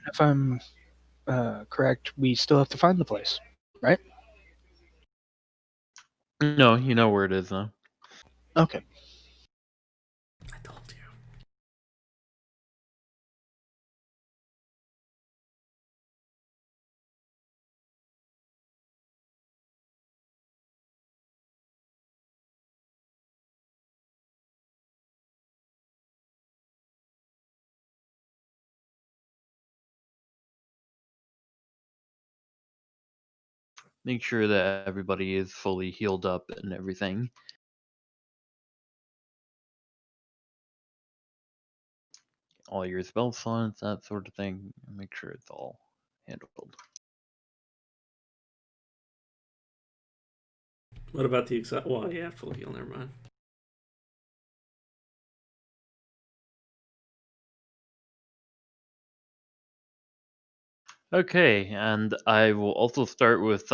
If I'm correct, we still have to find the place, right? No, you know where it is now. Okay. I told you. Make sure that everybody is fully healed up and everything. All your spell slots, that sort of thing. Make sure it's all handled. What about the exact? Well, yeah, full heal. Never mind. Okay, and I will also start with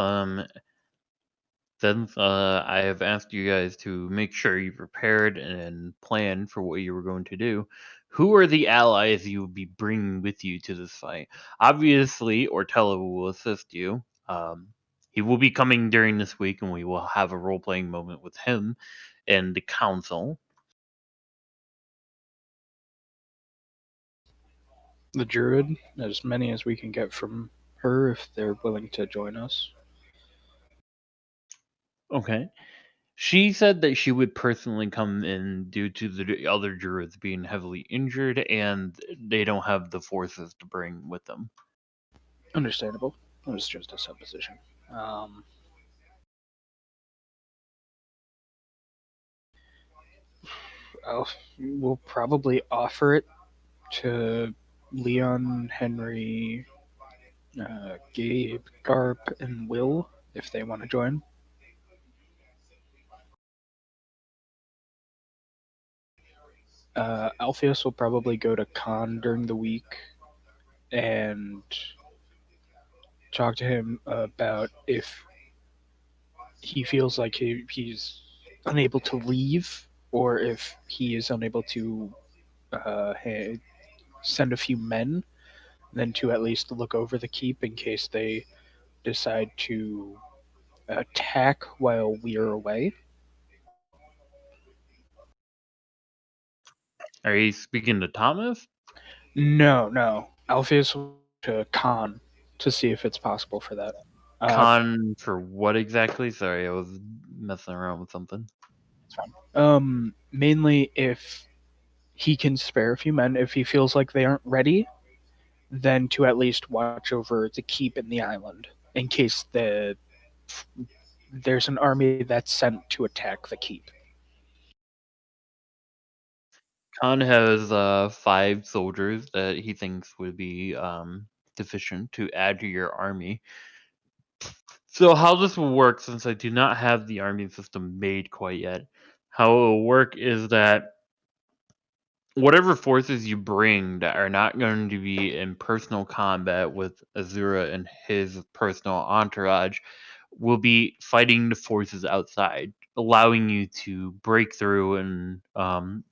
since I have asked you guys to make sure you prepared and planned for what you were going to do. Who are the allies you will be bringing with you to this fight? Obviously, Ortella will assist you. He will be coming during this week, and we will have a role playing moment with him and the council. The druid, as many as we can get from her if they're willing to join us. Okay. She said that she would personally come in due to the other druids being heavily injured and they don't have the forces to bring with them. Understandable. It was just a supposition. We'll probably offer it to Leon, Henry, Gabe, Garp, and Will if they want to join. Alpheus will probably go to Khan during the week and talk to him about if he feels like he's unable to leave or if he is unable to send a few men, then to at least look over the keep in case they decide to attack while we are away. Are you speaking to Thomas? No. Alpheus will to Khan to see if it's possible for that. Uh, Con for what exactly? Sorry, I was messing around with something. it's fine. Mainly if he can spare a few men. If he feels like they aren't ready, then to at least watch over the keep and the island in case there's an army that's sent to attack the keep. Khan has 5 soldiers that he thinks would be deficient to add to your army. So how this will work, since I do not have the army system made quite yet, how it will work is that whatever forces you bring that are not going to be in personal combat with Azura and his personal entourage will be fighting the forces outside, allowing you to break through and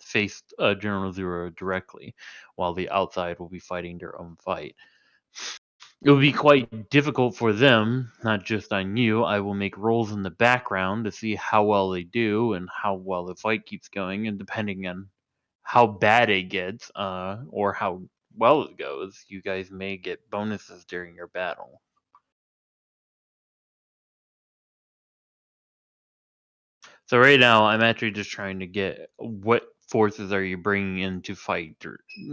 face General Azura directly, while the outside will be fighting their own fight. It will be quite difficult for them, not just on you. I will make rolls in the background to see how well they do and how well the fight keeps going, and depending on how bad it gets, or how well it goes, you guys may get bonuses during your battle. So right now, I'm actually just trying to get what forces are you bringing in to fight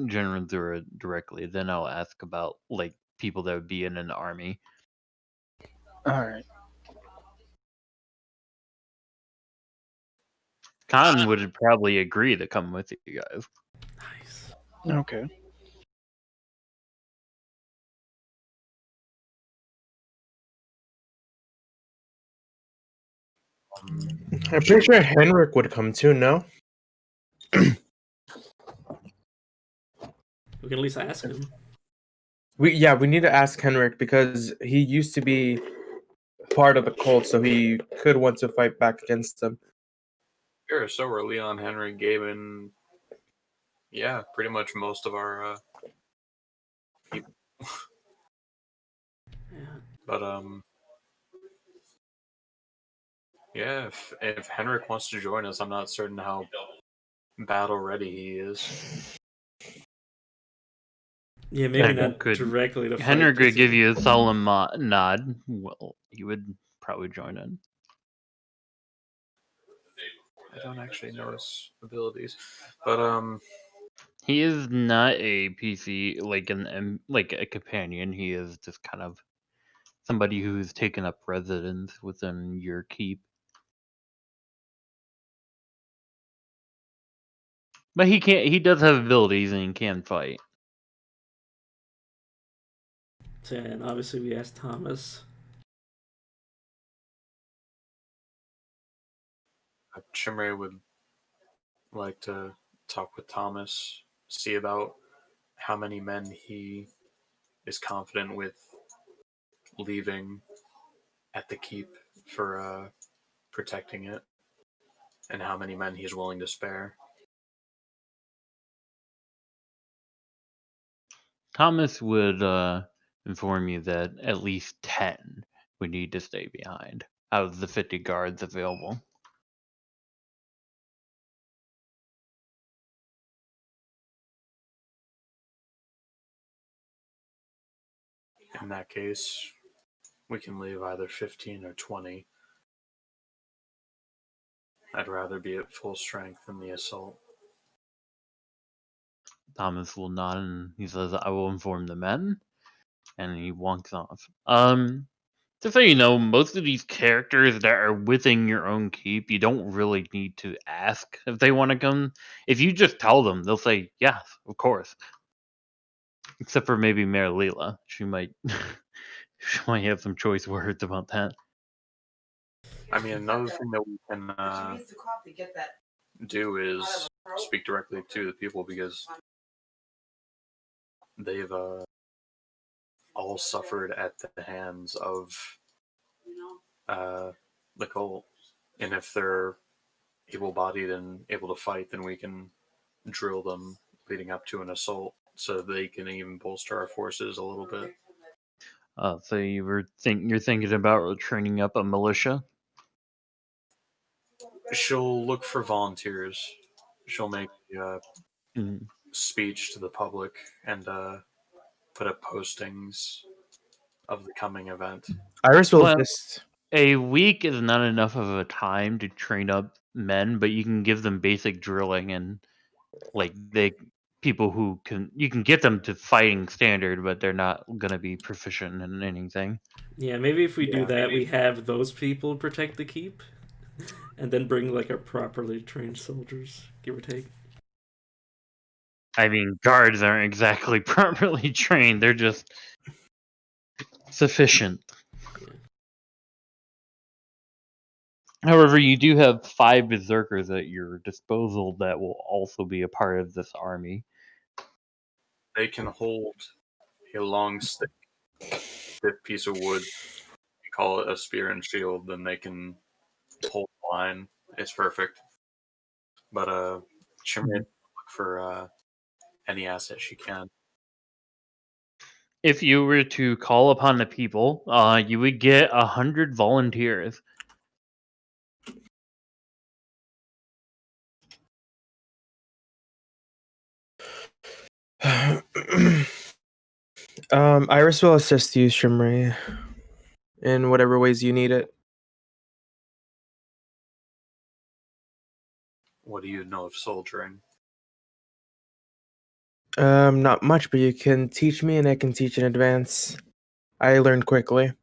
General Zura directly. Then I'll ask about like people that would be in an army. All right. Khan would probably agree to come with you guys. Nice. Okay. I'm pretty sure Henrik would come too, no? We can at least ask him. We need to ask Henrik because he used to be part of the cult, so he could want to fight back against them. Sure, so were Leon, Henry, Gabe, and pretty much most of our people. Yeah. But yeah, if Henrik wants to join us, I'm not certain how battle ready he is. Yeah, maybe Henrik not could directly to fight. Henrik just could give you a solemn nod. Well, he would probably join in. I don't actually know his abilities, but He is not a PC like like a companion. He is just kind of somebody who's taken up residence within your keep. But he can't. He does have abilities and he can fight. So, and obviously we asked Thomas. Chimray would like to talk with Thomas, see about how many men he is confident with leaving at the keep for protecting it, and how many men he's willing to spare. Thomas would inform you that at least 10 would need to stay behind out of the 50 guards available. In that case, we can leave either 15 or 20. I'd rather be at full strength than the assault. Thomas will nod and he says, I will inform the men. And he walks off. Just so you know, most of these characters that are within your own keep, you don't really need to ask if they want to come. If you just tell them, they'll say, yes, of course. Except for maybe Mayor Leela. She might she might have some choice words about that. I mean, another thing that we can do is speak directly to the people, because they've all suffered at the hands of the cult. And if they're able-bodied and able to fight, then we can drill them leading up to an assault, so they can even bolster our forces a little bit. So you're thinking about training up a militia? She'll look for volunteers. She'll make a Mm. speech to the public and put up postings of the coming event. Iris will Well, assist. a week is not enough of a time to train up men, but you can give them basic drilling and like people who you can get them to fighting standard, but they're not gonna be proficient in anything. Yeah, maybe if we do Yeah, that, maybe. we have those people protect the keep, and then bring like our properly trained soldiers, give or take. I mean, guards aren't exactly properly trained; they're just sufficient. Yeah. However, you do have 5 berserkers at your disposal that will also be a part of this army. They can hold a long stick, stiff piece of wood. You call it a spear and shield, then they can hold the line. It's perfect. But Chimera look for any asset she can. If you were to call upon the people, you would get 100 volunteers. Iris will assist you, Shimri, in whatever ways you need it. What do you know of soldiering? Not much, but you can teach me and I can teach in advance. I learn quickly.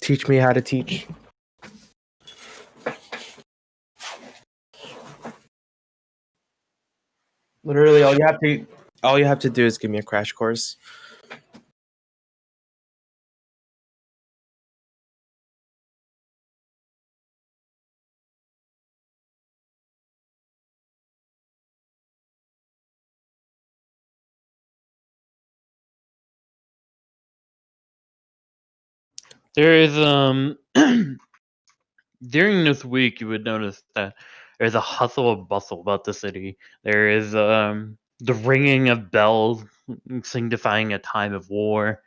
Teach me how to teach. Literally, all you have to do is give me a crash course. There is during this week you would notice that There's a hustle and bustle about the city. There is the ringing of bells signifying a time of war.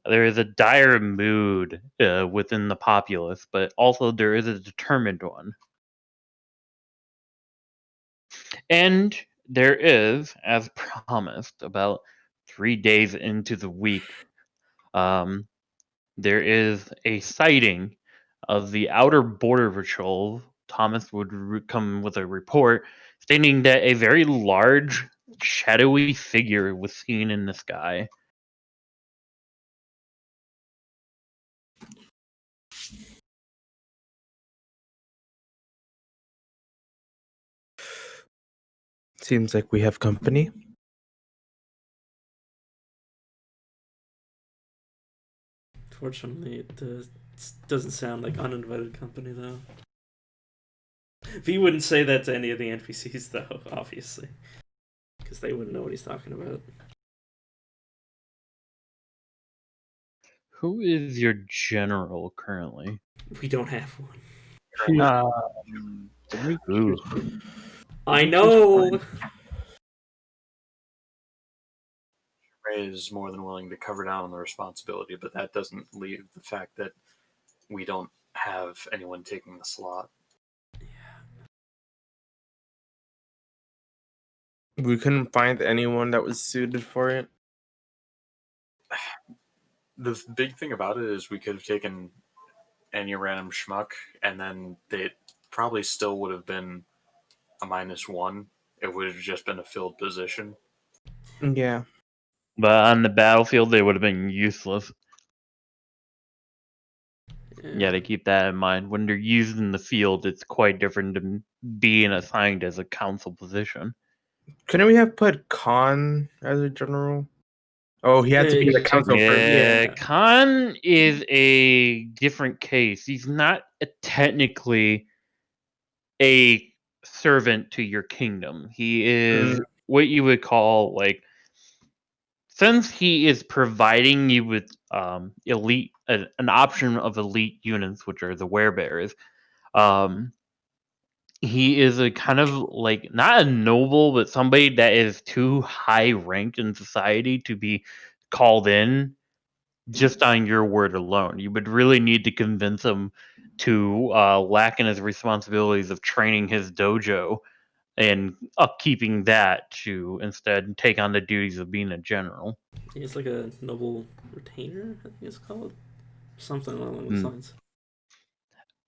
There is a dire mood within the populace, but also there is a determined one. And there is, as promised, about 3 days into the week, um, there is a sighting of the outer border patrol. Thomas would come with a report stating that a very large, shadowy figure was seen in the sky. Seems like we have company. Fortunately, it doesn't sound like uninvited company, though. V wouldn't say that to any of the NPCs, though, obviously. Because they wouldn't know what he's talking about. Who is your general currently? We don't have one. Didn't we Ooh. I know! Ray is more than willing to cover down on the responsibility, but that doesn't leave the fact that we don't have anyone taking the slot. We couldn't find anyone that was suited for it. The big thing about it is we could have taken any random schmuck, and then they probably still would have been a -1. It would have just been a filled position. Yeah. But on the battlefield, they would have been useless. Yeah, to keep that in mind. When they're used in the field, it's quite different than being assigned as a council position. Couldn't we have put Khan as a general? Oh, he had to be the council for. Yeah, Khan is a different case. He's not technically a servant to your kingdom. He is what you would call since he is providing you with elite an option of elite units, which are the werebearers. He is a kind of not a noble, but somebody that is too high ranked in society to be called in just on your word alone. You would really need to convince him to lack in his responsibilities of training his dojo and upkeeping that to instead take on the duties of being a general. It's like a noble retainer, I think it's called. Something along those lines.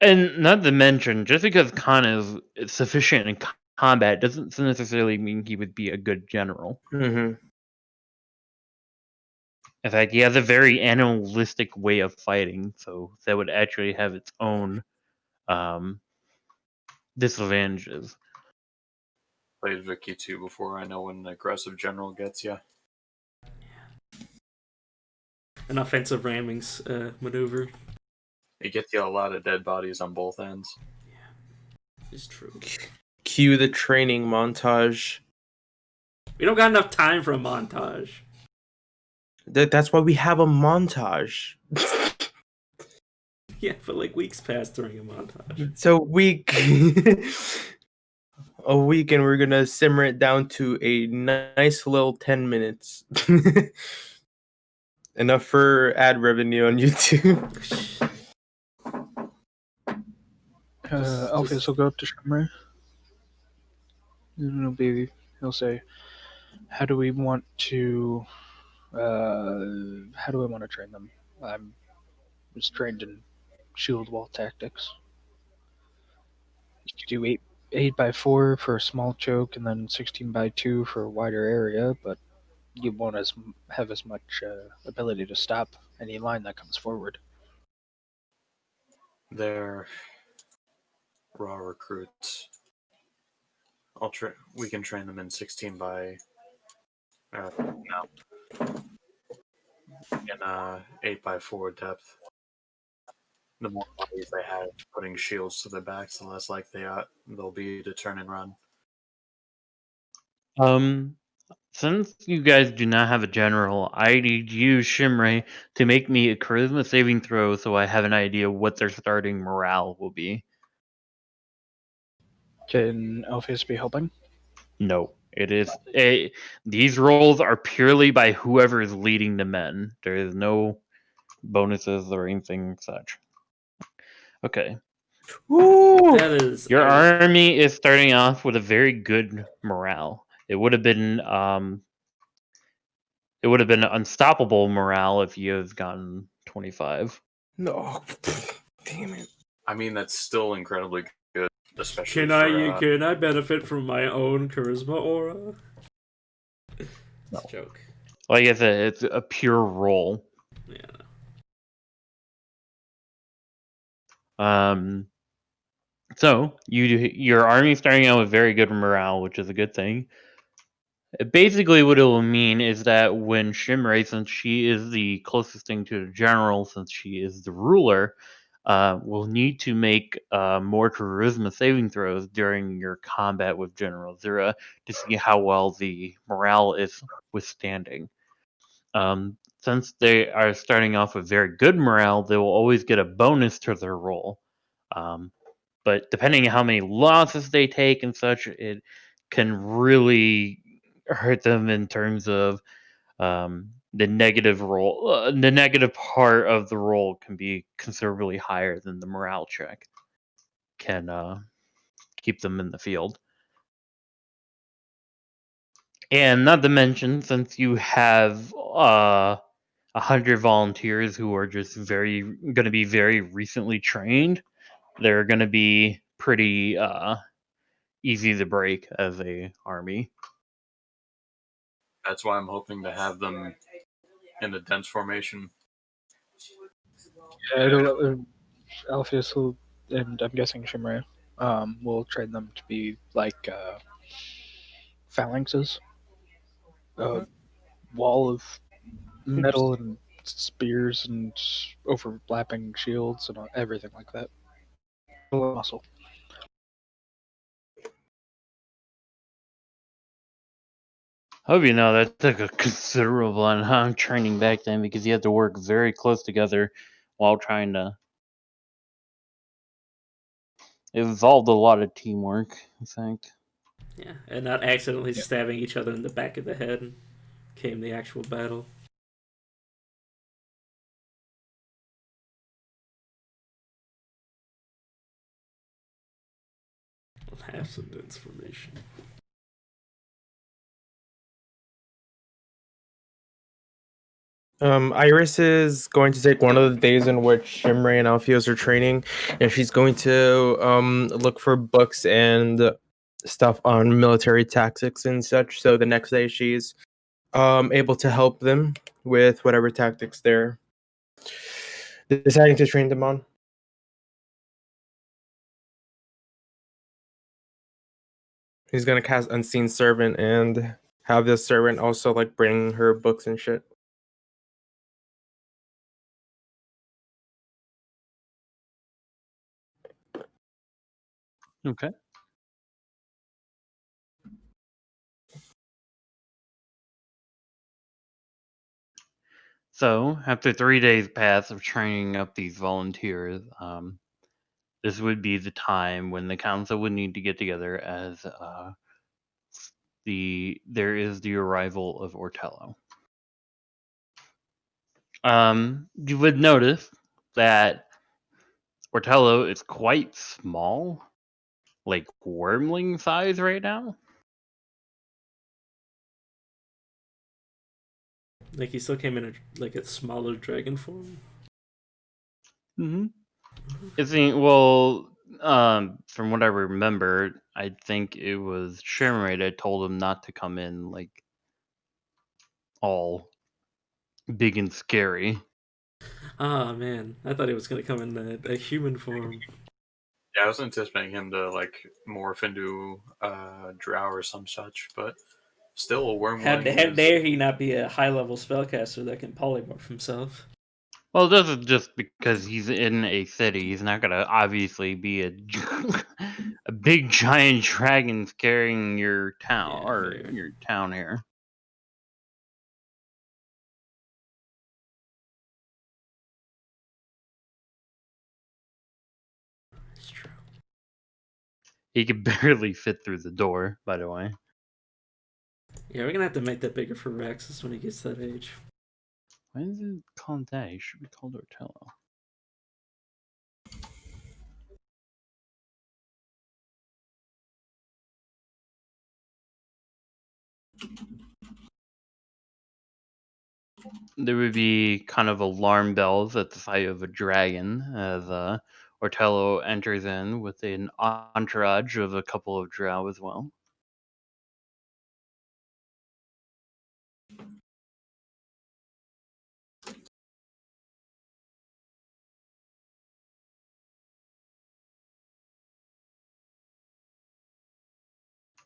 And not to mention, just because Khan is sufficient in combat doesn't necessarily mean he would be a good general. Mm-hmm. In fact, he has a very animalistic way of fighting, so that would actually have its own disadvantages. Played Vicky 2 before. I know when an aggressive general gets you. An offensive rammings maneuver. It gets you a lot of dead bodies on both ends. Yeah, it's true. Cue the training montage. We don't got enough time for a montage. That's why we have a montage. Yeah, but weeks pass during a montage. So a week, and we're gonna simmer it down to a nice little 10 minutes. Enough for ad revenue on YouTube. Alpheus will go up to Shimmer. He'll say, how do we want to train them? I was trained in shield wall tactics. You could do 8x4 for a small choke, and then 16x2 for a wider area, but you won't have as much ability to stop any line that comes forward. They're raw recruits. We can train them in 16 by in 8x4 depth. The more bodies they have putting shields to their backs, the less likely they'll be to turn and run. Since you guys do not have a general, I need you, Shimray, to make me a charisma saving throw so I have an idea what their starting morale will be. Can Alpheus be helping? No, it is these rolls are purely by whoever is leading the men. There is no bonuses or anything such. Okay. Woo! That is Your army is starting off with a very good morale. It would have been unstoppable morale if you had gotten 25. No, damn it. I mean, that's still incredibly good, especially Can I benefit from my own charisma aura? It's a joke. Like I said, it's a pure roll. Yeah. So your army starting out with very good morale, which is a good thing. Basically, what it will mean is that when Shimrei, since she is the closest thing to the general, since she is the ruler, will need to make more charisma saving throws during your combat with General Zura to see how well the morale is withstanding. Since they are starting off with very good morale, they will always get a bonus to their roll. But depending on how many losses they take and such, it can really hurt them in terms of the negative roll. The negative part of the roll can be considerably higher than the morale check. Can keep them in the field. And not to mention, since you have 100 volunteers who are just going to be very recently trained, they're going to be pretty easy to break as a army. That's why I'm hoping to have them in a dense formation. Yeah, Alpheus will, and I'm guessing Shimra, will train them to be like phalanxes, a wall of metal and spears and overlapping shields and everything like that. A little muscle. Hope you know that took a considerable amount of training back then because you had to work very close together while trying to. It involved a lot of teamwork, I think. Yeah, and not accidentally Yeah. stabbing each other in the back of the head came the actual battle. I'll have some information. Iris is going to take one of the days in which Shimrei and Alpheus are training, and she's going to look for books and stuff on military tactics and such. So the next day she's able to help them with whatever tactics they're deciding to train them on. He's gonna cast Unseen Servant and have this servant also like bring her books and shit. Okay. So, after 3 days pass of training up these volunteers, this would be the time when the council would need to get together as there is the arrival of Ortello. You would notice that Ortello is quite small, like wormling size right now. Like he still came in a smaller dragon form. Mm-hmm. Well, from what I remember, I think it was Sherman that told him not to come in like all big and scary. Ah man, I thought he was gonna come in a human form. Yeah, I was anticipating him to like morph into Drow or some such, but still a How wormling is. dare he not be a high level spellcaster that can polymorph himself? Well, this is just because he's in a city. He's not gonna obviously be a big giant dragon carrying your town Yeah, or fair. your town here. It's true. He could barely fit through the door, by the way. Yeah, we're gonna have to make that bigger for Raxus when he gets that age. Why is it called that? He should be called Ortello. There would be kind of alarm bells at the sight of a dragon as Ortello enters in with an entourage of a couple of drow as well.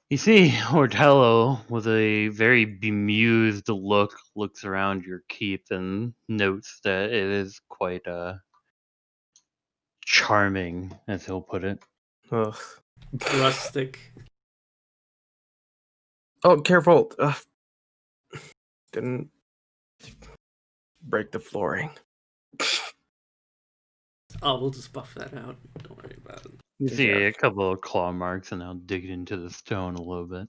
You see Ortello with a very bemused look looks around your keep and notes that it is quite charming, as he'll put it. Ugh. Rustic. Oh, careful! Ugh. Didn't break the flooring. Oh, we'll just buff that out. Don't worry about it. You Yeah. see a couple of claw marks and I'll dig into the stone a little bit.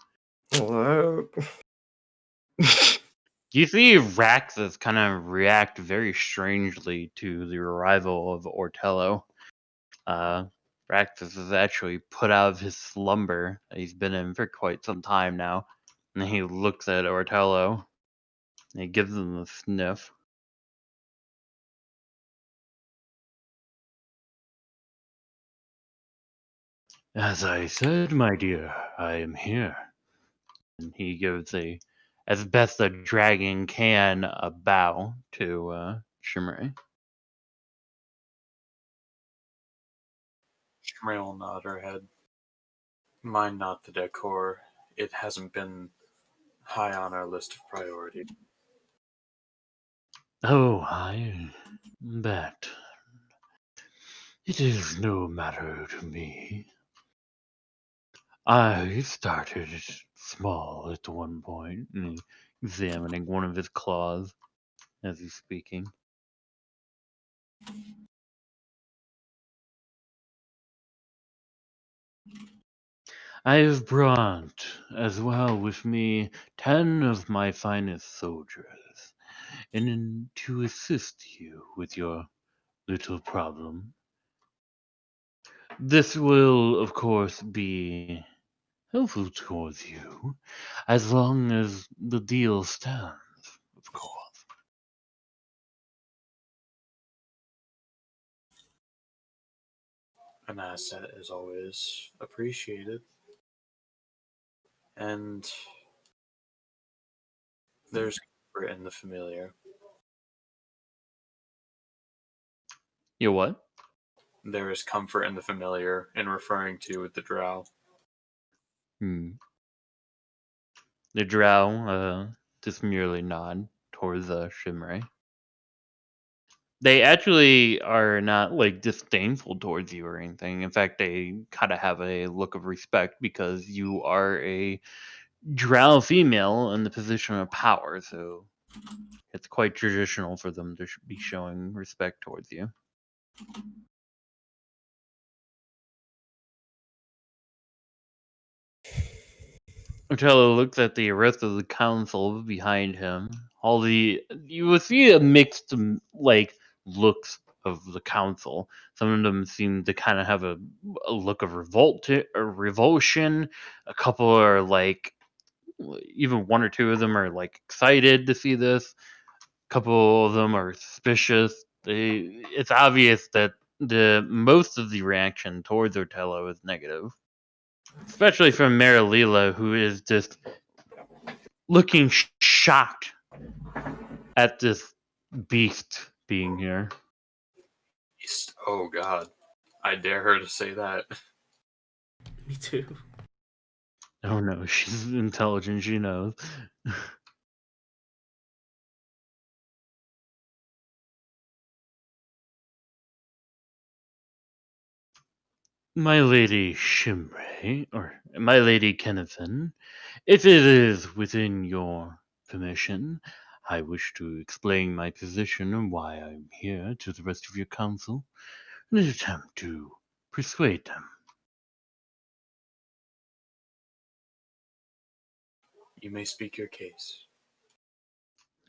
Hello. You see Raxus kind of react very strangely to the arrival of Ortello. Raxus is actually put out of his slumber that he's been in for quite some time now. And he looks at Ortello and he gives him a sniff. As I said, my dear, I am here. And he gives as best a dragon can, a bow to Shimmery. Shimray will nod her head. Mind not the decor. It hasn't been high on our list of priority. Oh, I bet. It is no matter to me. I started small at one point, and examining one of his claws as he's speaking. I have brought as well with me 10 of my finest soldiers, and to assist you with your little problem. This will, of course, be helpful towards you, as long as the deal stands, of course. An asset is always appreciated. And there's comfort in the familiar. You what? There is comfort in the familiar in referring to the drow. Hmm. The drow just merely nod towards Shimray. They actually are not like disdainful towards you or anything. In fact, they kind of have a look of respect because you are a drow female in the position of power. So it's quite traditional for them to be showing respect towards you. Otello looks at the rest of the council behind him. You will see a mixed looks of the council. Some of them seem to kind of have a look of revulsion. A couple are like, even one or two of them are like excited to see this. A couple of them are suspicious. It's obvious that the most of the reaction towards Otello is negative, especially from Marilila, who is just looking shocked at this beast being here. Oh God, I dare her to say that. Me too. Oh no, she's intelligent, she knows. My lady Shimray, or my lady Kennethan, if it is within your permission, I wish to explain my position and why I'm here to the rest of your council in an attempt to persuade them. You may speak your case.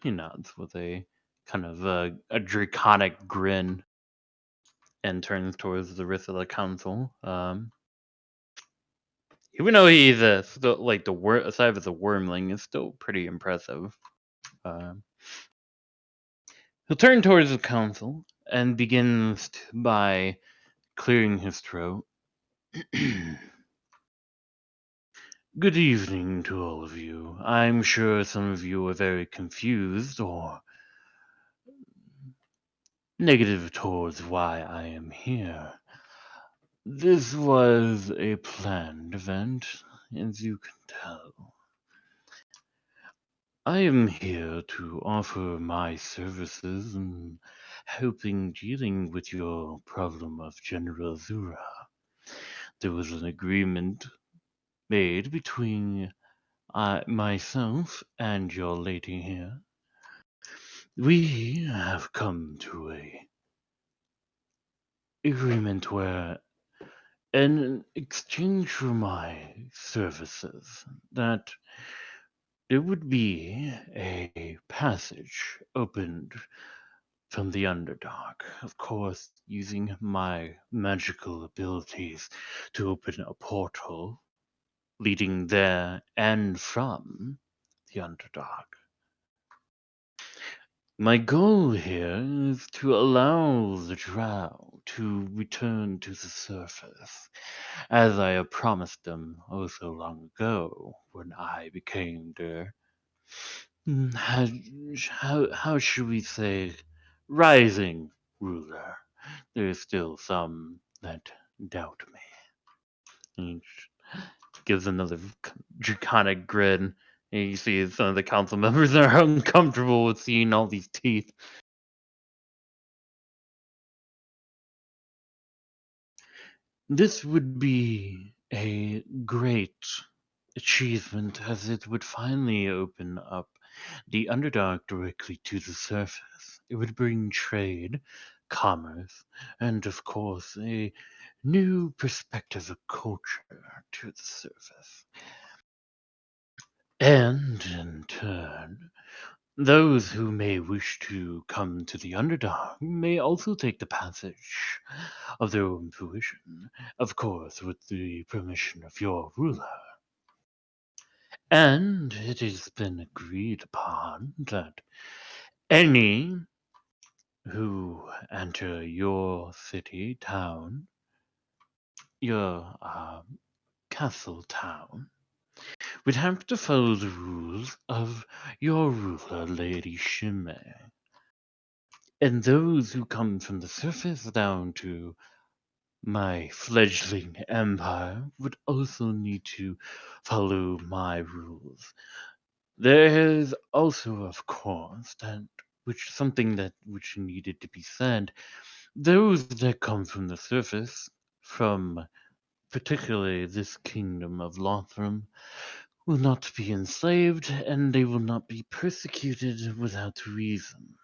He nods with a kind of a draconic grin and turns towards the rest of the council. Even though he's like the aside of the wormling is still pretty impressive. Um, he'll turn towards the council and begins by clearing his throat. Good evening to all of you. I'm sure some of you are very confused or negative towards why I am here. This was a planned event, as you can tell. I am here to offer my services in helping dealing with your problem of General Zura. There was an agreement made between myself and your lady here. We have come to a agreement where, in exchange for my services, that there would be a passage opened from the Underdark. Of course, using my magical abilities to open a portal leading there and from the Underdark. My goal here is to allow the drow to return to the surface, as I have promised them oh so long ago when I became their, how should we say, rising ruler. There's still some that doubt me. He gives another draconic grin. And you see some of the council members are uncomfortable with seeing all these teeth. This would be a great achievement as it would finally open up the Underdark directly to the surface. It would bring trade, commerce, and of course a new perspective of culture to the surface. And in turn, those who may wish to come to the Underdark may also take the passage of their own fruition, of course with the permission of your ruler. And it has been agreed upon that any who enter your city, town, your castle town, would have to follow the rules of your ruler, Lady Shime. And those who come from the surface down to my fledgling empire would also need to follow my rules. There is also, of course, that which needed to be said. Those that come from the surface, from particularly this kingdom of Lothram, will not be enslaved, and they will not be persecuted without reason.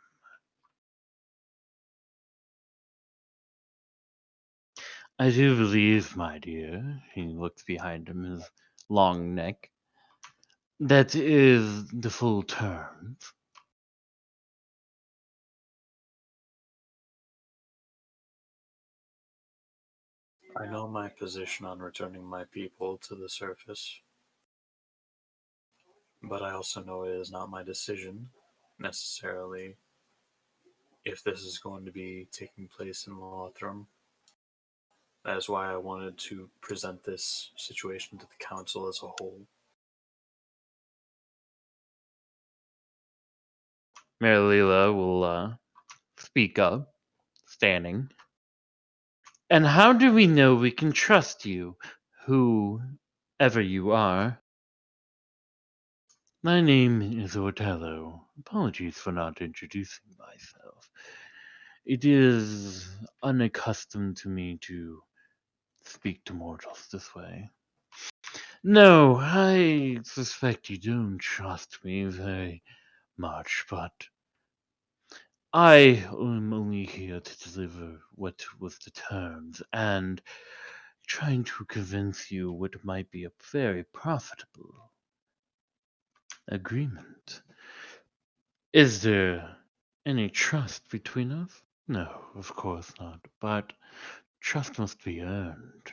I do believe, my dear, he looks behind him, his long neck, that is the full terms. I know my position on returning my people to the surface, but I also know it is not my decision, necessarily, if this is going to be taking place in Lothram. That is why I wanted to present this situation to the council as a whole. Marilila will speak up, standing. And how do we know we can trust you, whoever you are? My name is Ortello. Apologies for not introducing myself. It is unaccustomed to me to speak to mortals this way. No, I suspect you don't trust me very much, but I am only here to deliver what was the terms and trying to convince you what might be a very profitable agreement. Is there any trust between us? No, of course not. But trust must be earned.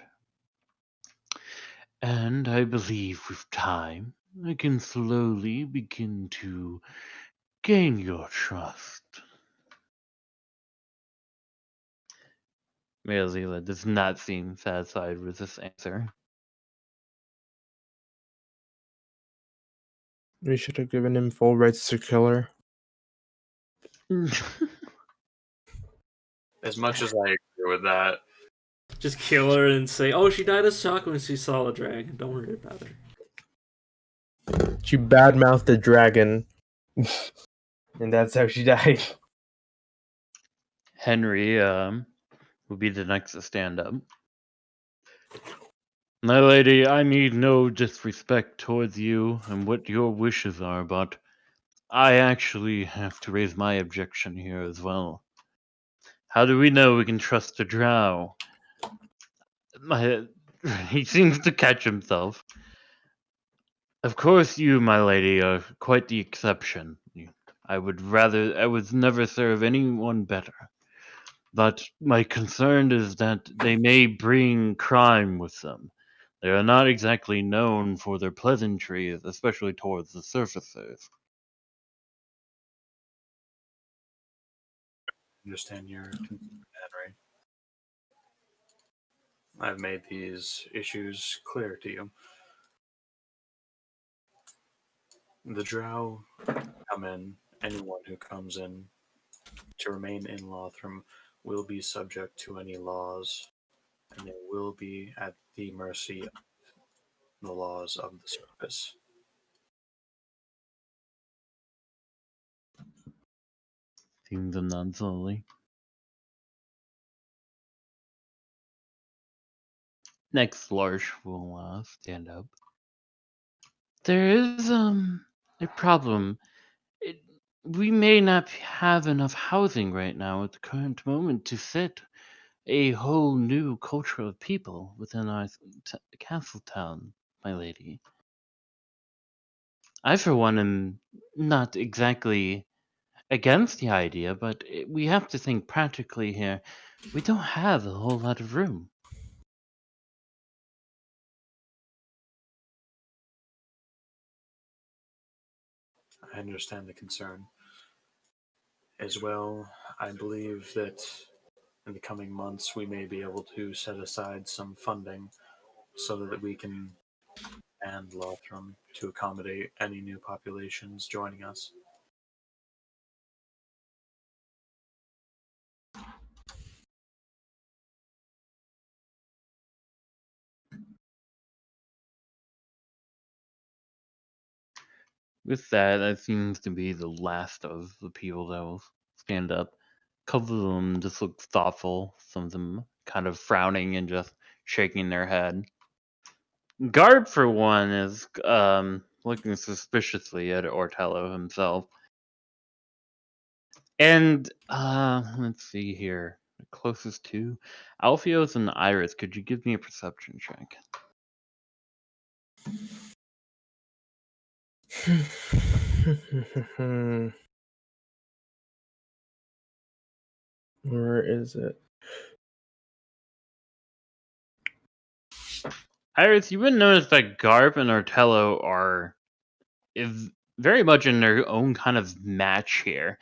And I believe with time, I can slowly begin to gain your trust. Merzila does not seem satisfied with this answer. We should have given him full rights to kill her. As much as I agree with that, Just kill her and say, "Oh, she died of shock when she saw the dragon. Don't worry about her." She badmouthed the dragon, and that's how she died. Henry will be the next to stand up. My lady, I need no disrespect towards you and what your wishes are, but I actually have to raise my objection here as well. How do we know we can trust a drow? He seems to catch himself. Of course you, my lady, are quite the exception. I would never serve anyone better. But my concern is that they may bring crime with them. They are not exactly known for their pleasantries, especially towards the surfacers. understand your concern, Henry. I've made these issues clear to you. The drow come in, anyone who comes in to remain in Lothram will be subject to any laws, and they will be at the mercy of the laws of the surface. Seems them none slowly. Next, Larsh will stand up. There is a problem. It, we may not have enough housing right now at the current moment to fit a whole new culture of people within our castle town, my lady. I, for one, am not exactly against the idea, but we have to think practically here. We don't have a whole lot of room. I understand the concern. As well, I believe that in the coming months we may be able to set aside some funding so that we can expand Lothram to accommodate any new populations joining us. With that, that seems to be the last of the people that will stand up. A couple of them just look thoughtful, some of them kind of frowning and just shaking their head. Garb, for one, is looking suspiciously at Ortello himself. And let's see here. The closest to Alpheus and Iris, could you give me a perception check? Where is it? Iris, you would notice that Garb and Ortello are very much in their own kind of match here.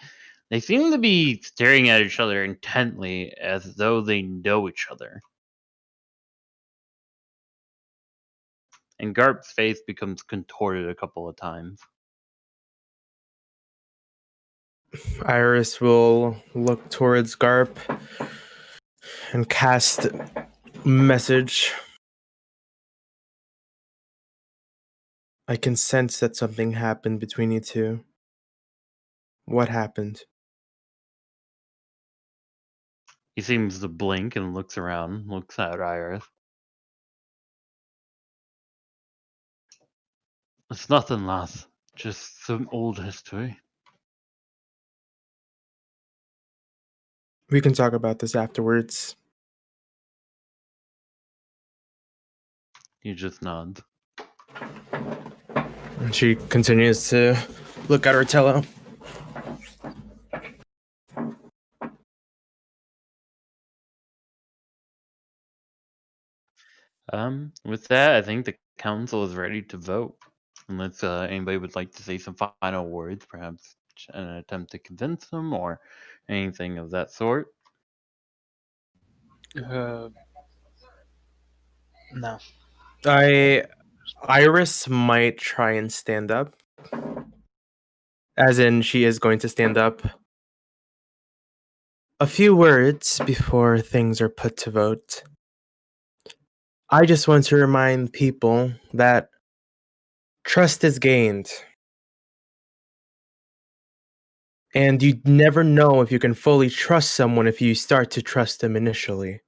They seem to be staring at each other intently as though they know each other. And Garb's face becomes contorted a couple of times. Iris will look towards Garp and cast message. I can sense that something happened between you two. What happened? He seems to blink and looks around, looks at Iris. It's nothing, lass. Just some old history. We can talk about this afterwards. He just nods. She continues to look at her tello. With that, I think the council is ready to vote. Unless anybody would like to say some final words, perhaps an attempt to convince them or anything of that sort. No. Iris might try and stand up. As in, she is going to stand up. A few words before things are put to vote. I just want to remind people that trust is gained. And you never know if you can fully trust someone if you start to trust them initially.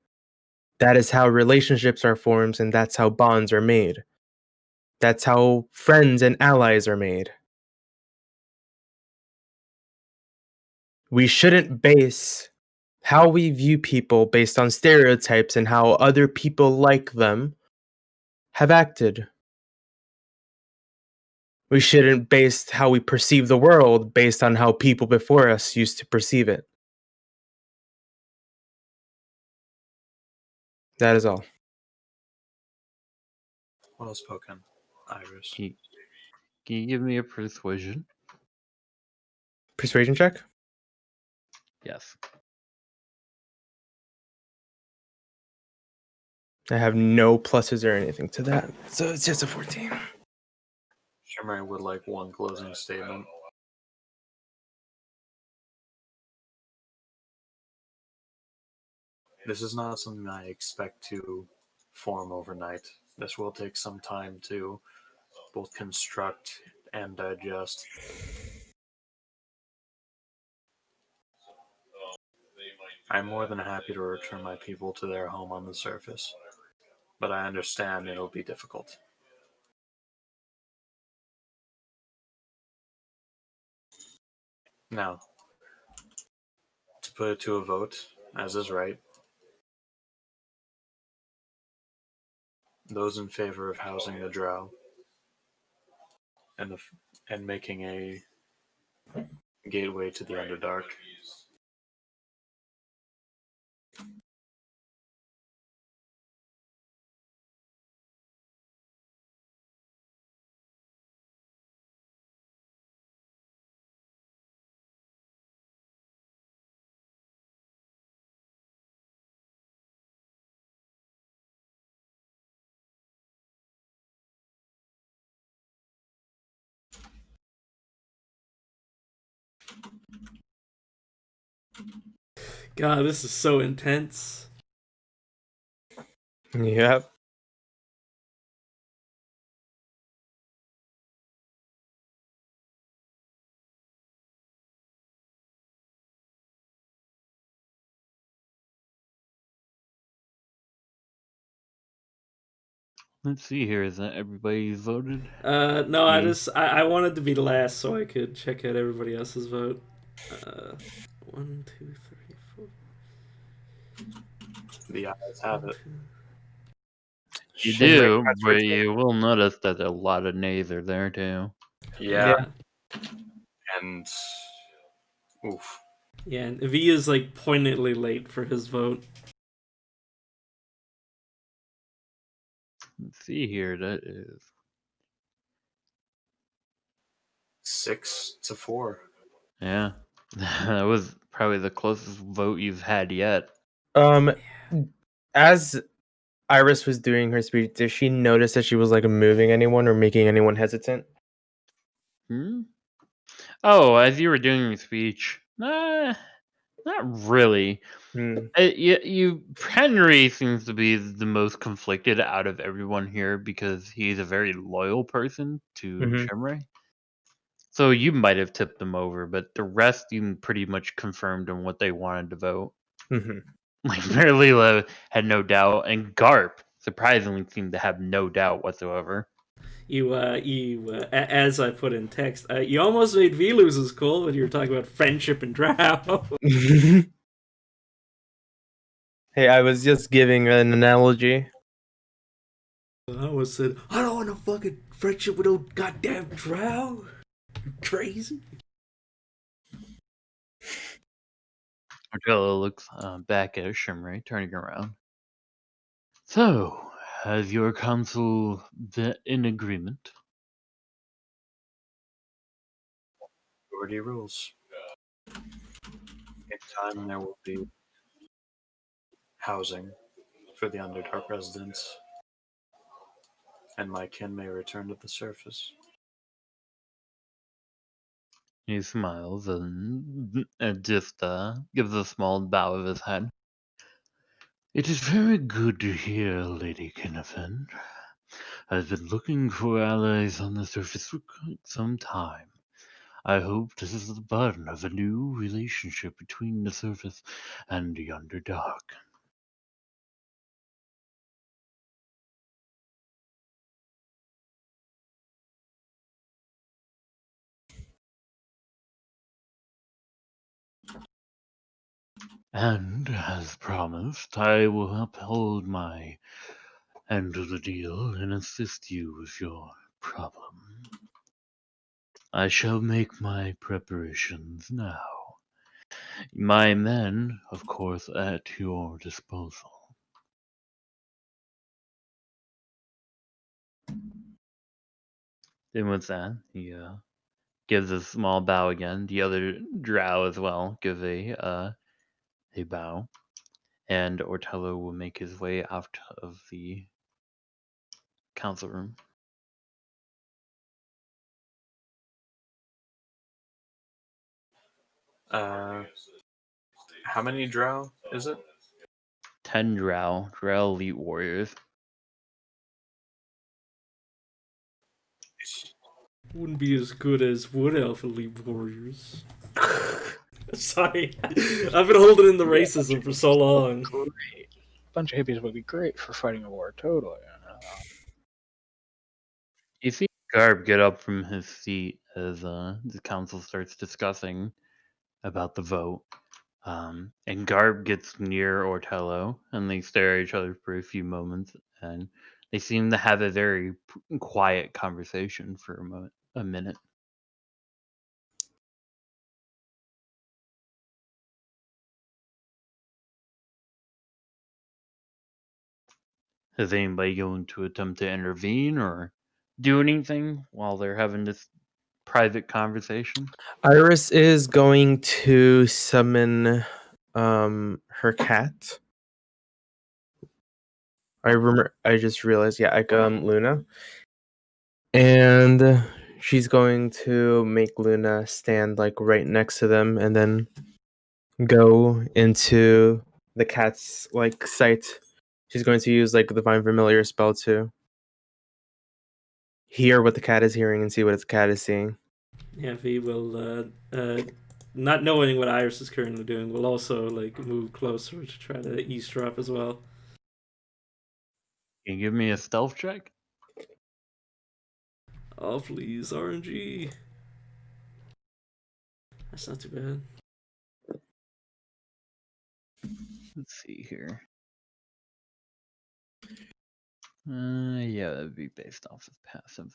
That is how relationships are formed, and that's how bonds are made. That's how friends and allies are made. We shouldn't base how we view people based on stereotypes and how other people like them have acted. We shouldn't base how we perceive the world based on how people before us used to perceive it. That is all. Well spoken, Iris. Can you give me a persuasion? Persuasion check? Yes. I have no pluses or anything to that, so it's just a 14. Shimmery would like one closing statement. This is not something I expect to form overnight. This will take some time to both construct and digest. I'm more than happy to return my people to their home on the surface, but I understand it'll be difficult. Now, to put it to a vote, as is right, those in favor of housing the drow and making a gateway to the Underdark. God, this is so intense. Yep. Let's see here. Is that everybody voted? No, I wanted to be last so I could check out everybody else's vote. 1, 2, 3, 4. The eyes have it. You Shimmery do, has but you will notice that a lot of nays are there too. Yeah, and oof. Yeah, and V is like poignantly late for his vote. Let's see here. That is 6-4. yeah. That was probably the closest vote you've had yet. As Iris was doing her speech, did she notice that she was like moving anyone or making anyone hesitant? Hmm? Oh, as you were doing your speech, not really. Hmm. Henry seems to be the most conflicted out of everyone here because he's a very loyal person to Mhm. Shimray. So you might have tipped them over, but the rest you pretty much confirmed on what they wanted to vote. Mhm. Like Marilila had no doubt, and Garp surprisingly seemed to have no doubt whatsoever. As I put in text, you almost made V lose his cool when you were talking about friendship and drow. Hey, I was just giving an analogy. I was said, I don't want a fucking friendship with old goddamn drow? You crazy? Ortella looks back at Shimray, turning around. So, has your council been in agreement? Majority rules. In time, there will be housing for the Underdark residents, and my kin may return to the surface. He smiles and just gives a small bow of his head. It is very good to hear, Lady Kinnifen. I've been looking for allies on the surface for quite some time. I hope this is the bud of a new relationship between the surface and the Underdark. And, as promised, I will uphold my end of the deal and assist you with your problem. I shall make my preparations now. My men, of course, at your disposal. Then with that, he gives a small bow again. The other drow as well give a bow. And Ortello will make his way out of the council room. How many drow is it? 10 drow elite warriors. Wouldn't be as good as Wood Elf Elite Warriors. Sorry. I've been holding in the racism for so long. Great. A bunch of hippies would be great for fighting a war, totally. You see Garb get up from his seat as the council starts discussing about the vote. And Garb gets near Ortello, and they stare at each other for a few moments, and they seem to have a very quiet conversation for a minute. Is anybody going to attempt to intervene or do anything while they're having this private conversation? Iris is going to summon her cat. I just realized, yeah, Luna. And she's going to make Luna stand like right next to them and then go into the cat's like sight. She's going to use like the Divine Familiar spell to hear what the cat is hearing and see what the cat is seeing. Yeah, V will, not knowing what Iris is currently doing, will also like move closer to try to eavesdrop as well. Can you give me a stealth check? Oh please, RNG. That's not too bad. Let's see here. Yeah, that would be based off of passive.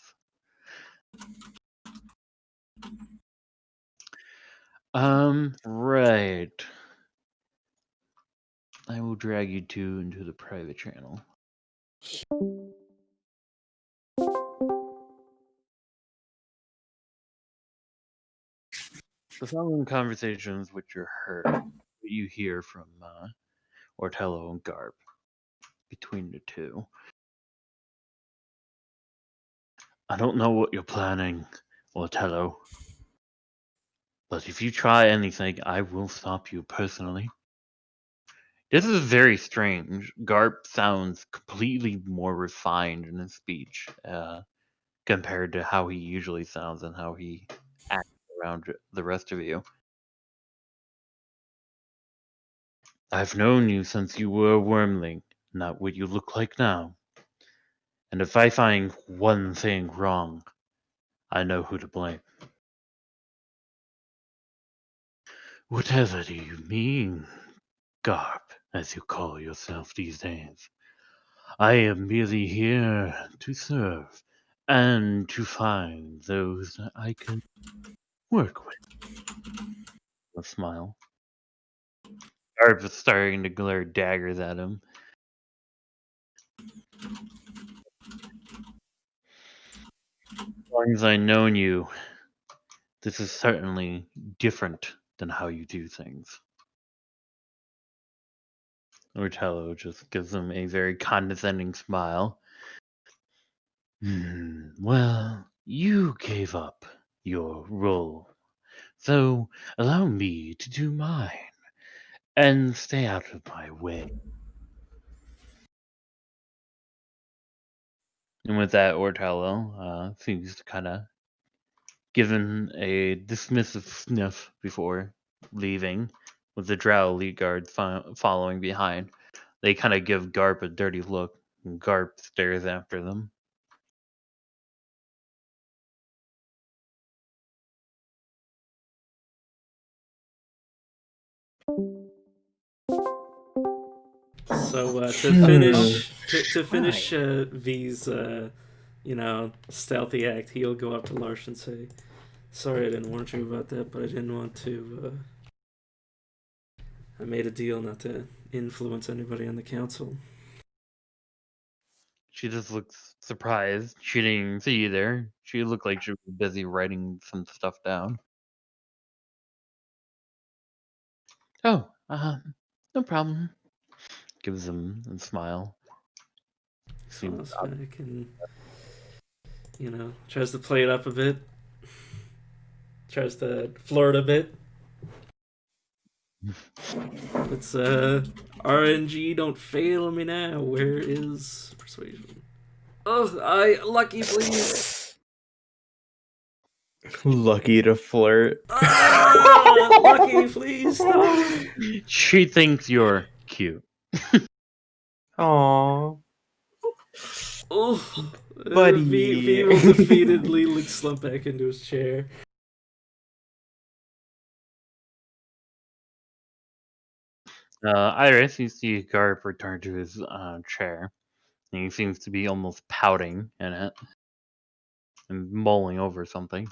Right. I will drag you two into the private channel. The following conversations which are heard, you hear from Ortello and Garb between the two. I don't know what you're planning, Ortello, but if you try anything, I will stop you personally. This is very strange. Garp sounds completely more refined in his speech compared to how he usually sounds and how he acts around the rest of you. I've known you since you were a wormling, not what you look like now. And if I find one thing wrong, I know who to blame. Whatever do you mean, Garp, as you call yourself these days? I am merely here to serve and to find those that I can work with. A smile. Garp is starting to glare daggers at him. As long as I've known you, this is certainly different than how you do things. Ortello just gives him a very condescending smile. Well, you gave up your role, so allow me to do mine and stay out of my way. And with that, Ortello seems to kind of give him a dismissive sniff before leaving, with the Drow elite guard following behind. They kind of give Garp a dirty look, and Garp stares after them. So to Hmm. finish V's stealthy act, he'll go up to Larsh and say, "Sorry, I didn't warn you about that, but I didn't want to. I made a deal not to influence anybody on the council." She just looks surprised. She didn't see you there. She looked like she was busy writing some stuff down. Oh, no problem. Gives him a smile. Seems Falls back and tries to play it up a bit. Tries to flirt a bit. It's RNG. Don't fail me now. Where is persuasion? Oh, lucky, please. Lucky to flirt. Lucky, please stop. She thinks you're cute. Aww. Oh, Buddy. V will defeatedly slump back into his chair. Iris, you see Garp return to his chair. And he seems to be almost pouting in it and mulling over something.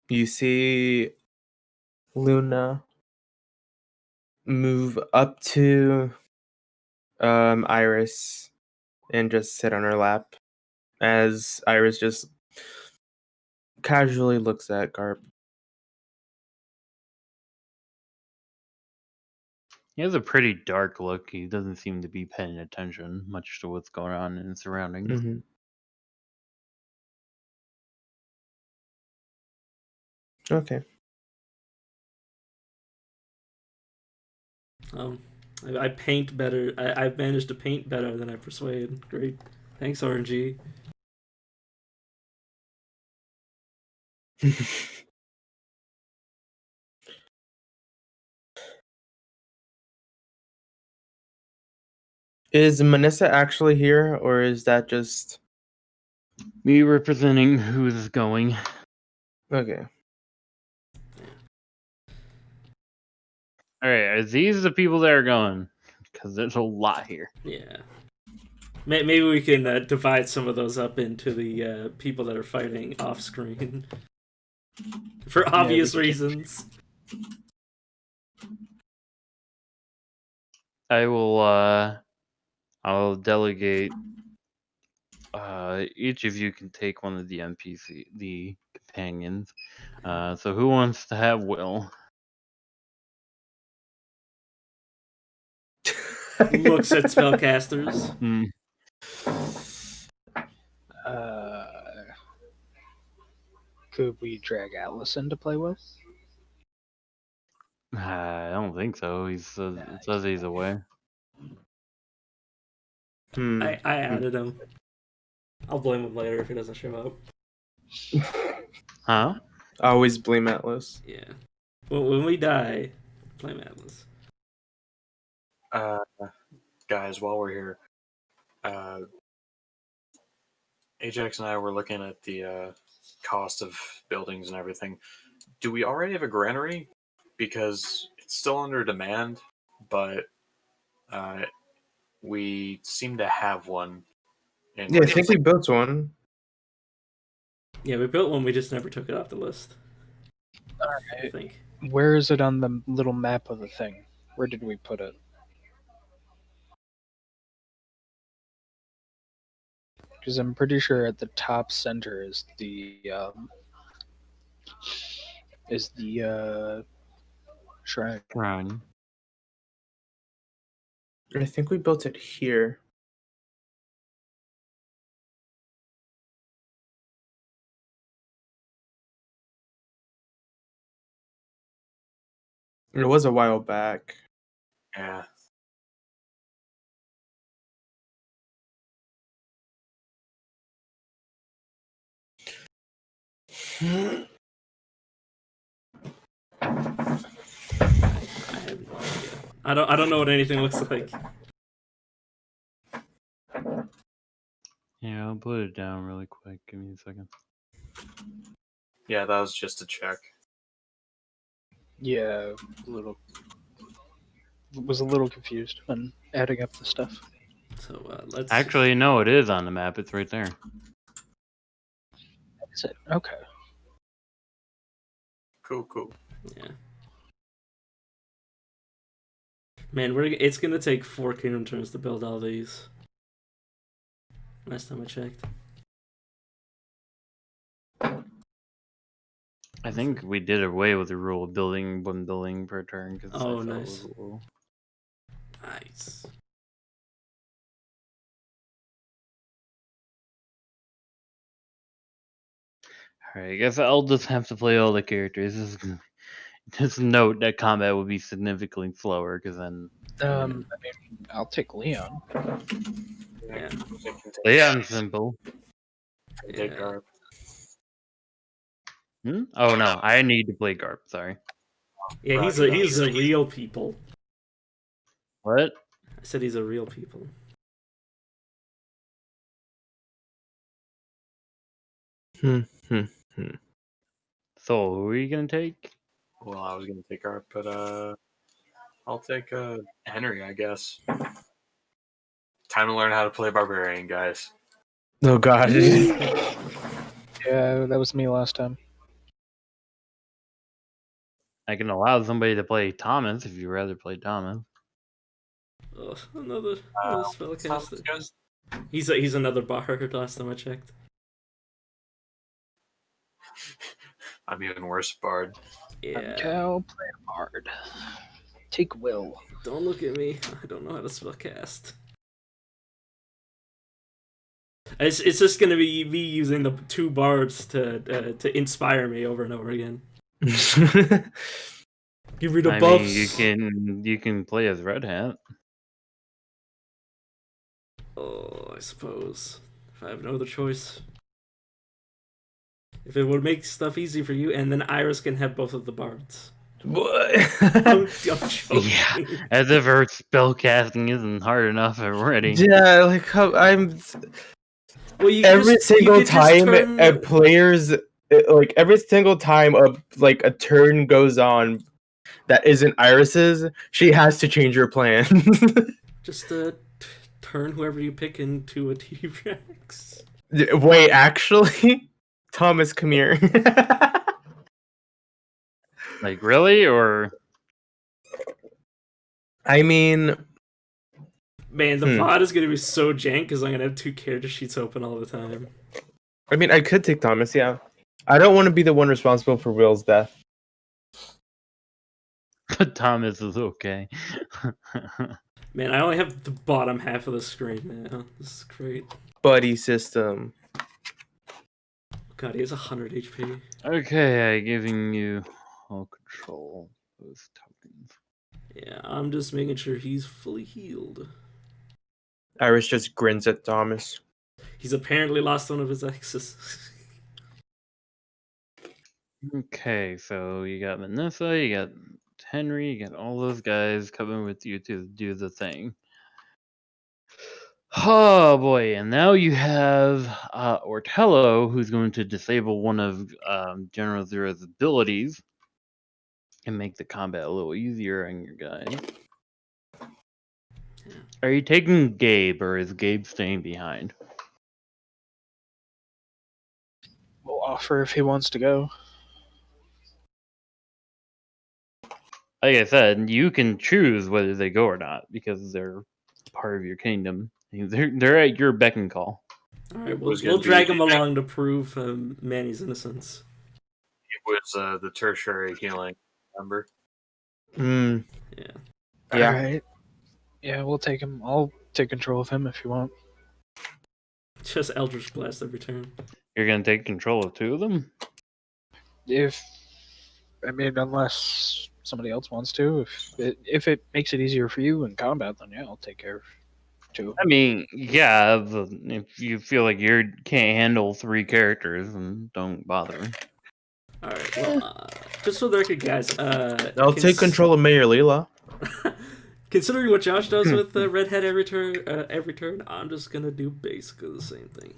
You see Luna move up to Iris and just sit on her lap as Iris just casually looks at Garp. He has a pretty dark look. He doesn't seem to be paying attention much to what's going on in his surroundings. Mm-hmm. Okay. I paint better. I've managed to paint better than I persuade. Great. Thanks, RNG. Is Manissa actually here, or is that just Me representing who's going. okay? Alright, are these the people that are going? Because there's a lot here. Yeah. Maybe we can divide some of those up into the people that are fighting off screen. For obvious reasons. I'll delegate. Each of you can take one of the the companions. So who wants to have Will? Looks at spellcasters. Uh, could we drag Allison to play with? I don't think so. He says he's away. I added him. I'll blame him later if he doesn't show up. Huh? Always blame Atlas. Yeah. When we die, blame Atlas. Guys, while we're here, Ajax and I were looking at the cost of buildings and everything. Do we already have a granary? Because it's still under demand, but we seem to have one. In Yeah, I think we built one. Yeah, we built one. We just never took it off the list. I Alright. think. Where is it on the little map of the thing? Where did we put it? Because I'm pretty sure at the top center is the shrine. Shrine. I think we built it here. It was a while back. Yeah. I have no idea. I don't know what anything looks like. Yeah, I'll put it down really quick. Give me a second. Yeah, that was just a check. Yeah, was a little confused when adding up the stuff. So let's Actually, no, it is on the map. It's right there. Is it? Okay. Cool. Yeah. Man, it's gonna take 4 kingdom turns to build all these. Last time I checked. I think we did away with the rule of building one building per turn because Oh, I thought nice. it was a little. Nice. Alright, I guess I'll just have to play all the characters. Just note that combat will be significantly slower because then I mean, I'll take Leon. Yeah. Leon's simple. Take Yeah. Garb. Oh no, I need to play Garp. Sorry. Yeah, he's Roger, a Roger. real people. What? I said he's a real people. So who are you gonna take? Well, I was gonna take Garb, but I'll take Henry, I guess. Time to learn how to play Barbarian, guys. Oh god. Yeah, that was me last time. I can allow somebody to play Thomas if you'd rather play Thomas. Ugh, another spellcaster. Guys. He's another bard. Last time I checked. I'm even worse, Bard. Yeah. Cal, play a bard. Take Will. Don't look at me. I don't know how to spellcast. It's just gonna be me using the 2 bards to inspire me over and over again. Give me the I buffs. mean, you can play as Red Hat. Oh, I suppose. If I have no other choice. If it would make stuff easy for you, and then Iris can have both of the bards. What? I'm joking. Yeah, as if her spellcasting isn't hard enough already. Yeah, like how I'm Well, you every just, single you could just time turn... a player's like every single time a turn goes on that isn't Iris's, she has to change her plan. Just turn whoever you pick into a T-Rex. Wait, actually, Thomas, come here. Like really, or I mean, Man, the VOD is gonna be so jank because I'm gonna have 2 character sheets open all the time. I could take Thomas. Yeah, I don't want to be the one responsible for Will's death. but Thomas is okay. Man, I only have the bottom half of the screen now. This is great. Buddy system. God, he has 100 HP. Okay, I'm giving you all control of those tokens. Yeah, I'm just making sure he's fully healed. Iris just grins at Thomas. He's apparently lost one of his exes. Okay, so you got Vanessa, you got Henry, you got all those guys coming with you to do the thing. Oh boy, and now you have Ortello, who's going to disable one of General Zero's abilities and make the combat a little easier on your guys. Are you taking Gabe, or is Gabe staying behind? We'll offer if he wants to go. Like I said, you can choose whether they go or not because they're part of your kingdom. They're at your beck and call. All right, was we'll gonna drag be- him along to prove Manny's innocence. It was the tertiary healing. Remember? Mm, Yeah. Yeah. All right. Yeah, we'll take him. I'll take control of him if you want. Just Eldritch Blast every turn. You're gonna take control of two of them. Unless somebody else wants to. If it makes it easier for you in combat, then yeah, I'll take care of two. I mean, yeah, if you feel like you can't handle 3 characters, then don't bother. All right. Well, just for the record, guys, I'll take control of Mayor Leela. Considering what Josh does with Redhead every turn, I'm just gonna do basically the same thing.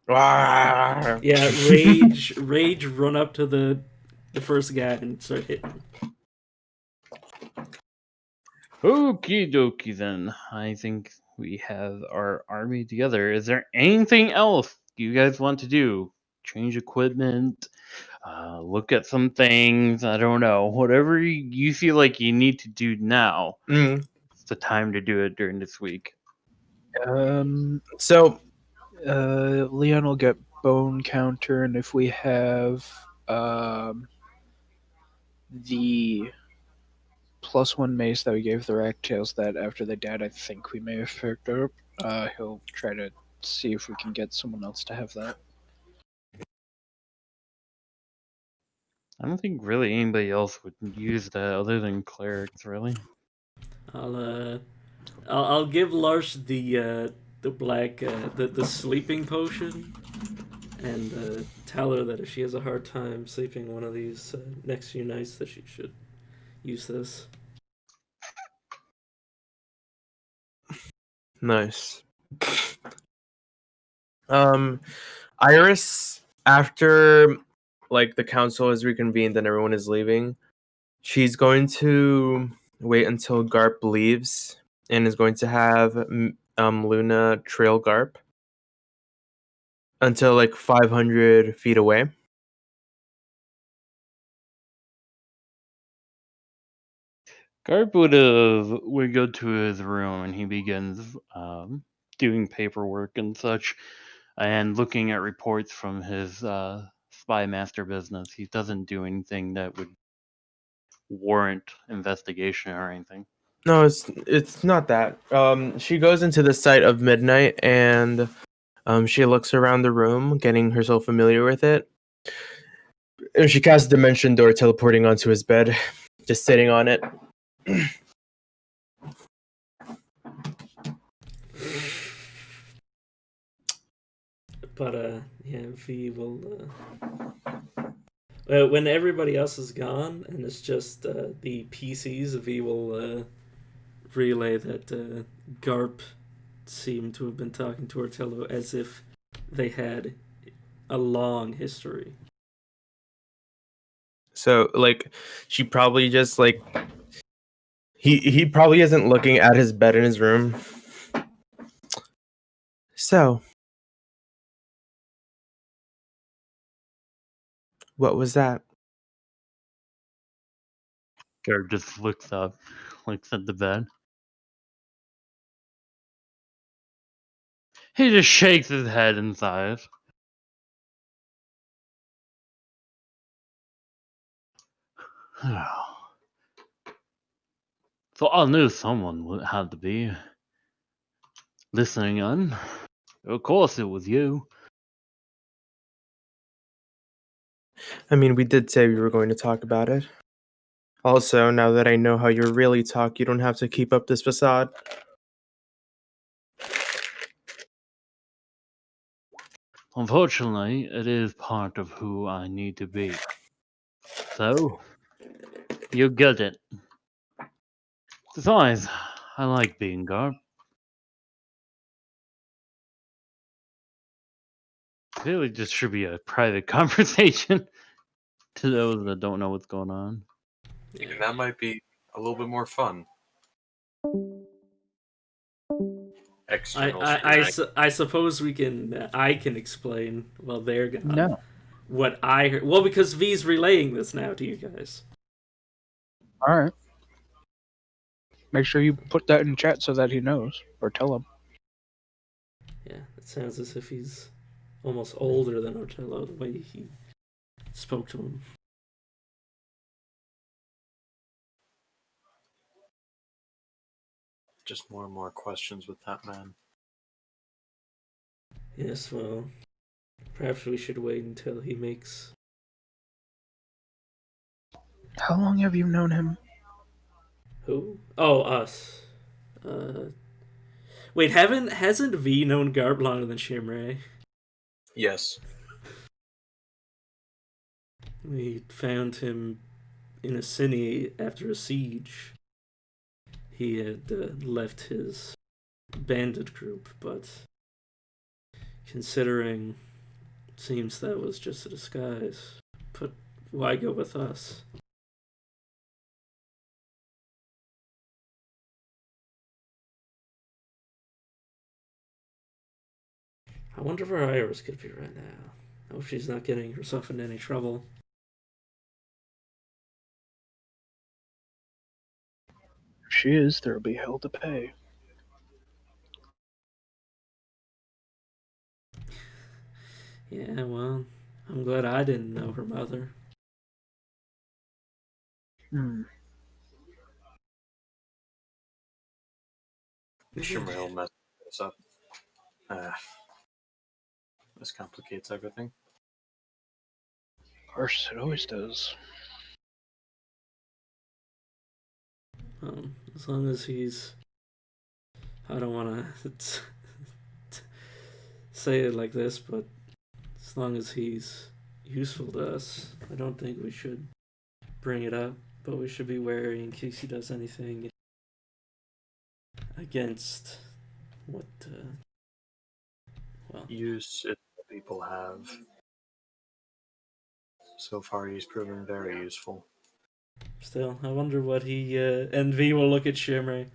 Yeah, rage, run up to the first guy and start hitting. Okie dokie then. I think we have our army together. Is there anything else you guys want to do? Change equipment? Look at some things? I don't know. Whatever you feel like you need to do now, it's the time to do it during this week. So, Leon will get bone counter, and if we have the +1 mace that we gave the Racktails that after they died, I think we may have picked up. He'll try to see if we can get someone else to have that. I don't think really anybody else would use that other than clerics, really. I'll give Lars the black the sleeping potion, and tell her that if she has a hard time sleeping one of these next few nights, that she should use this. nice. Iris, after like the council is reconvened and everyone is leaving, she's going to wait until Garp leaves and is going to have Luna trail Garp until like 500 feet away. Garp would go to his room and he begins doing paperwork and such, and looking at reports from his spy master business. He doesn't do anything that would warrant investigation or anything. No, it's not that. She goes into the site of midnight and she looks around the room, getting herself familiar with it. And she casts Dimension Door, teleporting onto his bed, just sitting on it. But yeah, V will. When everybody else is gone and it's just the PCs, V will relay that Garp seemed to have been talking to Ortello as if they had a long history. So like she probably just like he probably isn't looking at his bed in his room. So what was that? Garp just looks up, looks at the bed. He just shakes his head and sighs. So I knew someone would have to be listening in. Of course it was you. I mean, we did say we were going to talk about it. Also, now that I know how you really talk, you don't have to keep up this facade. Unfortunately, it is part of who I need to be. So, you get it. Besides, I like being Garp. I feel like this should be a private conversation to those that don't know what's going on. Yeah. And that might be a little bit more fun. external scrutiny. I suppose we can. I can explain while they're gone. No. What I heard. Well, because V's relaying this now to you guys. All right. Make sure you put that in chat so that he knows, or tell him. Yeah, it sounds as if he's almost older than Otello, the way he spoke to him. Just more and more questions with that man. Yes, well, perhaps we should wait until he makes. How long have you known him? Who? Oh, us. Wait, hasn't V known Garp longer than Shimray? Yes. We found him in a city after a siege. He had left his bandit group, but considering seems that was just a disguise. But why go with us? I wonder where Iris could be right now. I hope she's not getting herself into any trouble. If she is, there'll be hell to pay. Yeah, well, I'm glad I didn't know her mother. Hmm. Shimmer will mess this up. This complicates everything. Of course, it always does. As long as he's. I don't want to say it like this, but as long as he's useful to us, I don't think we should bring it up. But we should be wary in case he does anything against what. Well, Use it people have. So far, he's proven very useful. still, I wonder what he. And V will look at Shimmer.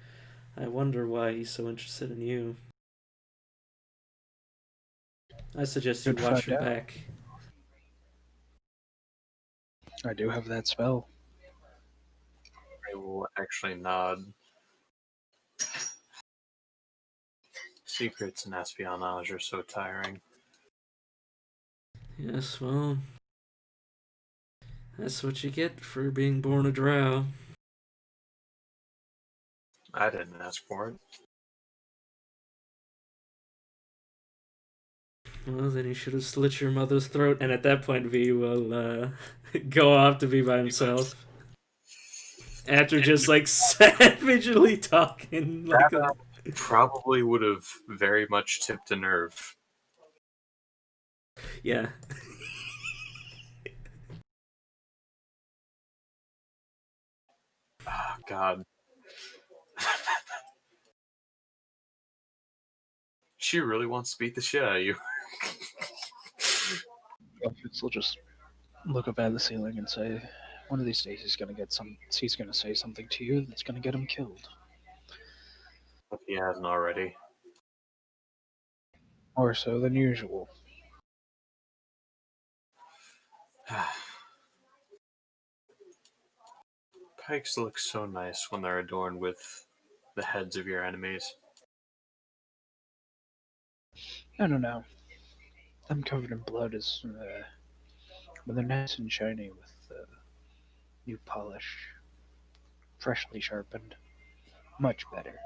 I wonder why he's so interested in you. I suggest you Good watch find your out. back. I do have that spell. I will actually nod. Secrets and espionage are so tiring. Yes, well, that's what you get for being born a drow. I didn't ask for it. Well, then you should have slit your mother's throat, and at that point, V will go off to be by himself. After just like savagely talking like a. Probably would have very much tipped a nerve. Yeah. Ah, God. She really wants to beat the shit out of you. Fitz will just look up at the ceiling and say, "One of these days he's gonna get some. He's gonna say something to you that's gonna get him killed, If he hasn't already. more so than usual." Pikes look so nice when they're adorned with the heads of your enemies. I don't know. Them covered in blood is when they're nice and shiny with new polish, freshly sharpened, much better.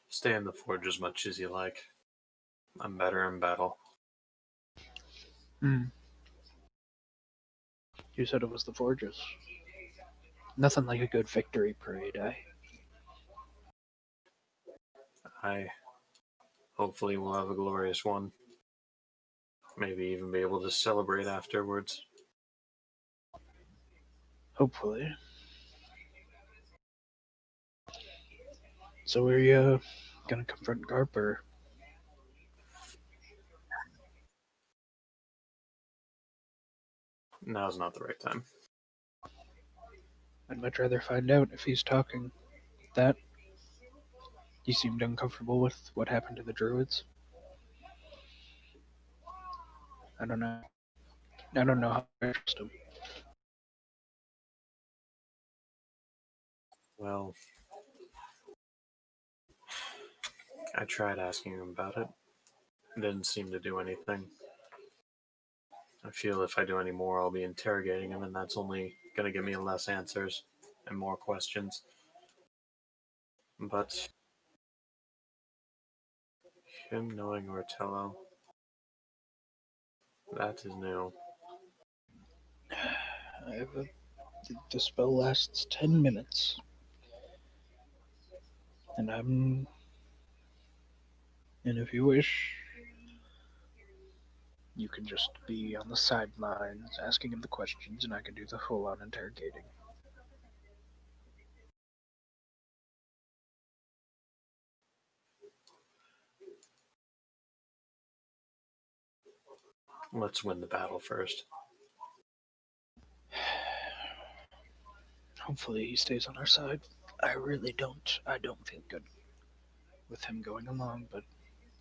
Stay in the forge as much as you like. I'm better in battle. Hmm. You said it was the forges. Nothing like a good victory parade, eh? I hopefully will have a glorious one. Maybe even be able to celebrate afterwards. Hopefully. So are you gonna confront Garper? Now's not the right time. I'd much rather find out if he's talking that. He seemed uncomfortable with what happened to the druids. I don't know. I don't know how I trust him. Well, I tried asking him about it. It didn't seem to do anything. I feel if I do any more, I'll be interrogating him, and that's only going to give me less answers and more questions. But him knowing Ortello, that is new. I have the spell lasts 10 minutes. And if you wish, you can just be on the sidelines asking him the questions, and I can do the full on interrogating. Let's win the battle first. Hopefully he stays on our side. I really don't. I don't feel good with him going along, but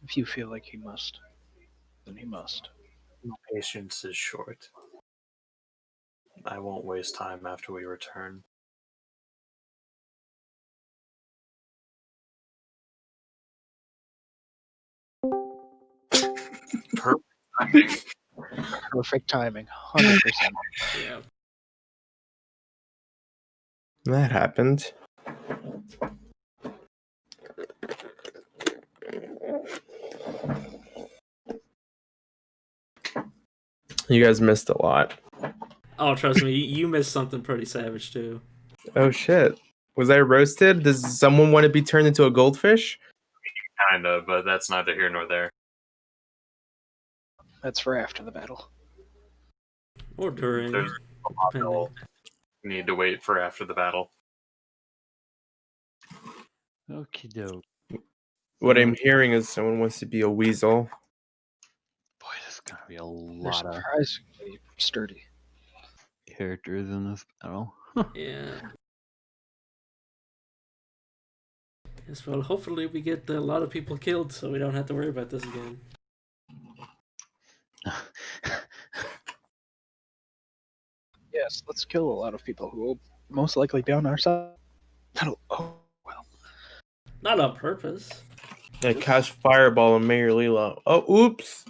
if you feel like he must, then he must. Patience is short. I won't waste time after we return. Perfect. Perfect timing, 100%. Yeah. That happened. You guys missed a lot. Oh, trust me, you missed something pretty savage too. Oh shit. Was I roasted? Does someone want to be turned into a goldfish? Kinda, but that's neither here nor there. That's for after the battle. Or during, There's a lot depending. they'll need to wait for after the battle. Okie doke. What I'm hearing is someone wants to be a weasel. Boy, there's gonna be a They're lot of surprisingly sturdy. characters in this battle. Yeah. Yes, well, hopefully we get a lot of people killed so we don't have to worry about this again. Yes, let's kill a lot of people who will most likely be on our side. Oh, well. Not on purpose. Yeah, cast fireball on Mayor Lila. Oh, oops.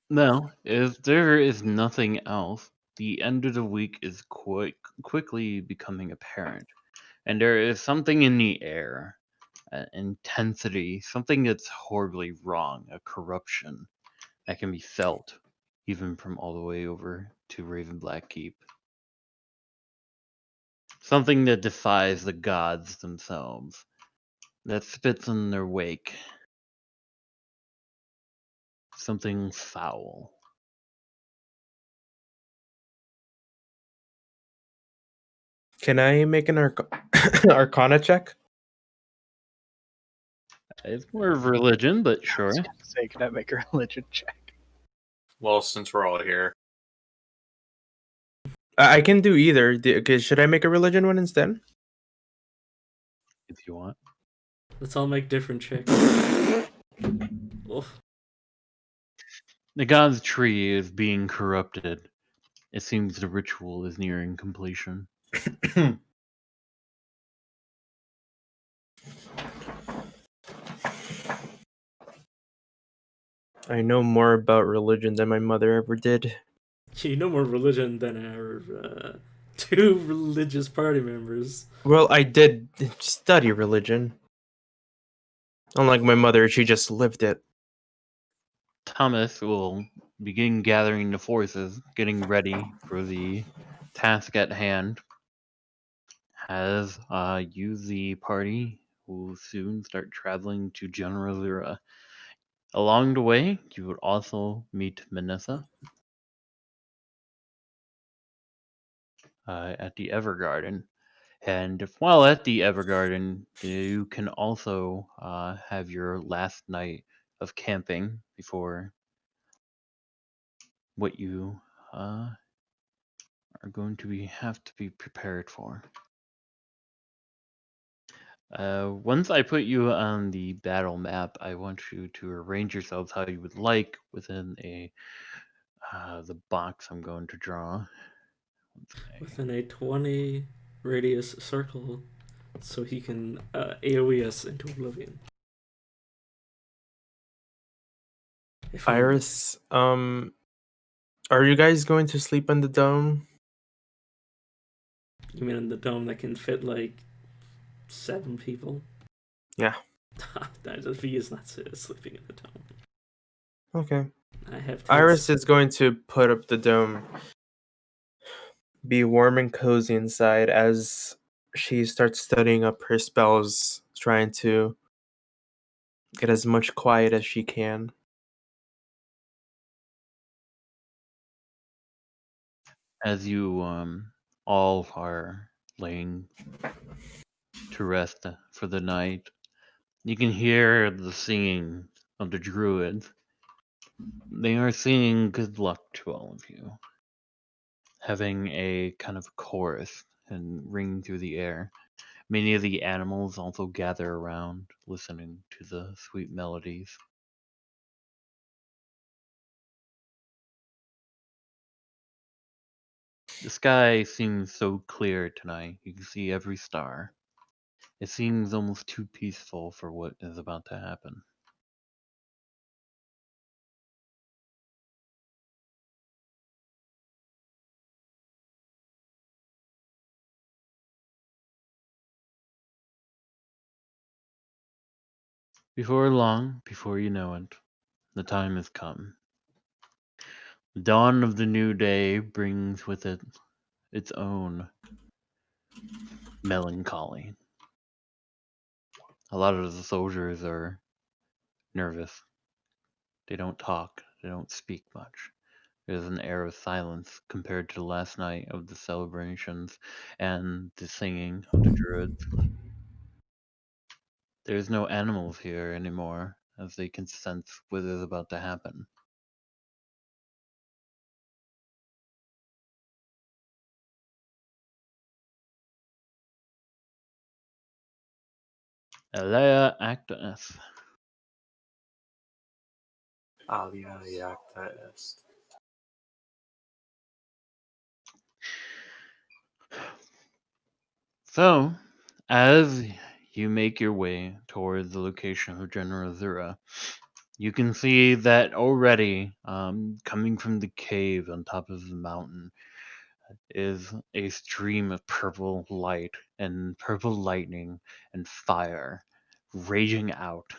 Now, if there is nothing else, the end of the week is quickly becoming apparent, and there is something in the air, an intensity, something that's horribly wrong, a corruption that can be felt even from all the way over to Ravenblack Keep. Something that defies the gods themselves, that spits in their wake. Something foul. Can I make an Arcana check? It's more of religion, but I sure. was going to say, can I make a religion check? Well, since we're all here, I can do either. Okay, should I make a religion one instead? If you want. Let's all make different checks. Oof. The god's tree is being corrupted. It seems the ritual is nearing completion. I know more about religion than my mother ever did. You know more religion than our two religious party members. Well, I did study religion. Unlike my mother, she just lived it. Thomas will begin gathering the forces, getting ready for the task at hand. Has you, the party, will soon start traveling to General Zura. Along the way, you would also meet Manessa at the Evergarden. And while at the Evergarden, you can also have your last night of camping before what you are are going to have to be prepared for. Once I put you on the battle map, I want you to arrange yourselves how you would like within the box I'm going to draw. Within a 20 radius circle, so he can AoE us into oblivion. If he- Iris, are you guys going to sleep in the dome? You mean in the dome that can fit like 7 people? Yeah. That V is not sleeping in the dome. Okay. I have Iris is going to put up the dome, be warm and cozy inside as she starts studying up her spells, trying to get as much quiet as she can. As you all are laying to rest for the night, you can hear the singing of the druids. They are singing good luck to all of you, having a kind of chorus and ring through the air. Many of the animals also gather around, listening to the sweet melodies. The sky seems so clear tonight, you can see every star. It seems almost too peaceful for what is about to happen. Before long, before you know it, the time has come. The dawn of the new day brings with it its own melancholy. A lot of the soldiers are nervous. They don't talk, they don't speak much. There's an air of silence compared to last night of the celebrations and the singing of the druids. There's no animals here anymore, as they can sense what is about to happen. Alea acta est. Alia iacta est. So, as you make your way towards the location of General Zura, you can see that already, coming from the cave on top of the mountain, is a stream of purple light and purple lightning and fire raging out.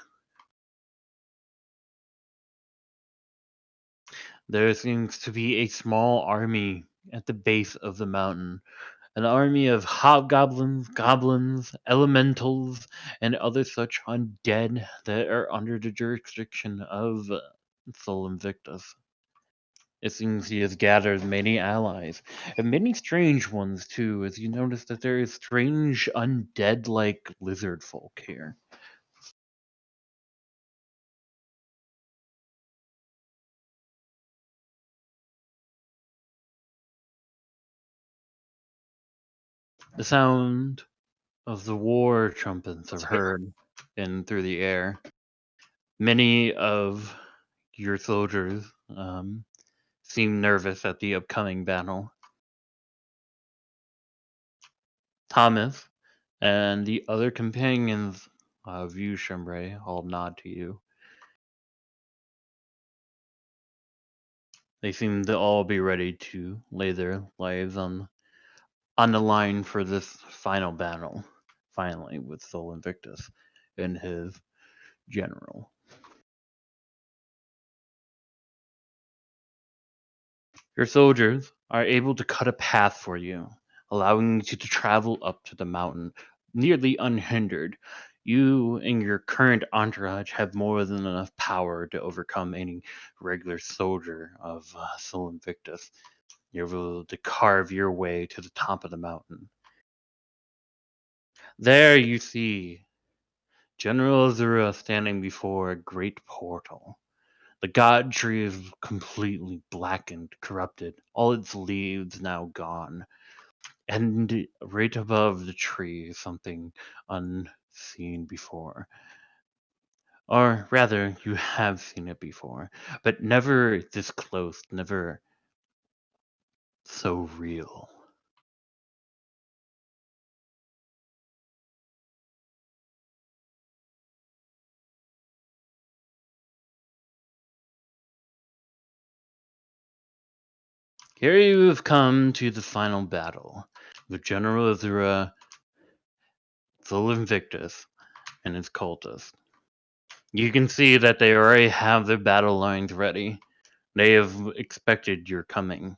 There seems to be a small army at the base of the mountain. An army of hobgoblins, goblins, elementals, and other such undead that are under the jurisdiction of Sol Invictus. It seems he has gathered many allies, and many strange ones too, as you notice that there is strange undead-like lizard folk here. The sound of the war trumpets are heard in through the air. Many of your soldiers seem nervous at the upcoming battle. Thomas and the other companions of you, Shimbre, all nod to you. They seem to all be ready to lay their lives on the line for this final battle, finally, with Sol Invictus and his general. Your soldiers are able to cut a path for you, allowing you to travel up to the mountain nearly unhindered. You and your current entourage have more than enough power to overcome any regular soldier of Sol Invictus. You're able to carve your way to the top of the mountain. There you see General Azura standing before a great portal. The god tree is completely blackened, corrupted, all its leaves now gone. And right above the tree is something unseen before. Or rather, you have seen it before, but never this close, never so real. Here you have come to the final battle, with General Azura, full Invictus, and his cultists. You can see that they already have their battle lines ready. They have expected your coming.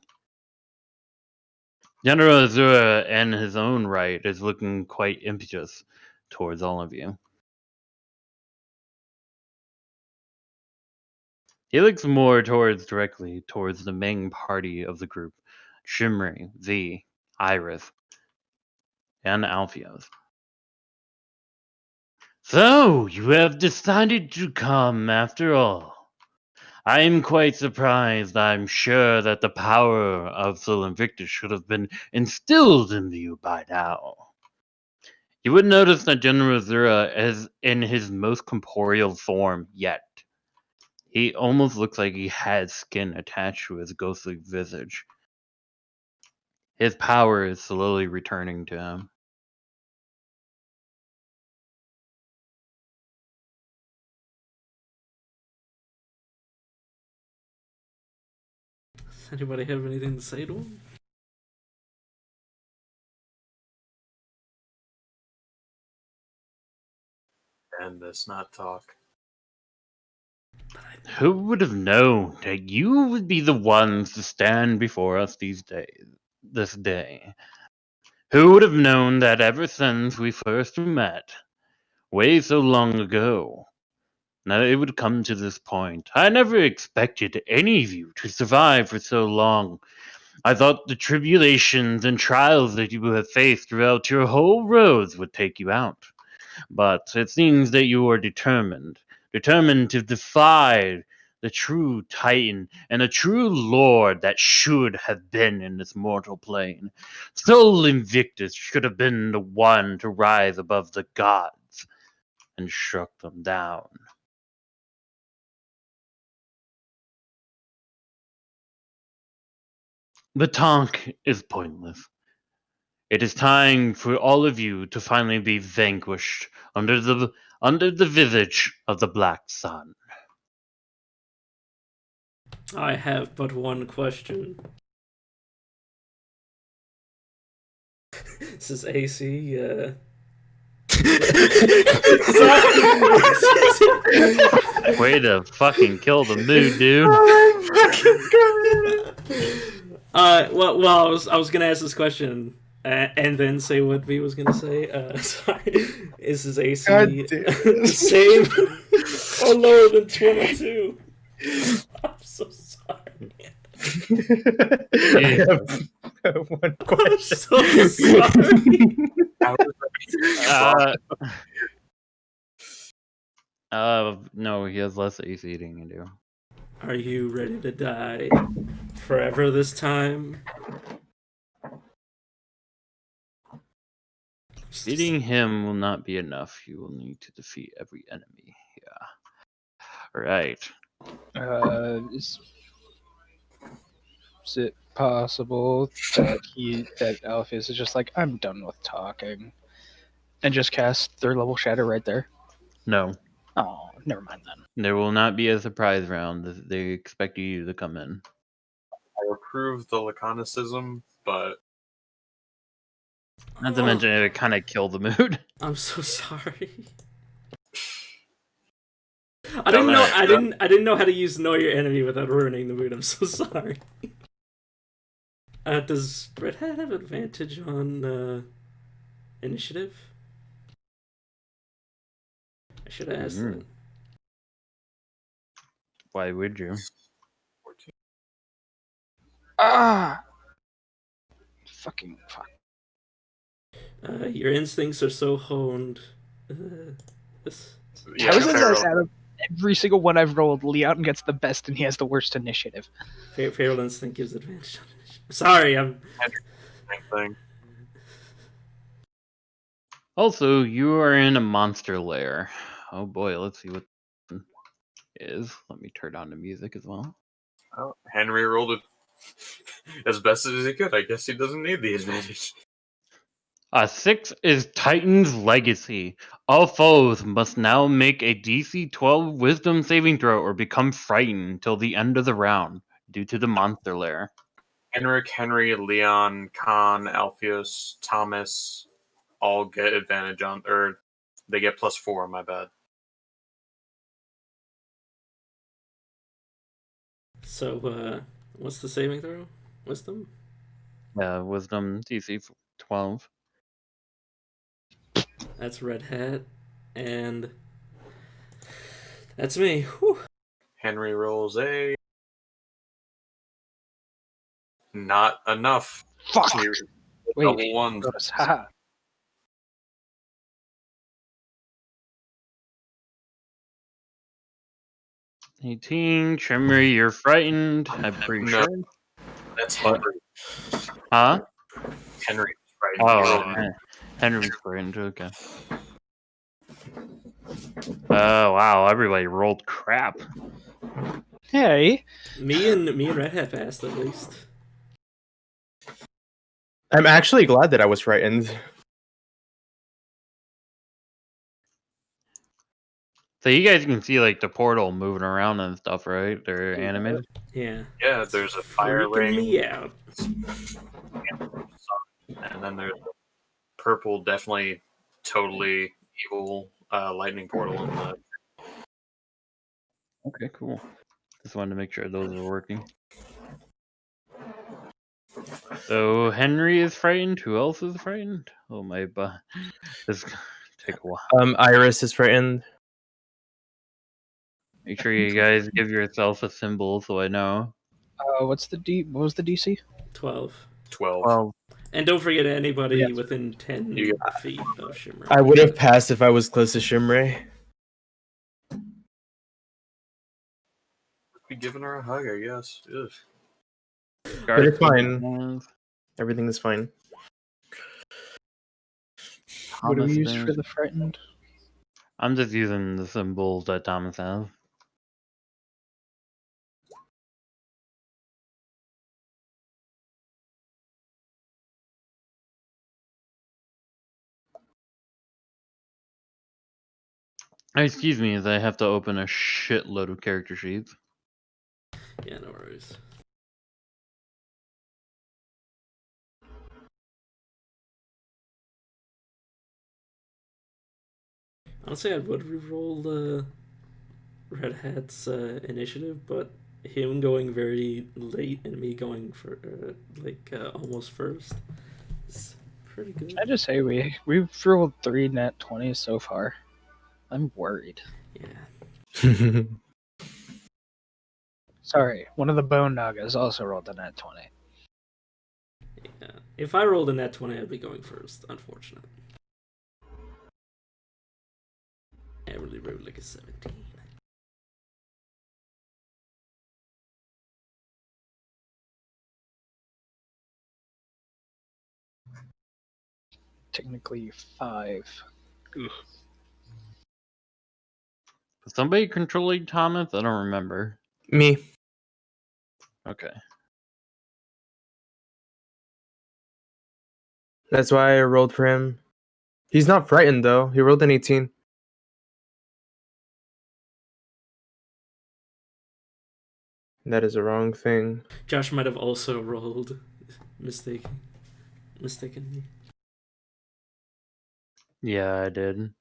General Azura, in his own right, is looking quite impetuous towards all of you. He looks more directly towards the main party of the group, Shimri, V, Iris, and Alpheus. So, you have decided to come after all. I am quite surprised. I'm sure that the power of Sol Invictus should have been instilled in you by now. You would notice that General Azura is in his most corporeal form yet. He almost looks like he has skin attached to his ghostly visage. His power is slowly returning to him. Does anybody have anything to say to him? And let's not talk. Who would have known that you would be the ones to stand before us this day? Who would have known that ever since we first met, way so long ago, that it would come to this point? I never expected any of you to survive for so long. I thought the tribulations and trials that you have faced throughout your whole roads would take you out. But it seems that you are determined to defy the true Titan and the true Lord that should have been in this mortal plane. Sol Invictus should have been the one to rise above the gods and struck them down. The talk is pointless. It is time for all of you to finally be vanquished under the visage of the Black Sun. I have but one question. This is AC. Way to fucking kill the mood, dude. Well, I was gonna ask this question and then say what V was gonna say. Sorry, is his AC God damn. the same or lower than 22? I'm so sorry. I have one I'm question. so sorry. No, he has less AC than you do. Are you ready to die forever this time? Defeating him will not be enough. You will need to defeat every enemy. Yeah. Right. Is it possible that Alpheus is just like, I'm done with talking, and just cast third level shadow right there? No. Oh, never mind then. There will not be a surprise round. They expect you to come in. I approve the laconicism, but Not to mention it kind of kill the mood. I'm so sorry. I didn't know how to use know your enemy without ruining the mood. I'm so sorry. Does Red Hat have advantage on initiative? I should ask that. Why would you? 14. Ah! Fucking fuck. Your instincts are so honed. This. Yeah, How is it Pharaoh. that Every single one I've rolled, Leon gets the best, and he has the worst initiative. Feral Instinct gives advantage on initiative. Sorry, I'm. Same thing. Also, you are in a monster lair. Oh boy, let's see what is. Let me turn on the music as well. Oh, Henry rolled it as best as he could. I guess he doesn't need the advantage. 6 is Titan's Legacy. All foes must now make a DC 12 Wisdom saving throw or become frightened until the end of the round due to the monster lair. Henrik, Henry, Leon, Khan, Alpheus, Thomas all get advantage on, or they get +4. My bad. So, what's the saving throw? Wisdom? Wisdom DC 12. That's Red Hat. And that's me. Whew. Henry rolls a not enough. Fuck! Here, Wait, double ones. bonus. Haha. $18. Trimmery, you're frightened. I'm pretty No. sure. That's What? Henry. Huh? Henry, right? Oh, Henry's frightened. Okay. Oh wow! Everybody rolled crap. Hey, Me and Red Hat passed at least. I'm actually glad that I was frightened. So you guys can see like the portal moving around and stuff, right? They're animated. Yeah. Yeah, there's a fire Freaking ring, me out. and then there's a purple, definitely, totally evil lightning portal in the. Okay, cool. Just wanted to make sure those were working. So Henry is frightened. Who else is frightened? Oh my, this is gonna take a while. Iris is frightened. Make sure you guys give yourself a symbol so I know. what was the DC? 12. 12. Well, And don't forget anybody Yes. within 10 You feet of Shimmer. I would have passed if I was close to Shimray. be giving her a hug, I guess. Ugh. But it's Garth fine. has Everything is fine. What do we Thomas use thing. for the frightened? I'm just using the symbols that Thomas has. Excuse me, as I have to open a shitload of character sheets. Yeah, no worries. Honestly, I would re-roll Red Hat's initiative, but him going very late and me going for almost first is pretty good. I just say we've rolled 3 nat 20s so far. I'm worried. Yeah. Sorry, one of the Bone Nagas also rolled a nat 20. Yeah. If I rolled a nat 20, I'd be going first. Unfortunate. I really rolled like a 17. Technically 5. Ugh. Was somebody controlling Thomas? I don't remember. Me. Okay. That's why I rolled for him. He's not frightened though. He rolled an 18. That is a wrong thing. Josh might have also rolled mistakenly. Yeah, I did.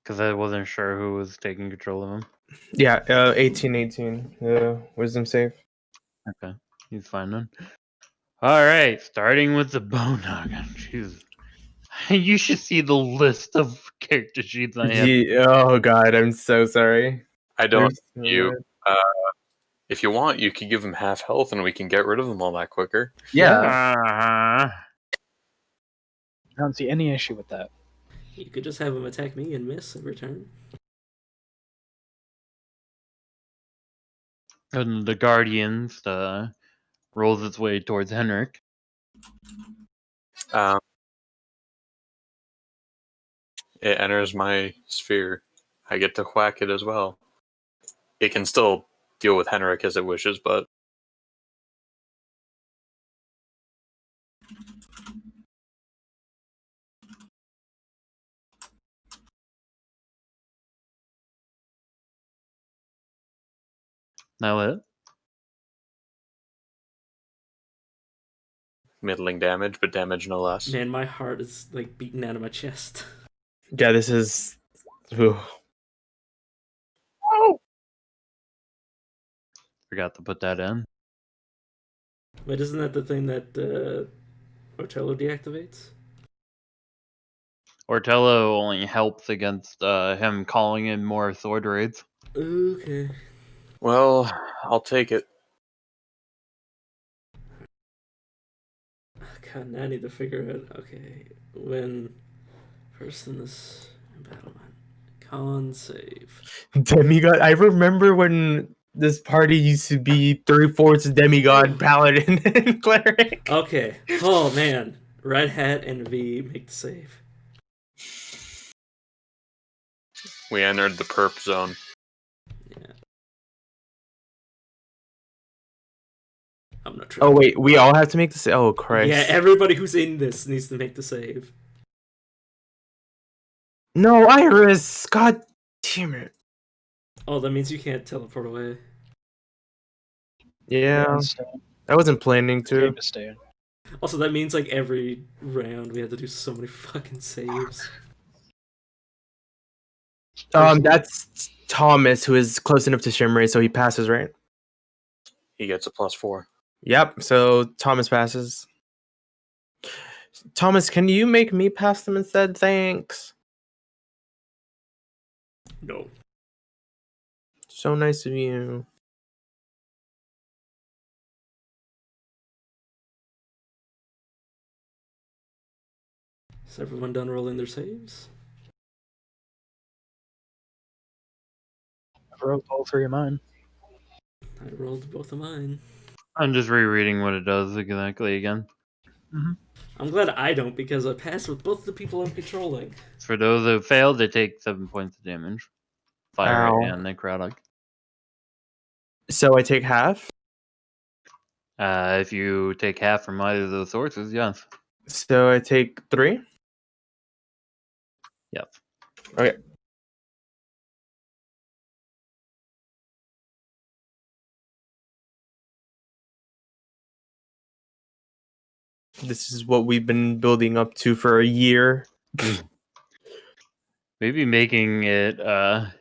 Because I wasn't sure who was taking control of him. Yeah, 18. Wisdom save. Okay. He's fine then. Alright, starting with the Bone Naga. Jesus. You should see the list of character sheets I have. Oh god, I'm so sorry. I don't. There's so You, bad. if you want, you could give him half health, and we can get rid of them all that quicker. Yeah. Uh-huh. I don't see any issue with that. You could just have him attack me and miss every turn. And the Guardians rolls its way towards Henrik. It enters my sphere. I get to whack it as well. It can still deal with Henrik as it wishes, but Now it. middling damage, but damage no less. Man, my heart is like beating out of my chest. Yeah, this is. Ooh. Forgot to put that in. Wait, isn't that the thing that Otello deactivates? Ortello only helps against him calling in more sword raids. Okay. Well, I'll take it. God, now I need to figure out. Okay, when first in this battle, man. Con save. Demigod. I remember when this party used to be 3/4 demigod, paladin, and cleric. Okay. Oh man, Red Hat and V make the save. We entered the perp zone. Yeah. I'm not Oh tripping. wait, we all have to make this. Oh Christ! Yeah, everybody who's in this needs to make the save. No, Iris. God damn it. Oh, that means you can't teleport away. Yeah, it's staying. I wasn't planning The to. game is staying. Also, that means like every round we have to do so many fucking saves. That's Thomas, who is close enough to Shimmery, so he passes, right? He gets a +4. Yep. So Thomas passes. Thomas, can you make me pass them instead? Thanks. No. So nice of you. Is everyone done rolling their saves? I wrote all three of mine. I rolled both of mine. I'm just rereading what it does exactly again. I'm glad I don't because I passed with both the people I'm controlling. For those who failed, they take 7 points of damage. Fire Ow. and necrotic. So I take half. If you take half from either of those sources, yes. So I take 3. Yep. Okay. This is what we've been building up to for a year. Maybe making it I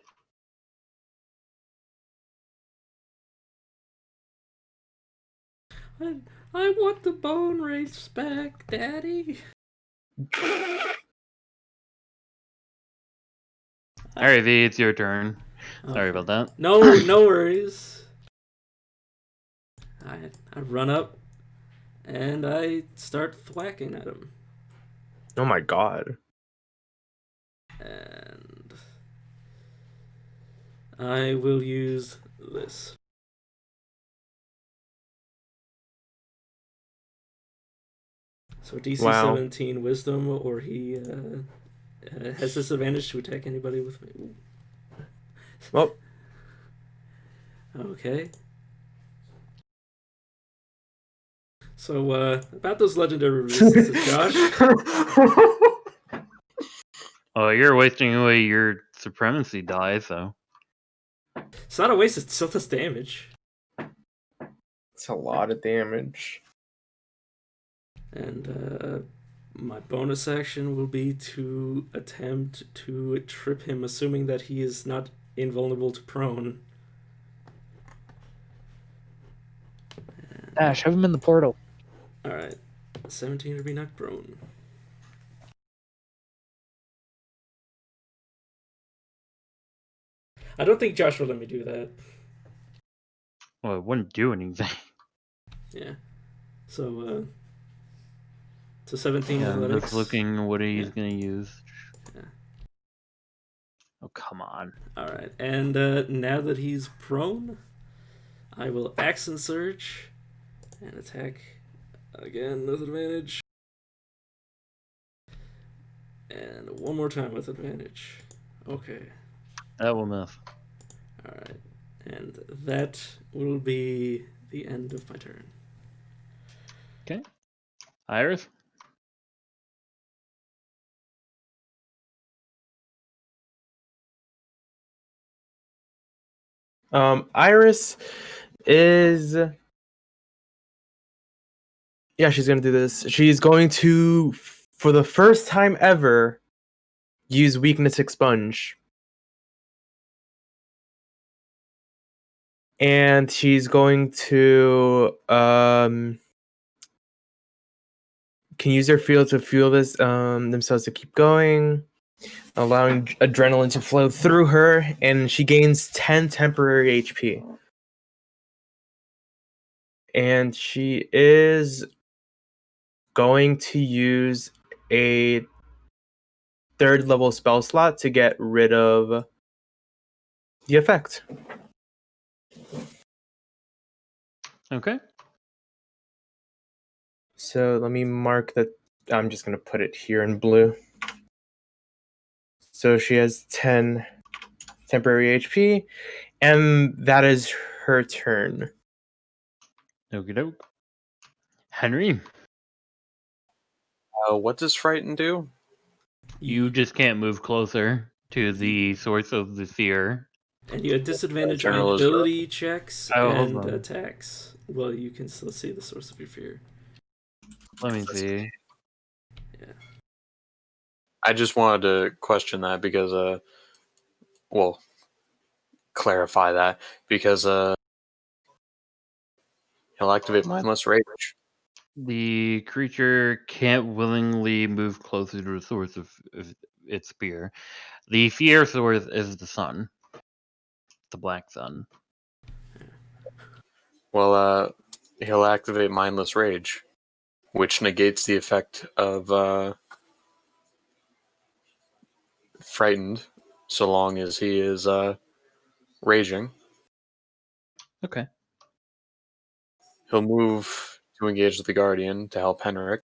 want the bone race back, Daddy. Alright, V, it's your turn. Sorry about that. No worries. I run up and I start thwacking at him. Oh my god. And I will use this. So DC Wow. 17 Wisdom, or he has disadvantage to attack anybody with me. Ooh. Well, Okay. So about those legendary resistances, Josh. Oh, you're wasting away your supremacy die, so. It's not a waste. It still does damage. it's a lot of damage. And my bonus action will be to attempt to trip him, assuming that he is not invulnerable to prone. Ash, have him in the portal. Alright. 17 to be knocked prone. I don't think Josh will let me do that. Well, it wouldn't do anything. Yeah. So 17 Yeah, I'm athletics. just looking what he's gonna use. Yeah. Oh, come on. Alright. And now that he's prone, I will accent surge and attack again with advantage. And one more time with advantage. Okay. That will miss. Alright. And that will be the end of my turn. Okay. Iris? Iris is. Yeah, she's gonna do this. She's going to, for the first time ever, use Weakness Expunge. And she's going to can use their field to fuel this themselves to keep going, allowing adrenaline to flow through her, and she gains 10 temporary HP. And she is going to use a 3rd level spell slot to get rid of the effect. Okay. So let me mark that. I'm just going to put it here in blue. So she has 10 temporary HP, and that is her turn. Okie doke. Henry, What does Frighten do? you just can't move closer to the source of the fear. And you had disadvantage on General is ability checks Oh, hold and on. attacks. Well, you can still see the source of your fear. Let me see. I just wanted to question that because, well, clarify that because he'll activate Mindless Rage. The creature can't willingly move closer to the source of its fear. The fear source is the sun, the black sun. Well, he'll activate Mindless Rage, which negates the effect of Frightened, so long as he is raging. Okay. He'll move to engage the Guardian to help Henrik.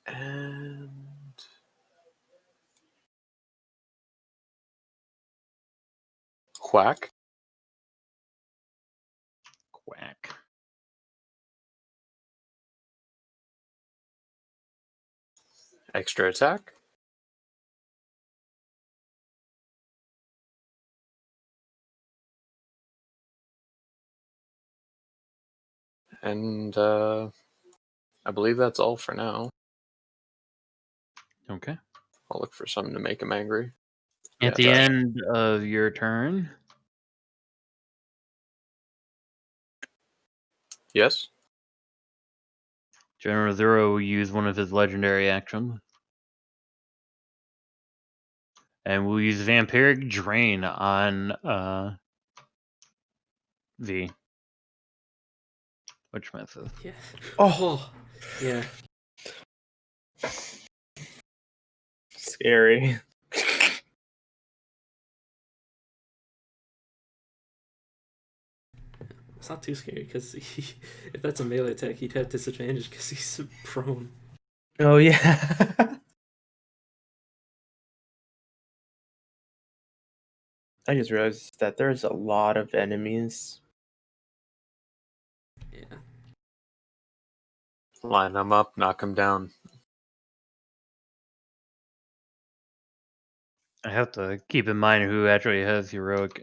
And Quack. Quack. Extra attack. And I believe that's all for now. Okay. I'll look for something to make him angry. At the Josh. end of your turn, Yes? General Zero will use one of his legendary actions. And we'll use Vampiric Drain on V. Which misses. Yeah. Oh, Yeah. scary. It's not too scary because if that's a melee attack, he'd have disadvantage because he's prone. Oh, yeah. I just realized that there's a lot of enemies. Yeah. Line him up, knock him down. I have to keep in mind who actually has heroic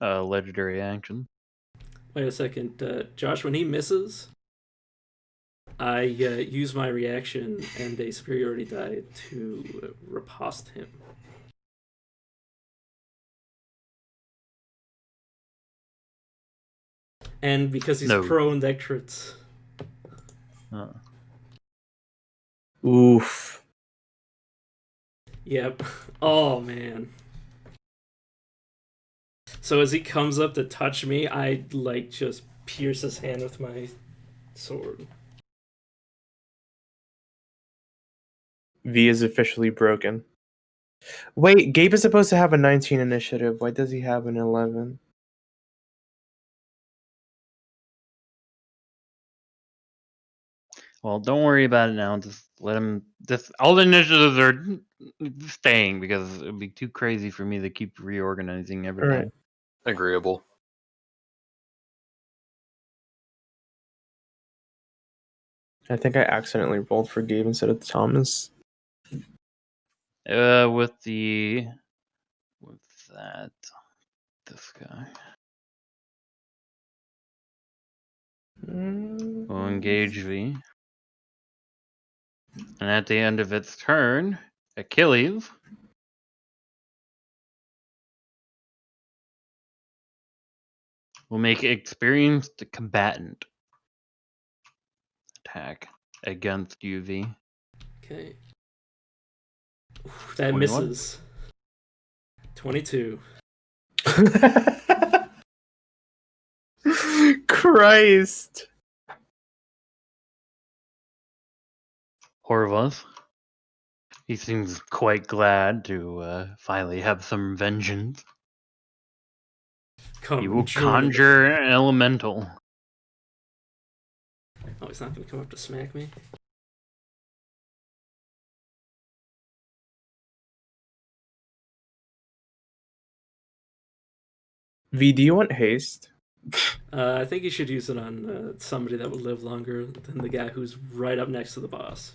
legendary action. Wait a second, Josh. When he misses, I use my reaction and a superiority die to riposte him. And because he's No. prone, that crits. Oof. Yep. Oh man. So as he comes up to touch me, I like just pierce his hand with my sword. V is officially broken. Wait, Gabe is supposed to have a 19 initiative. Why does he have an 11? Well, don't worry about it now. Just let him. Just all the initiatives are staying because it would be too crazy for me to keep reorganizing everything. Alright. Agreeable. I think I accidentally rolled for Gabe instead of Thomas. With that, this guy will engage V, and at the end of its turn, Achilles will make experienced combatant attack against UV. Okay. Oof, that 21? misses. 22. Christ. Horvath. He seems quite glad to finally have some vengeance. Come He will join the- conjure an elemental. Oh, he's not gonna come up to smack me? V, do you want haste? I think you should use it on somebody that would live longer than the guy who's right up next to the boss.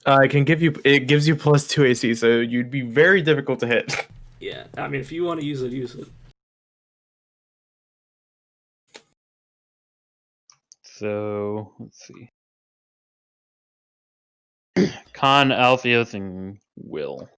I can give you. It gives you +2 AC, so you'd be very difficult to hit. Yeah, I mean, if you want to use it, use it. So, let's see. Con, Alpheus, and Will.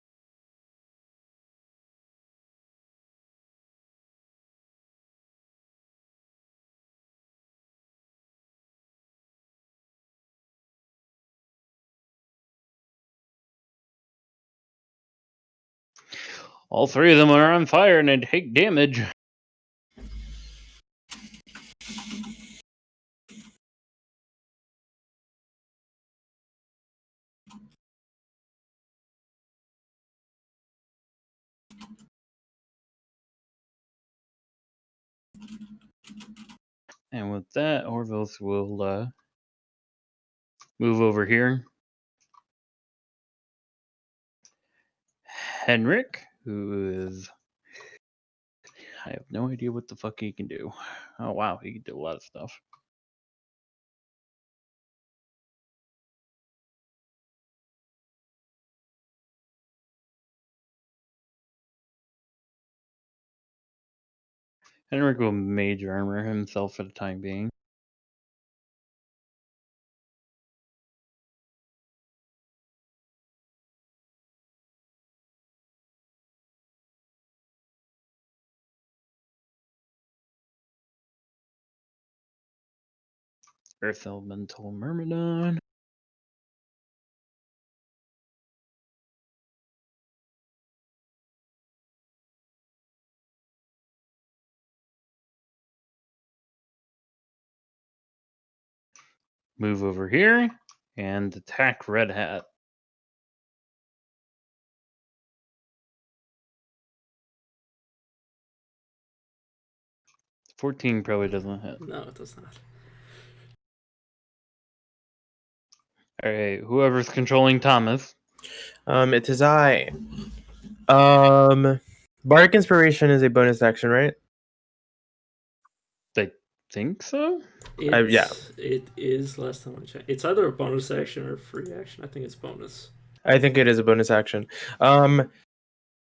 All three of them are on fire and they take damage. And with that, Orvos will move over here. Henrik, who is... I have no idea what the fuck he can do. Oh wow, he can do a lot of stuff. Henrik will mage armor himself for the time being. Earth Elemental Myrmidon. Move over here and attack Red Hat. $14 probably doesn't hit. No, it does not. Alright, whoever's controlling Thomas. It is I. Bardic Inspiration is a bonus action, right? I think so? Yeah. It is, last time I checked. It's either a bonus action or a free action. I think it's bonus. I think it is a bonus action.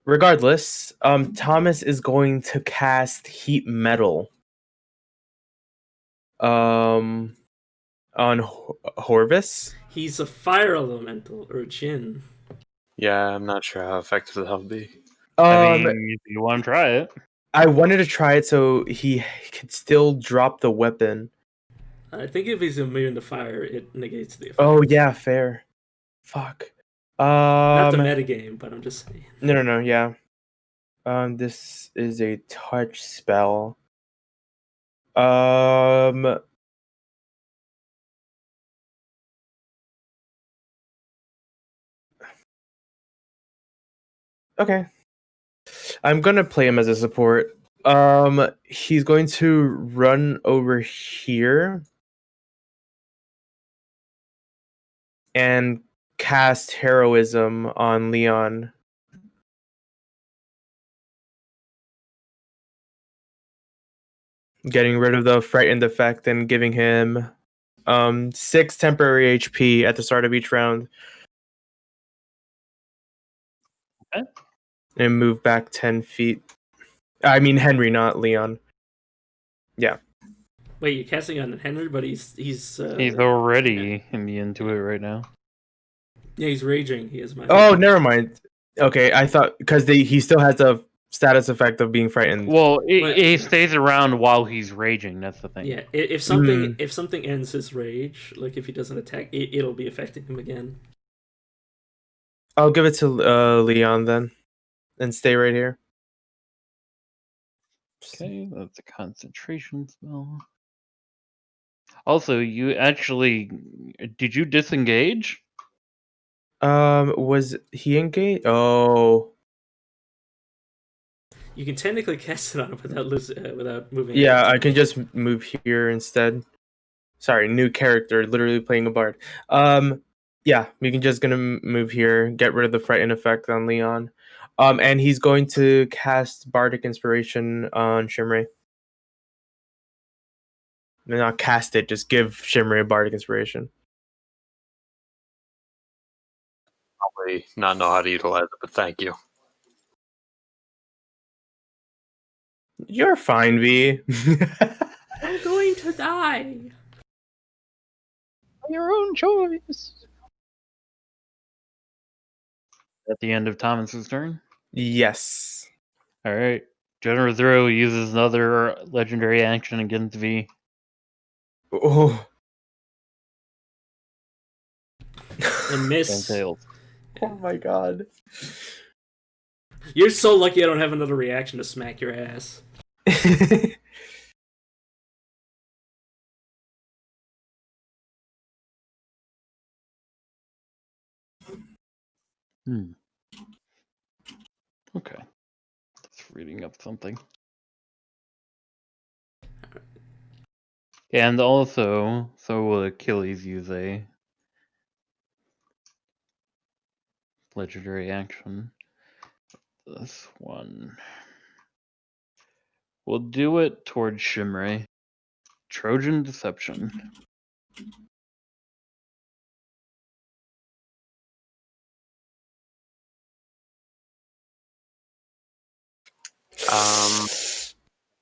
Regardless, Thomas is going to cast Heat Metal. On Horvis. He's a fire elemental or a djinn. Yeah, I'm not sure how effective that'll be. I mean, if you want to try it. I wanted to try it so he could still drop the weapon. I think if he's immune to fire, it negates the effect. Oh yeah, fair. Fuck. Not the metagame, but I'm just saying. No, yeah. This is a touch spell. Okay. I'm gonna play him as a support. He's going to run over here and cast heroism on Leon. Getting rid of the frightened effect and giving him 6 temporary HP at the start of each round. Okay. And move back 10 feet. I mean Henry, not Leon. Yeah. Wait, you're casting on Henry, but he's He's already immune to it right now. yeah, he's raging. He is my. Oh, never mind. Okay, I thought because he still has a status effect of being frightened. Well, Well- he stays around while he's raging. That's the thing. Yeah, if something ends his rage, like if he doesn't attack, it'll be affecting him again. I'll give it to Leon then, and stay right here. Okay, that's a concentration spell. Also, you actually did you disengage? Was he engaged? Oh, You can technically cast it on him without moving. yeah. I can just move here instead. Sorry, new character. Literally playing a bard. Yeah, we can just gonna move here. Get rid of the frightened effect on Leon. And he's going to cast bardic inspiration on Shimray. Not cast it, just give Shimray bardic inspiration. Probably not know how to utilize it, but thank you. You're fine, V. I'm going to die. Your own choice. At the end of Thomas's turn. Yes. All right. General Zero uses another legendary action against V. Oh. And miss. Tails. Oh my god. You're so lucky I don't have another reaction to smack your ass. Okay. Just reading up something. And also, so will Achilles use a legendary action. This one. We'll do it towards Shimray. Trojan Deception.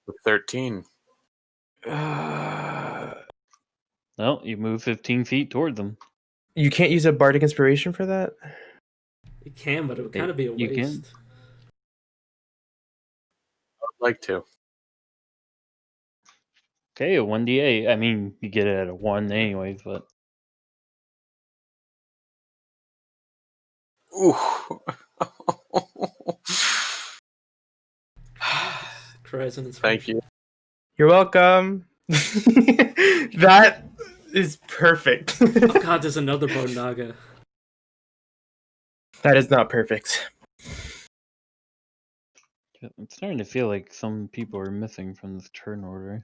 With 13. No, you move 15 feet toward them. You can't use a bardic inspiration for that? You can, but it would kind of be a You waste. can. I'd like to. Okay, a 1d8. I mean, you get it at a 1 anyways, but... Ooh. Cries and Thank you. You're welcome. That is perfect. Oh god, there's another Bone Naga. That is not perfect. I'm starting to feel like some people are missing from this turn order.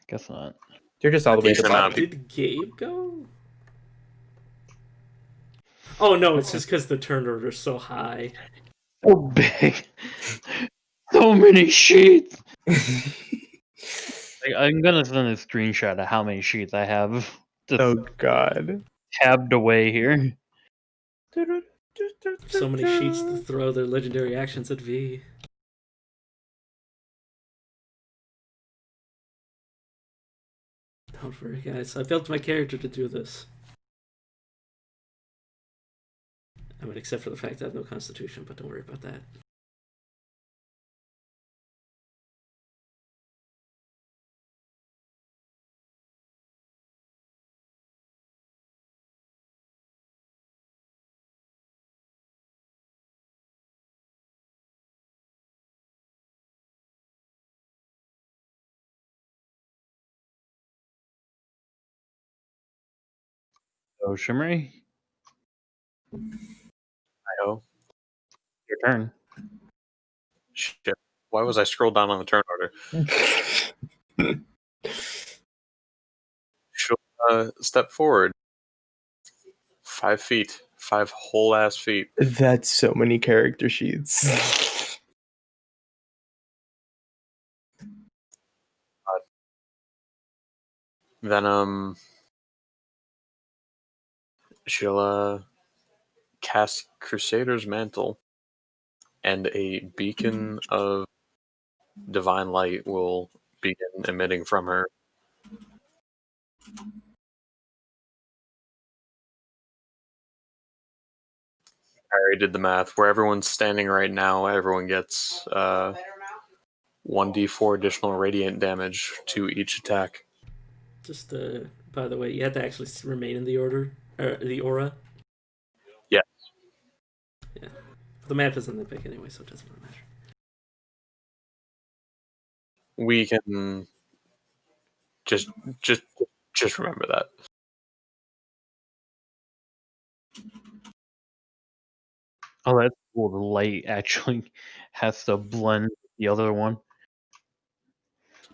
Guess not. You're just all the way at the Decent amount bottom. of Did Gabe go? Oh no, it's just because the turn order's so high. So big. So many sheets. I'm gonna send a screenshot of how many sheets I have just Oh god. tabbed away here. So many sheets to throw their legendary actions at V. Don't worry, guys. I built my character to do this. I mean, except for the fact I have no constitution, but don't worry about that. So Shimmery, Io. Your turn. Shit. Why was I scrolled down on the turn order? She'll step forward 5 feet, 5 whole ass feet. That's so many character sheets. Then she'll cast Crusader's Mantle, and a beacon of divine light will begin emitting from her. I already did the math. Where everyone's standing right now, everyone gets 1d4 additional radiant damage to each attack. Just by the way, you had to actually remain in the order, or the aura. Yes. Yeah. The map isn't that big anyway, so it doesn't really matter. We can just remember that. Oh, that's cool. The light actually has to blend with the other one.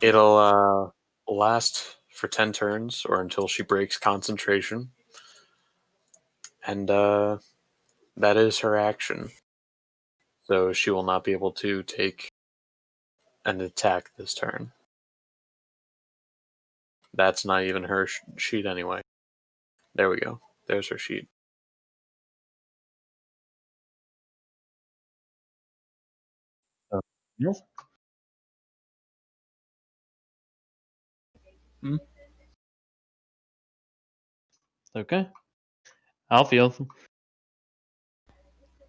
It'll last for 10 turns or until she breaks concentration. And that is her action. So she will not be able to take an attack this turn. That's not even her sheet anyway. There we go. There's her sheet. Yes. Hmm? Okay. Alfio,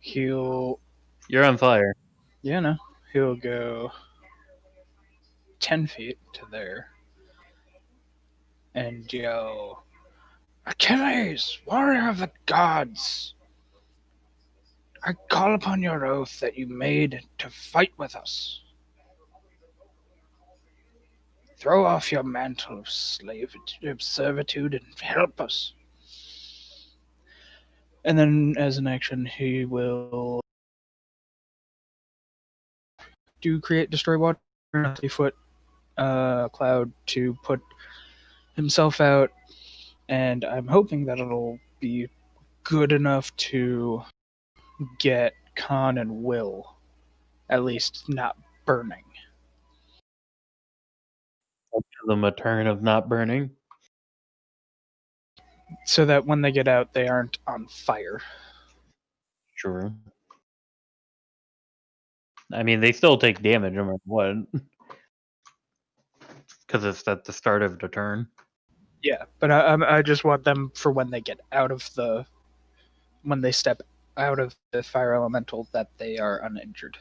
He'll, you're on fire. yeah, no, he'll go 10 feet to there and yell, Achilles, warrior of the gods! I call upon your oath that you made to fight with us. Throw off your mantle of servitude and help us. And then, as an action, he will do create destroy water, a 3-foot cloud to put himself out, and I'm hoping that it'll be good enough to get Khan and Will at least not burning. Give them a turn of not burning. So that when they get out, they aren't on fire. Sure. I mean, they still take damage no matter what. Because it's at the start of the turn. Yeah, but I just want them for when they get out of the when they step out of the fire elemental that they are uninjured.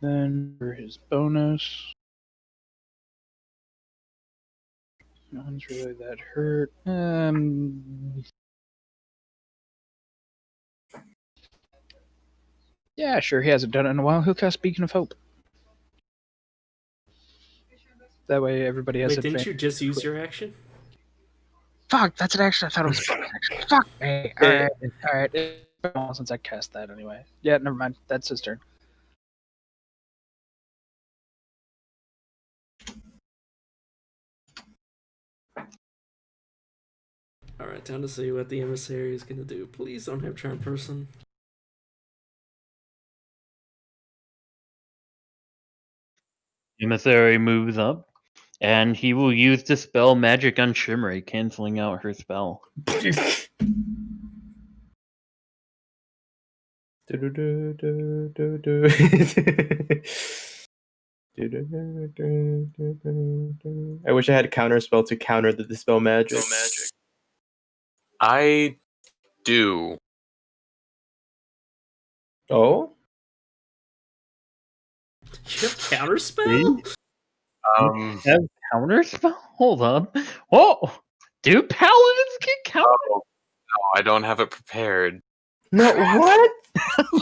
Then for his bonus, no one's really that hurt. Yeah, sure. He hasn't done it in a while. He'll cast Beacon of Hope. That way, everybody has Wait, didn't advantage. you just use your action? Fuck, that's an action. I thought it was a bonus action. Fuck me. All right. It's been a while since I cast that anyway. Yeah, never mind. That's his turn. Alright, time to see what the emissary is gonna do. Please don't have charm person. Emissary moves up, and he will use Dispel Magic on Shimmery, canceling out her spell. I wish I had a counter spell to counter the dispel magic. I do. Oh? You have counterspell? Have counter spell? Hold on. Whoa! Do paladins get counter? No, I don't have it prepared. No, what?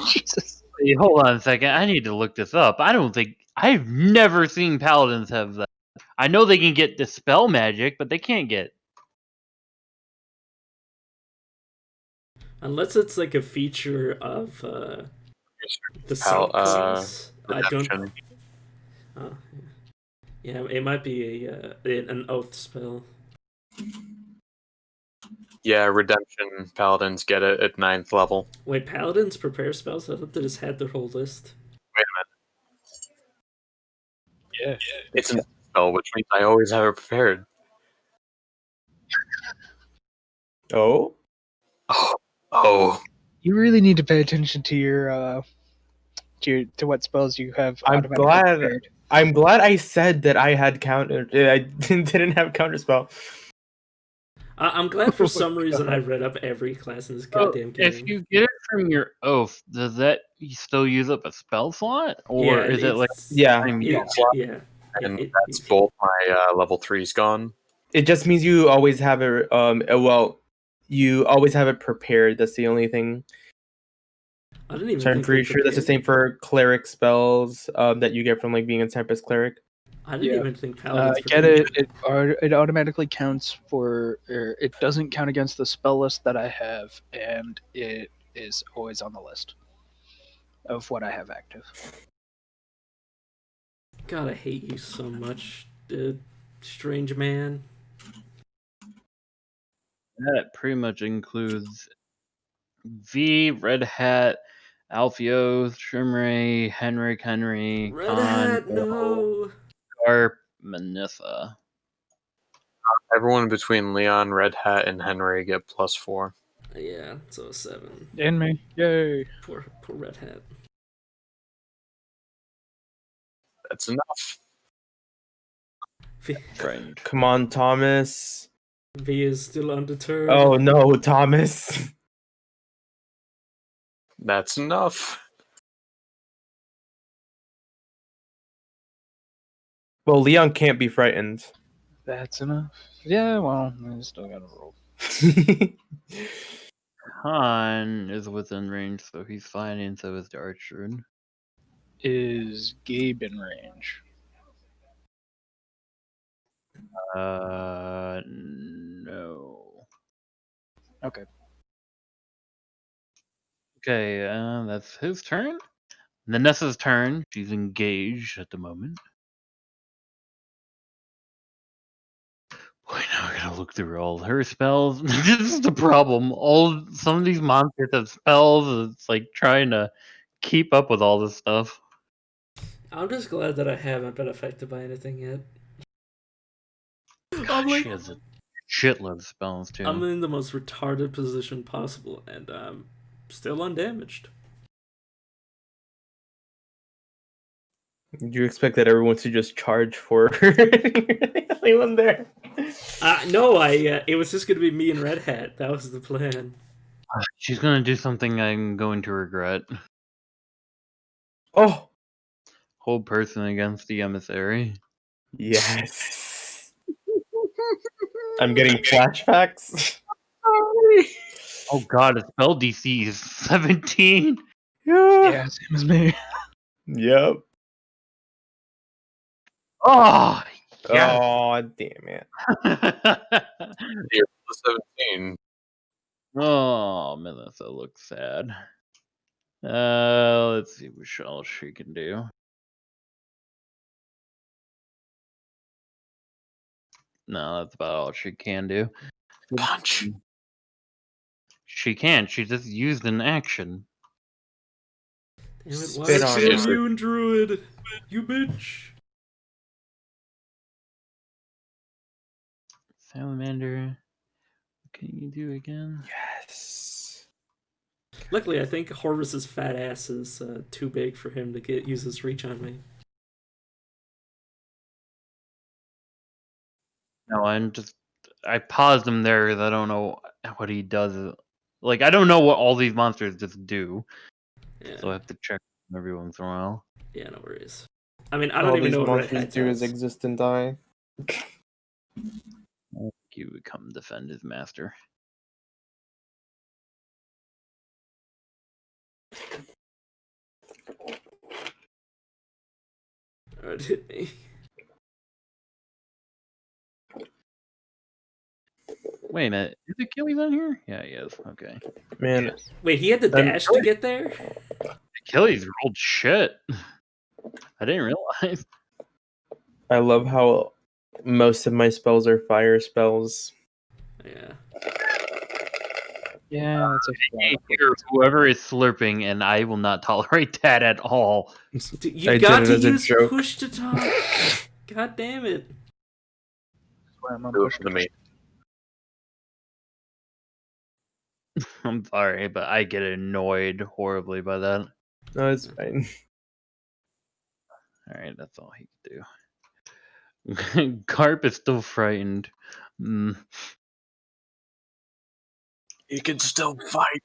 Jesus. Wait, hold on a second. I need to look this up. I don't think I've never seen paladins have that. I know they can get dispel magic, but they can't get. Unless it's like a feature of the Pal- subclass. I don't. Redemption. Oh, yeah, it might be an oath spell. Yeah, Redemption Paladins get it at 9th level. Wait, paladins prepare spells? I thought they just had their whole list. Wait a minute. Yeah. It's a spell, which means I always have it prepared. Oh, Oh. You really need to pay attention to your to what spells you have I'm automatically glad. prepared. I'm glad I said that I had counter. I didn't have counterspell. I'm glad for Oh some reason God. I read up every class in this So goddamn if game. you get it from your oath, does that you still use up a spell slot, or Yeah, is it like Yeah, time it, you yeah. And It, that's both my level 3s gone. it just means you always have it. Well, you always have it prepared. That's the only thing. I didn't even So I'm think pretty they sure that's the prepared. same for cleric spells that you get from like being a Tempest cleric. I didn't Yeah. even think paladins Get prepared. it automatically counts for. It doesn't count against the spell list that I have, and it is always on the list of what I have active. God, I hate you so much, strange man. that pretty much includes V, Red Hat, Alfio, Shimray, Henry, Red Khan, Hat, no. Garp, Manissa. Everyone between Leon, Red Hat, and Henry get +4. Yeah, so 7. And me, yay! Poor Red Hat. That's enough. Frightened. Come on, Thomas. V is still undeterred. Oh no, Thomas. That's enough. Well, Leon can't be frightened. That's enough. Yeah, well, I still gotta roll. Khan is within range, so he's fine, and so is the archer. Is Gabe in range? No. Okay. Okay, that's his turn. Nessa's turn. She's engaged at the moment. Boy, now I gotta look through all her spells. This is the problem. Some of these monsters have spells. It's like trying to keep up with all this stuff. I'm just glad that I haven't been affected by anything yet. God, I'm like, she has a shitload of spells too. I'm in the most retarded position possible, and I'm still undamaged. Do you expect that everyone to just charge for anyone there? No, it was just gonna be me and Red Hat. That was the plan. She's gonna do something I'm going to regret. Oh, Hold person against the emissary. yes. I'm getting flashbacks. Oh god, its spell DC is 17. Yeah. Yeah, same as me. Yep. Oh, yes. Oh, damn it. You're +17. Oh, Melissa looks sad. Let's see what else she can do. No, that's about all she can do. Punch. She can't. She just used an action. Damn it! Why Spit aren't on you her. immune, Druid? You bitch! Salamander. What can you do again? Yes. Luckily, I think Horvis's fat ass is too big for him to use his reach on me. No, I paused him there because I don't know what he does. Like, I don't know what all these monsters just do. Yeah, So I have to check every once in a while. yeah, no worries. I mean, I don't All even these know what Red monsters Hat do is does. exist and die. You would come defend his master. Alright, hit me. Wait a minute. Is Achilles on here? Yeah, he is. Okay. Man, Wait, he had to Then- dash to get there? Achilles rolled shit. I didn't realize. I love how most of my spells are fire spells. Yeah. Yeah, that's a Hey, here, whoever is slurping, and I will not tolerate that at all. Dude, you I got did to it as a use joke. push to talk. God damn it. why I'm Do it pushing for me. I'm sorry, but I get annoyed horribly by that. No, it's fine. Alright, that's all he can do. Carp is still frightened. Mm. He can still fight.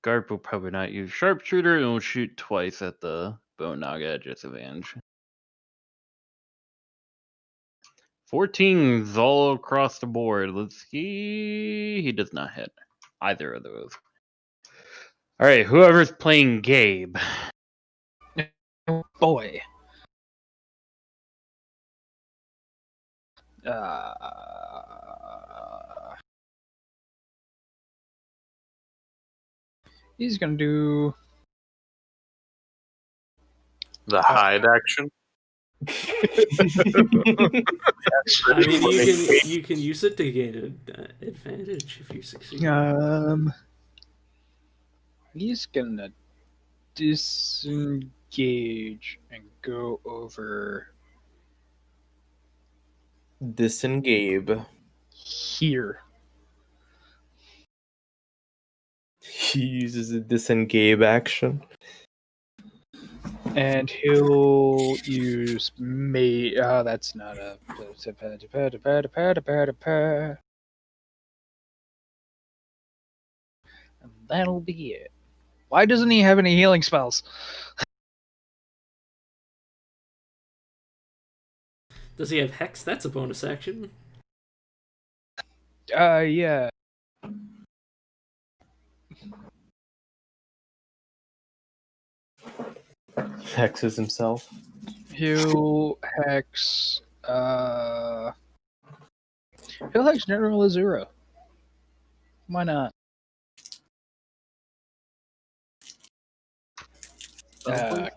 Garp will probably not use sharpshooter and will shoot twice at the bone naga at disadvantage. 14s all across the board. Let's see. He does not hit either of those. Alright, whoever's playing Gabe. Oh, boy. He's gonna do. The hide action. I mean, you can use it to gain an advantage if you succeed. He's gonna disengage and go over Disengage. here. He uses a disengage action. And he'll use May. That's not a. And that'll be it. Why doesn't he have any healing spells? Does he have Hex? That's a bonus action. Yeah. Hexes himself. He'll hex. He'll hex General Azura. Why not? Does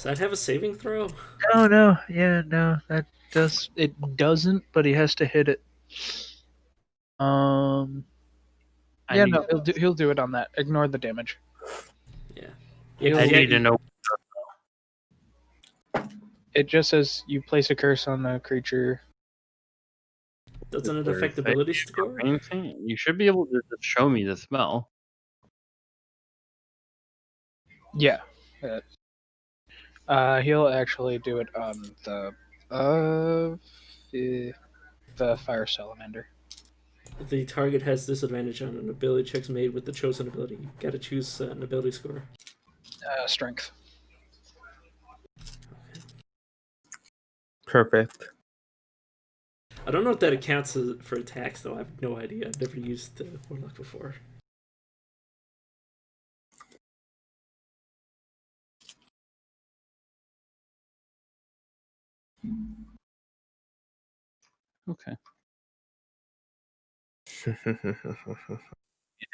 that have a saving throw? No. Yeah, no. That does. It doesn't, but he has to hit it. I Yeah, need, no. He'll do it on that. Ignore the damage. Yeah. I need to know. It just says you place a curse on the creature. Doesn't it There's affect a ability score? anything. You should be able to just show me the spell. Yeah. He'll actually do it on the fire salamander. The target has disadvantage on an ability checks made with the chosen ability. You gotta choose an ability score. Strength. Perfect. I don't know if that accounts for attacks, though. I have no idea. I've never used Warlock before. Okay. Anything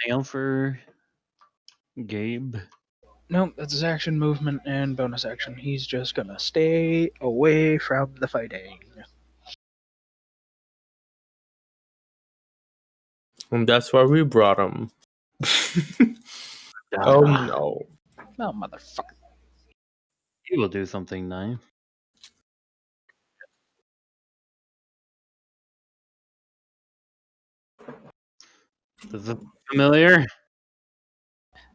else for Gabe? Nope, that's his action, movement, and bonus action. He's just gonna stay away from the fighting. And that's why we brought him. Oh no. Oh, motherfucker. He will do something nice. Is it familiar?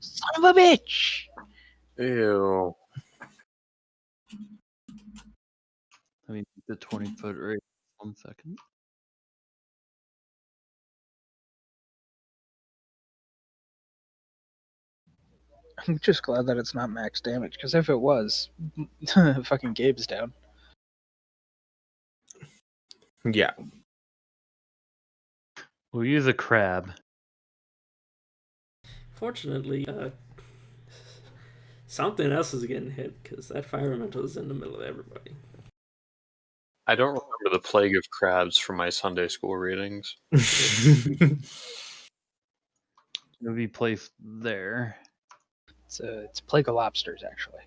Son of a bitch! Ew. Let me keep the 20-foot radius. 1 second. I'm just glad that it's not max damage, because if it was, fucking Gabe's down. Yeah. We'll use a crab. Fortunately, something else is getting hit because that fire elemental is in the middle of everybody. I don't remember the plague of crabs from my Sunday school readings. It'll be placed there. It's a plague of lobsters, actually.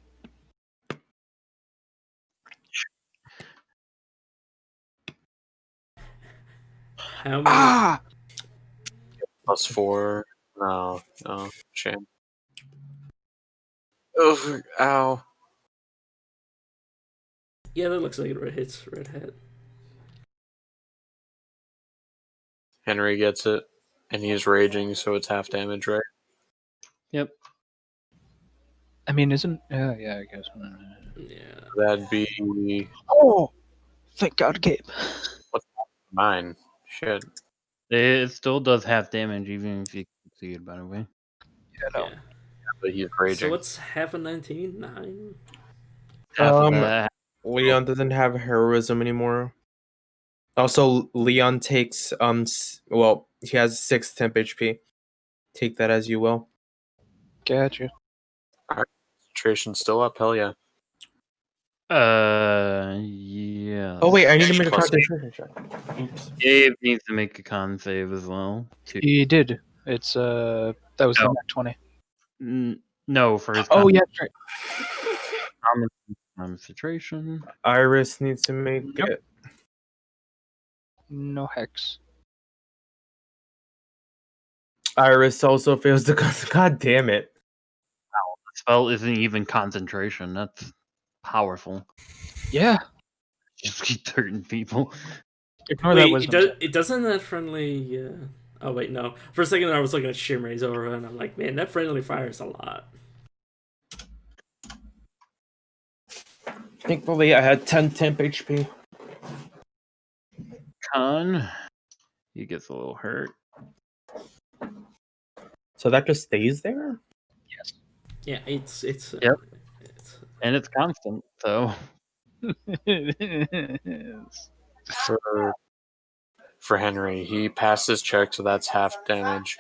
How many? Ah! +4. No, shame. Ugh, ow. Yeah, that looks like it hits red hat. Henry gets it, and he's raging, so it's half damage, right? Yep. I mean, isn't... yeah, I guess. Yeah. That'd be Oh! Thank God, Gabe. 9. Shit. It still does half damage, even if you succeed, by the way. Yeah, no. Yeah. But he's So raging. what's half of 19? 9? Half of that. Leon doesn't have heroism anymore. Also, Leon takes well, he has 6 temp HP. Take that as you will. Gotcha. Concentration's still up, hell yeah. Yeah. Oh wait, I need to make a Plus concentration check. Oops. Gabe needs to make a con save as well. Too. He did. It's, that was the No. Mac 20. No, for his Oh, yeah, that's right. concentration. Iris needs to make Yep. it. No hex. Iris also fails the God damn it. The spell isn't even concentration. That's powerful. Yeah. Just keep hurting people. Ignore that Wait, wisdom. it doesn't that friendly. Oh wait, no. For a second, I was looking at Shimmer's aura, and I'm like, man, that friendly fires a lot. Thankfully, I had 10 temp HP. Con. He gets a little hurt. So that just stays there? Yes. Yeah, it's Yep. it's And it's constant, so. For Henry, he passed his check, so that's half damage.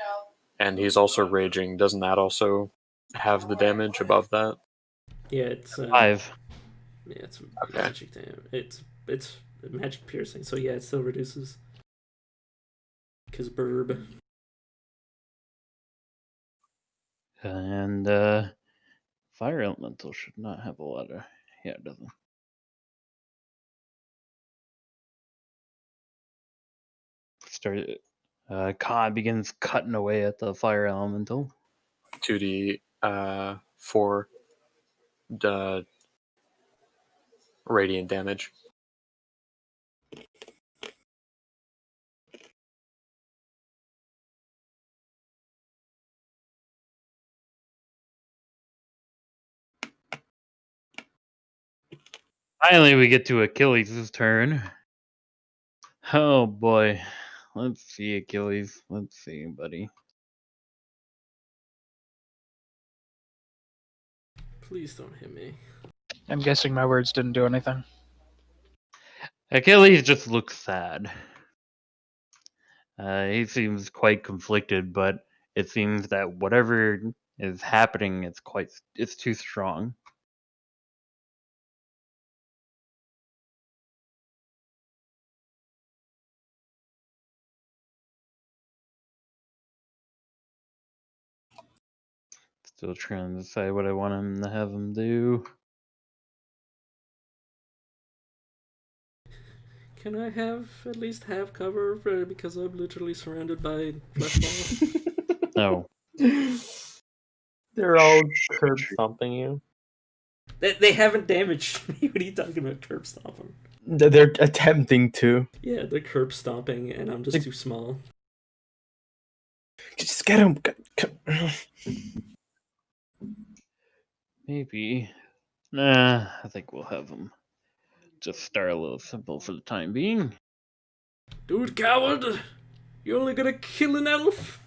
And he's also raging. Doesn't that also have the damage above that? yeah, it's 5. yeah, it's Okay. magic damage. It's magic piercing, so yeah, it still reduces. Cause burb. And fire elemental should not have a lot of. Yeah, it doesn't. Start. Khan begins cutting away at the fire elemental. 2d 4 radiant damage. Finally, we get to Achilles' turn. Oh boy. Let's see, Achilles. Let's see, buddy. Please don't hit me. I'm guessing my words didn't do anything. Achilles just looks sad. He seems quite conflicted, but it seems that whatever is happening, it's too strong. Still trying to decide what I want him to have him do. Can I have at least half cover because I'm literally surrounded by flesh balls? No. They're all curb stomping you. They haven't damaged me. What are you talking about? Curb stomping? They're attempting to. Yeah, they're curb stomping, and I'm just too small. Just get him. Maybe. Nah, I think we'll have him just start a little simple for the time being. Dude, coward! You're only gonna kill an elf?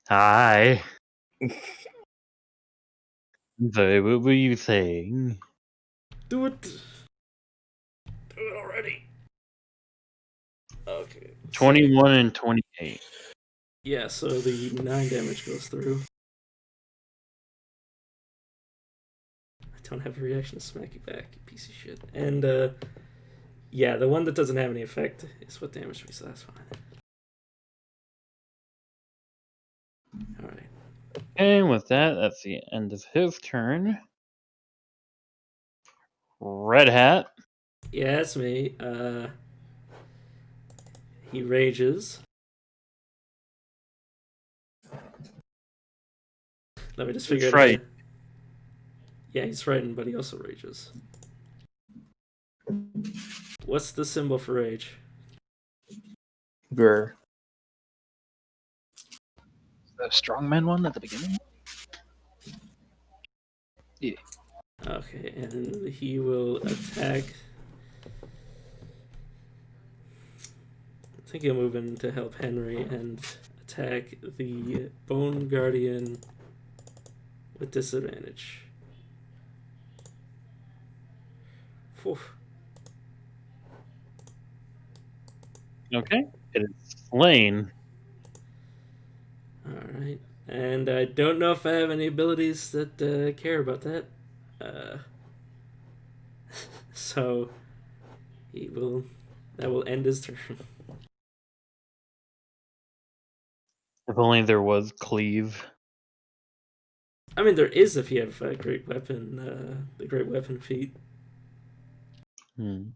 Hi. Sorry, what were you saying? Do it! Do it already! Okay. 21 and 28. Yeah, so the 9 damage goes through. I don't have a reaction to smack you back, you piece of shit. And Yeah, the one that doesn't have any effect is what damaged me, so that's fine. Alright. And with that, that's the end of his turn. Red Hat. Yeah, it's me. He rages. Let me just figure That's out. right. Yeah, he's frightened, but he also rages. What's the symbol for rage? Grr. The strongman one at the beginning. Yeah. Okay, and he will attack. I think he'll move in to help Henry and attack the Bone Guardian with disadvantage. Whew. Okay. It is slain. Alright. And I don't know if I have any abilities that care about that. So he will. That will end his turn. If only there was cleave. I mean, there is if you have a great weapon, the great weapon feat. Hmm.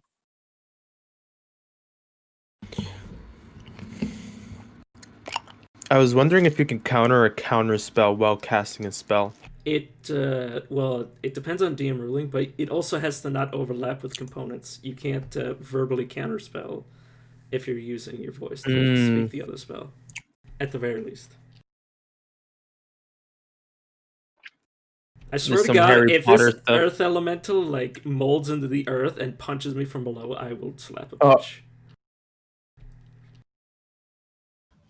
I was wondering if you can counter a counter spell while casting a spell. Well, it depends on DM ruling, but it also has to not overlap with components. You can't verbally counterspell if you're using your voice to speak the other spell, at the very least. I swear There's to some God, Harry if Potter this stuff. earth elemental like molds into the earth and punches me from below, I will slap a Oh. bitch.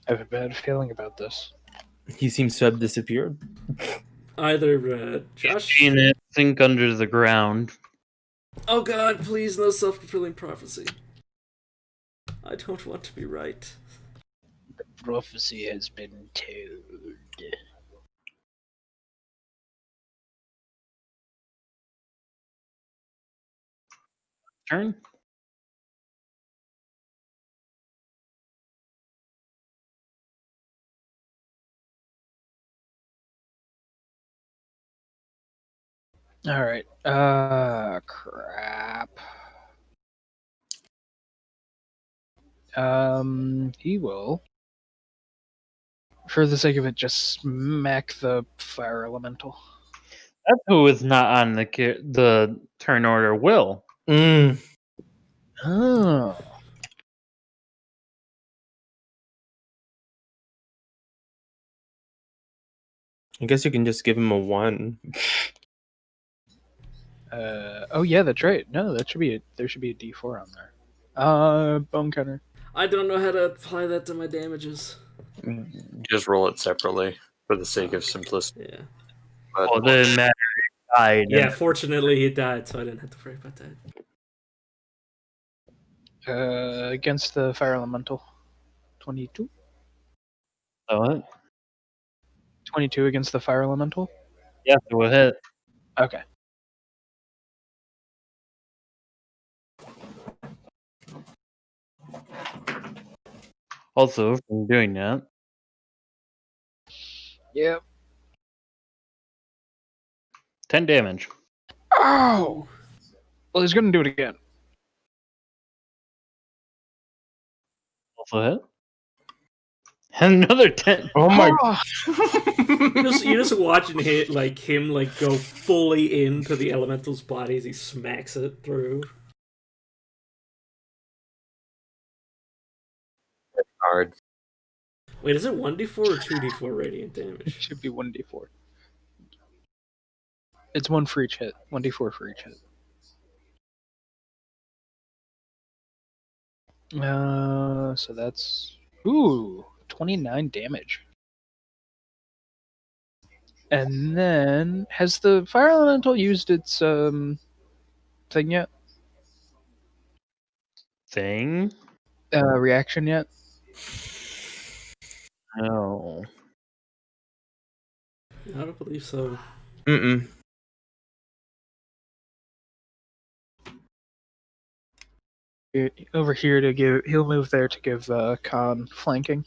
I have a bad feeling about this. He seems to have disappeared. Either Josh. Seen it sink under the ground. Oh God, please, no self-fulfilling prophecy. I don't want to be right. Prophecy has been told. Turn. All right. Crap. He will, for the sake of it, just smack the fire elemental. That's who is not on the turn order. Will. Mm. Oh. I guess you can just give him a 1. Oh yeah, that's right. No, there should be a D4 on there. Bone counter. I don't know how to apply that to my damages. Just roll it separately for the sake of simplicity. Yeah. But Oh, it didn't matter. He died. Yeah, fortunately he died, so I didn't have to worry about that. Against the fire elemental. 22. Oh, 22 against the fire elemental. yeah, it will hit. Okay. Also, from doing that, Yep. 10 damage. Oh. Well, he's gonna do it again. Also hit. And another 10. Oh my! You're just watching him go fully into the elemental's body as he smacks it through. hard. Wait, is it 1d4 or 2d4 radiant It damage? should be 1d4. It's 1 for each hit. 1d4 for each hit. So that's 29 damage. And then has the fire elemental used its thing yet? Thing? Reaction yet? No. I don't believe so. Mm-mm. over here to give. He'll move there to give Khan flanking.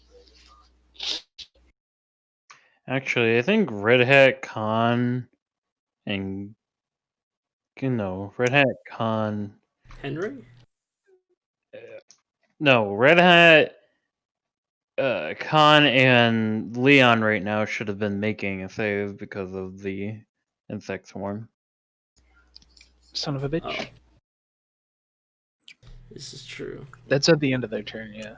Actually, I think Red Hat Khan and Red Hat Khan. Henry? No, Red Hat Khan and Leon right now should have been making a save because of the insect swarm. Son of a bitch. Oh. This is true. That's at the end of their turn. Yeah.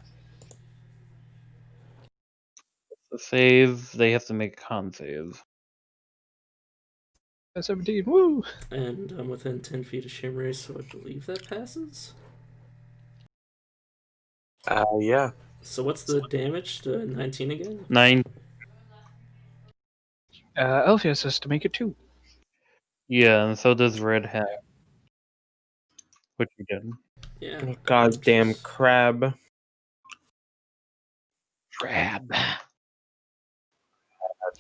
The save, they have to make a con save. 17. Woo! And I'm within 10 feet of Shimray, so I believe that passes. Yeah. So what's the damage to 19 again? 9. Elphias has to make it 2. Yeah, and so does Red Hat. Which you did. Yeah. Goddamn crab. Crab.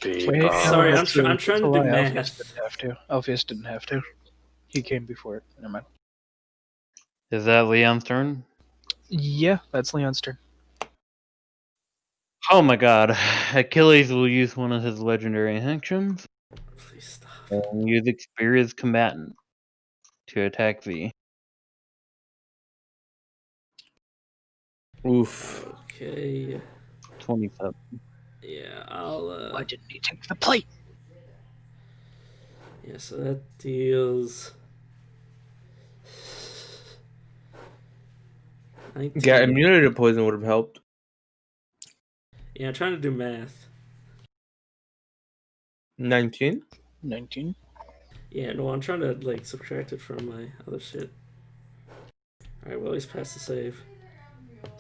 Wait, Sorry, no, I'm trying that's a to do lie. math. Elphias didn't have to. Elphias didn't have to. He came before it. Never mind. Is that Leon's turn? Yeah, that's Leon's turn. Oh my god. Achilles will use one of his legendary actions Please stop. and use Experienced Combatant to attack V. Oof. Okay. 27. Yeah, I'll. Why didn't he take the plate? Yeah, so that deals. 19. Yeah, immunity to poison would have helped. Yeah, I'm trying to do math. 19? 19. Yeah, no, I'm trying to like subtract it from my other shit. Alright, well, he's passed the save.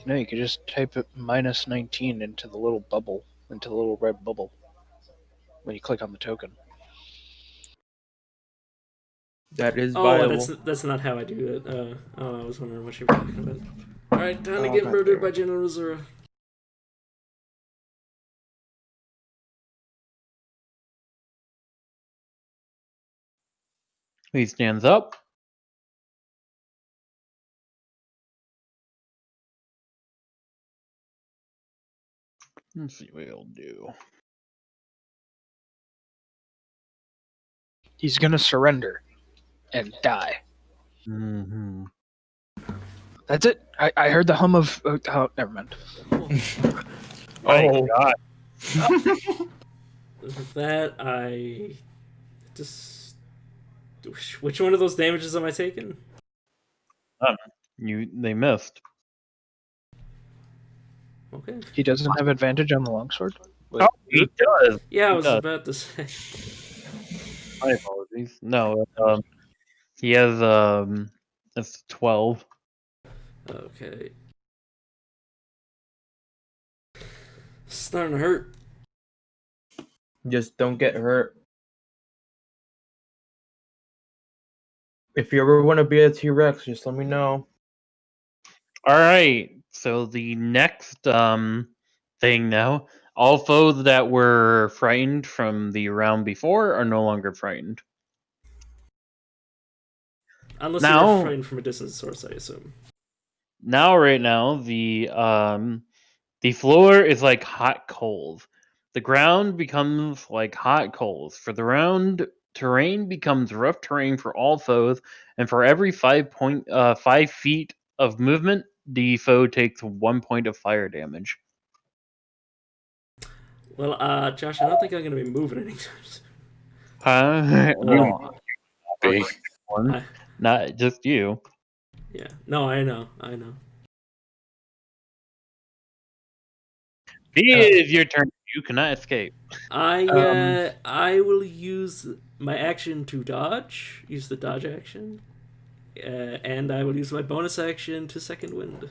No, you could just type it minus 19 into the little bubble, into the little red bubble, when you click on the token. That is Oh, viable. that's not how I do it. I was wondering what you were talking about. Alright, time to Oh, get God murdered damn by it. General Missouri. He stands up. Let's see what he'll do. He's gonna surrender and die. Mm-hmm. That's it. I heard the hum of. Oh, never mind. Oh. God. With that, I just. Which one of those damages am I taking? They missed. Okay. He doesn't have advantage on the longsword? Wait, Oh, he does. Yeah, I He was does. about to say. My apologies. No, he has it's 12. Okay. Starting to hurt. Just don't get hurt. If you ever want to be a T-Rex, just let me know. All right. So the next thing now, all foes that were frightened from the round before are no longer frightened. Unless you Now- were frightened from a distant source, I assume. Right now the floor is like hot coals. The ground becomes like hot coals. For the round, terrain becomes rough terrain for all foes, and for every 5 feet of movement, the foe takes 1 point of fire damage. Well, Josh, I don't think I'm going to be moving anytime soon. Huh? Um, Big. I- Not just you. Yeah. No, I know. It is your turn. You cannot escape. I will use my action to dodge. Use the dodge action. And I will use my bonus action to second wind.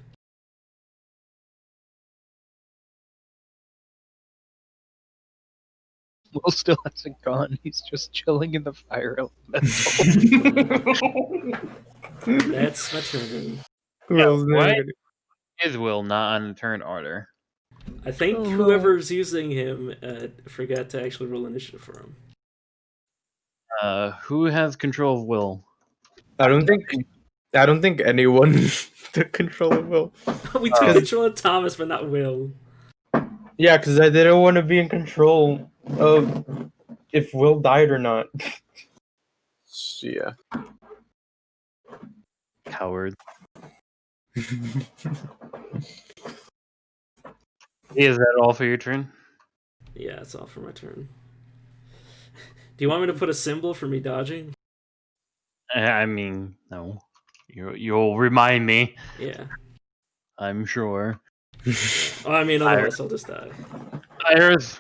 Will still hasn't gone. He's just chilling in the fire elemental. That's my turn. Will's never why- gonna- Is Will not on the turn order? I think Oh, no. whoever's using him forgot to actually roll initiative for him. Who has control of Will? I don't think I don't think anyone took control of Will. We took control of Thomas, but not Will. Yeah, because I didn't want to be in control of if Will died or not. Yeah. Coward. Is that all for your turn? Yeah, it's all for my turn. Do you want me to put a symbol for me dodging? I mean, no. You'll remind me. Yeah. I'm sure. Well, I mean, otherwise I'll just die. Iris.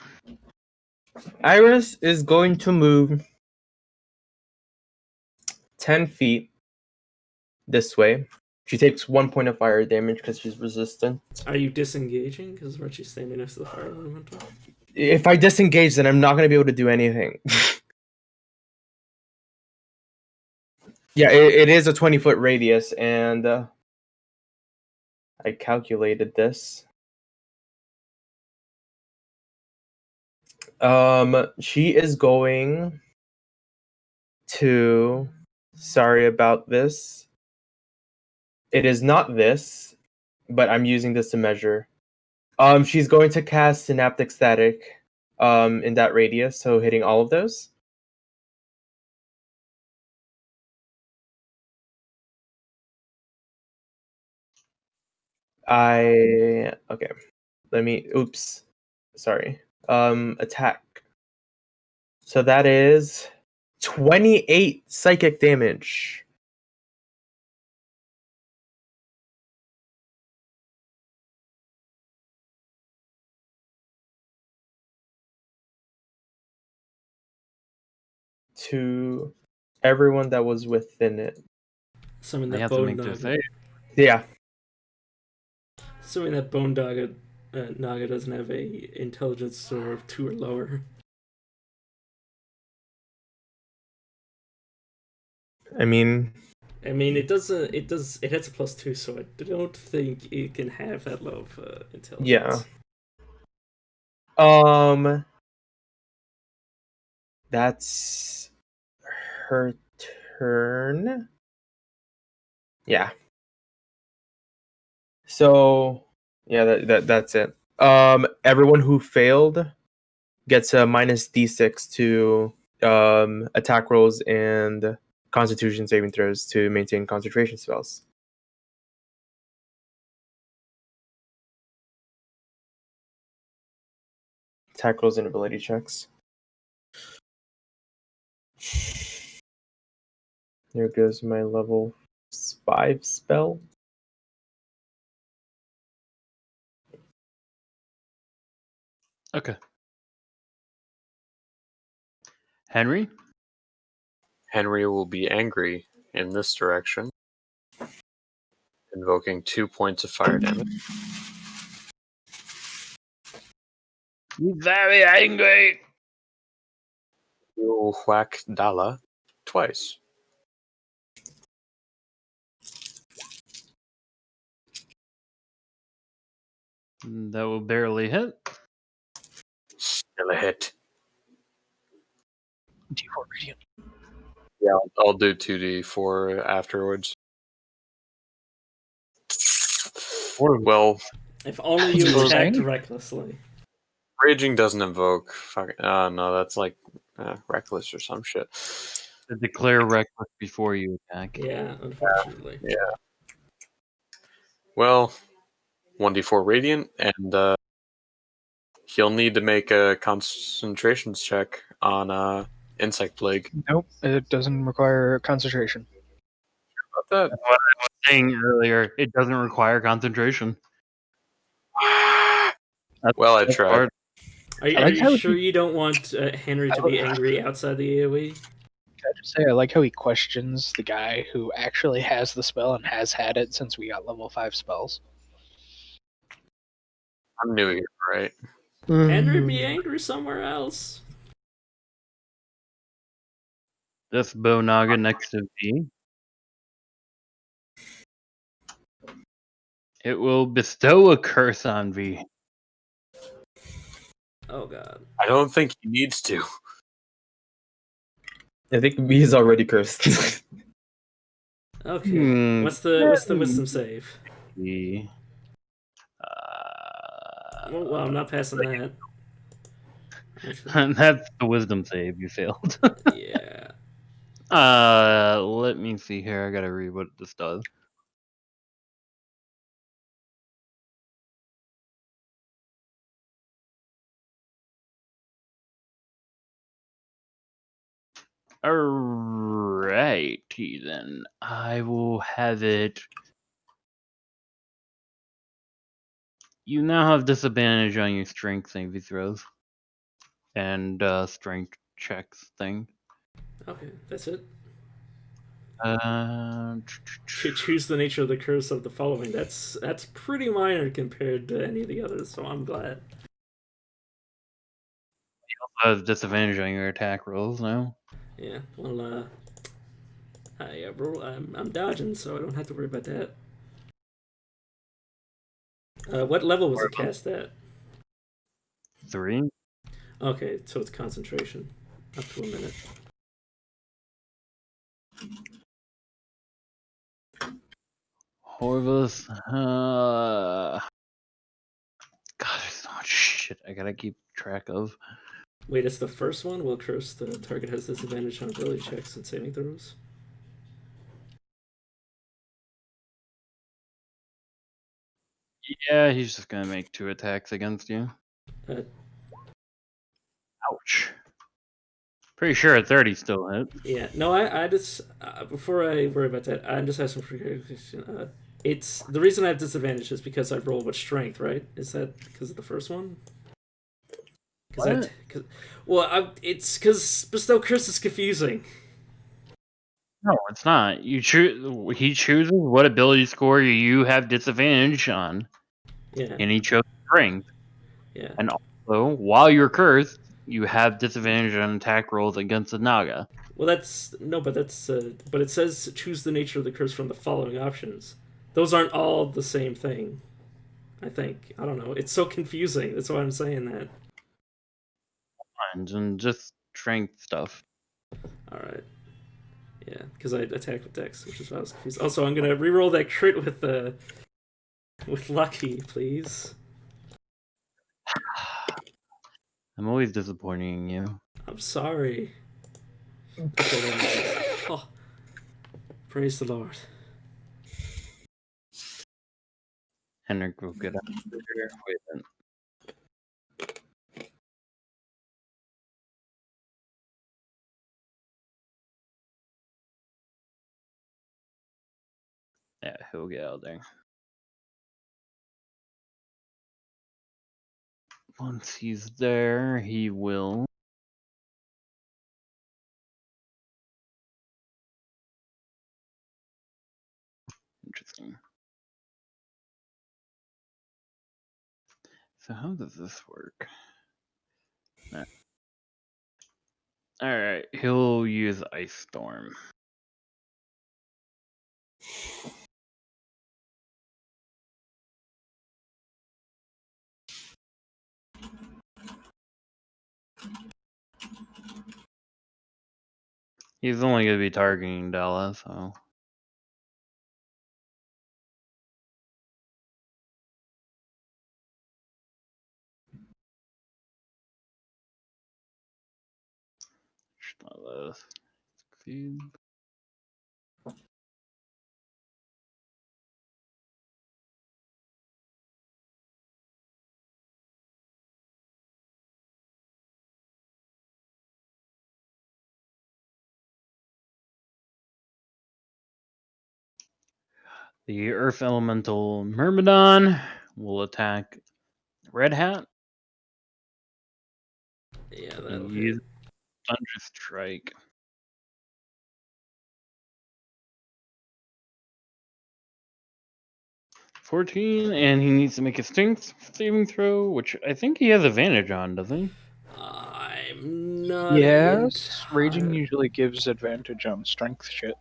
Iris is going to move 10 feet this way. She takes 1 point of fire damage because she's resistant. Are you disengaging? Because weren't you standing next to the fire elemental? If I disengage, then I'm not going to be able to do anything. Yeah, it is a 20-foot radius, and I calculated this. She is going to. Sorry about this. It is not this, but I'm using this to measure. She's going to cast Synaptic Static, in that radius, so hitting all of those. Okay. Oops. Sorry. Attack. So that is 28 psychic damage. To everyone that was within it. Summon I that have to bone make this naga. save. Yeah. Assuming that bone naga doesn't have a intelligence score of 2 or lower. I mean, it doesn't. It does. It has a +2, so I don't think it can have that low of intelligence. yeah. That's her turn. Yeah. So yeah, that's it. Everyone who failed gets a minus d6 to attack rolls and Constitution saving throws to maintain concentration spells. Attack rolls and ability checks. There goes my level 5 spell. Okay. Henry? Henry will be angry in this direction, invoking 2 points of fire damage. He's very angry. You'll whack Dala twice. That will barely hit. Still a hit. D4 radiant. Yeah, I'll do 2d4 afterwards. Well, If only you Exposing. attacked recklessly. raging doesn't invoke. No, that's like reckless or some shit. To declare reckless before you attack. Yeah, unfortunately. Yeah. Well, 1d4 radiant, and he'll need to make a concentration check on insect plague. Nope, it doesn't require concentration. About What I was saying earlier, it doesn't require concentration. that. That's Well, I that's tried. hard. Are you, I are like you how sure you don't want Henry to be angry outside the AoE? Can I just say I like how he questions the guy who actually has the spell and has had it since we got level 5 spells. I'm new here, right? Henry, be angry somewhere else. This Bonaga next to V. It will bestow a curse on V. Oh god. I don't think he needs to. I think B is already cursed. Okay. What's the wisdom save? The, Well, I'm not passing that. Actually, that's the wisdom save. You failed. yeah. Let me see here. I gotta read what this does. Alrighty then. I will have it. You now have disadvantage on your strength saving throws and strength checks thing. Okay, that's it. Uh, Choose the nature of the curse of the following. That's pretty minor compared to any of the others, so I'm glad. have disadvantage on your attack rolls now. Yeah. Well, I'm dodging, so I don't have to worry about that. What level was it cast at? 3. Okay, so it's concentration. Up to a minute. Horvus. God, there's so much shit I gotta keep track of. Wait, it's the first one? Will curse the target has disadvantage on ability checks and saving throws? Yeah, he's just gonna make 2 attacks against you. Uh, Ouch. Pretty sure a 30 still hit. yeah. No, I just before I worry about that, I just have some clarification. It's the reason I have disadvantage is because I rolled with strength, right? Is that because of the first one? What? It's because bestow curse is confusing. No, it's not. You choose. He chooses what ability score you have disadvantage on, Yeah, and he chose strength. yeah. And also, while you're cursed, you have disadvantage on attack rolls against the Naga. Well, that's no, but but it says choose the nature of the curse from the following options. Those aren't all the same thing. I think I don't know. It's so confusing. That's why I'm saying that. And just strength stuff. All right. Yeah, because I attacked with Dex, which is why I was confused. Also, I'm gonna re-roll that crit with Lucky, please. I'm always disappointing you. I'm sorry. Okay, that makes sense. Oh, praise the Lord. Henrik will get up here. Wait a minute. Yeah, he'll get out there. Once he's there, he will. Interesting. So how does this work? Alright, he'll use Ice Storm. He's only going to be targeting Della, so. Succeed. The Earth Elemental Myrmidon will attack Red Hat. Yeah, And that'll use hit. Thunder Strike. 14, and he needs to make a strength saving throw, which I think he has advantage on, doesn't he? I'm not Yes, raging entire. usually gives advantage on strength shit,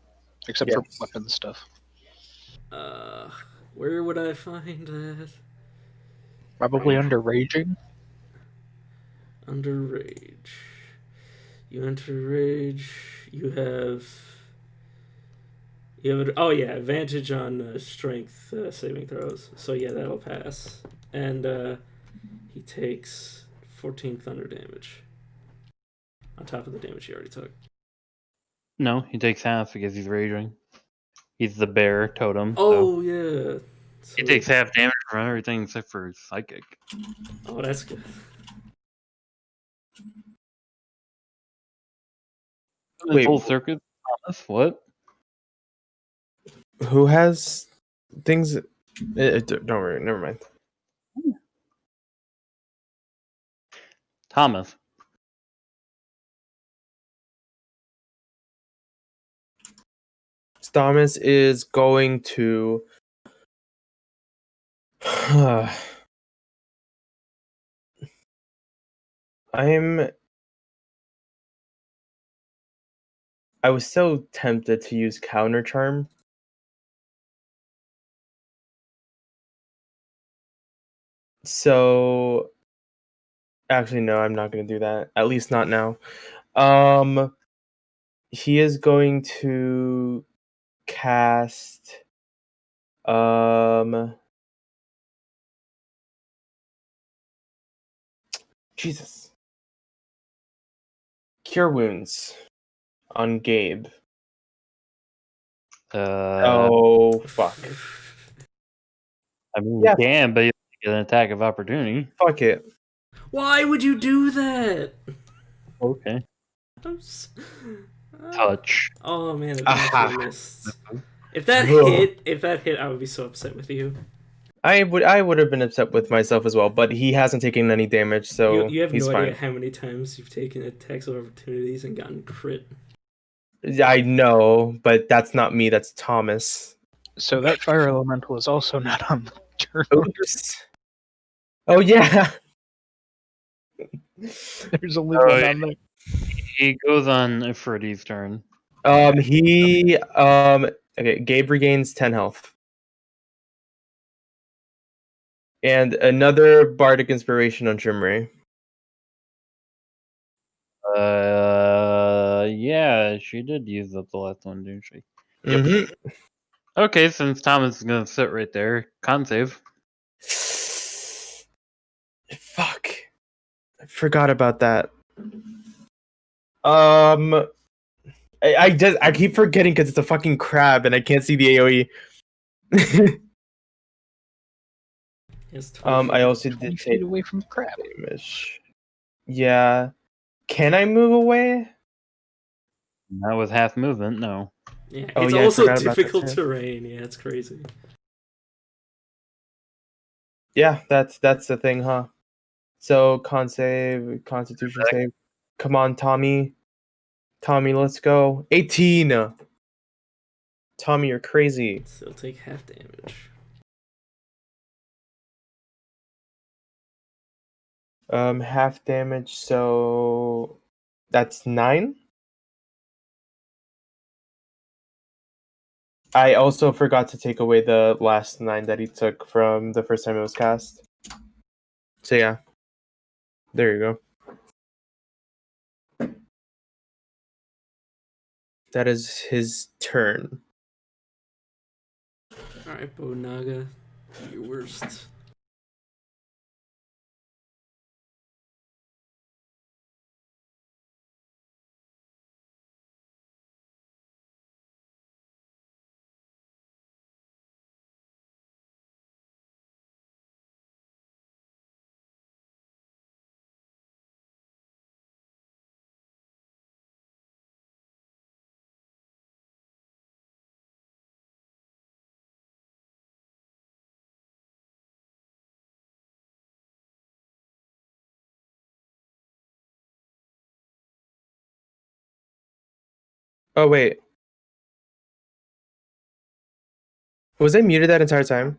except for Yes. weapon stuff. Uh, where would I find that? Probably under raging. Under rage. You enter rage. You You have advantage on strength saving throws. So yeah, that'll pass. And he takes 14 thunder damage on top of the damage he already took. No, he takes half because he's raging. He's the bear totem. So Oh yeah. he takes half damage from everything except for psychic. Oh, that's good. Wait, Full circuit, Thomas. What? who has things? Don't worry, never mind. Thomas. Thomas is going to. I was so tempted to use counter charm. So actually no, I'm not going to do that. At least not now. He is going to cast Jesus. Cure Wounds on Gabe. Oh fuck. I mean, Yeah. you can, but you get an attack of opportunity. Fuck it. Why would you do that? Okay. Ah. Touch. Oh man, it Aha. actually missed. If that Ugh. hit, I would be so upset with you. I would have been upset with myself as well, but he hasn't taken any damage, so You have he's no fine. idea how many times you've taken attacks of opportunities and gotten crit. I know, but that's not me. That's Thomas. So that fire elemental is also not on the turn. Oops. Oh yeah. There's only one on there. He goes on Freddy's turn. He okay. Gabe regains 10 health, and another bardic inspiration on Shimmery. Yeah, she did use up the last one, didn't she? Yep. Mm-hmm. Okay, since Thomas is gonna sit right there, con save. Fuck. I forgot about that. I keep forgetting because it's a fucking crab and I can't see the AOE. Yes, 20 I feet. also 20 did feet take away from the crab. damage. Yeah. Can I move away? Not with half movement, no. Yeah, Oh, it's yeah, I also forgot about that difficult too. terrain. Yeah, it's crazy. Yeah, that's the thing, huh? So con save, constitution save. Come on, Tommy. Tommy, let's go. 18. Tommy, you're crazy. Still take half damage. Half damage, so that's 9. I also forgot to take away the last 9 that he took from the first time it was cast. So yeah. There you go. That is his turn. Alright, Bo Naga, your worst. Oh wait. Was I muted that entire time?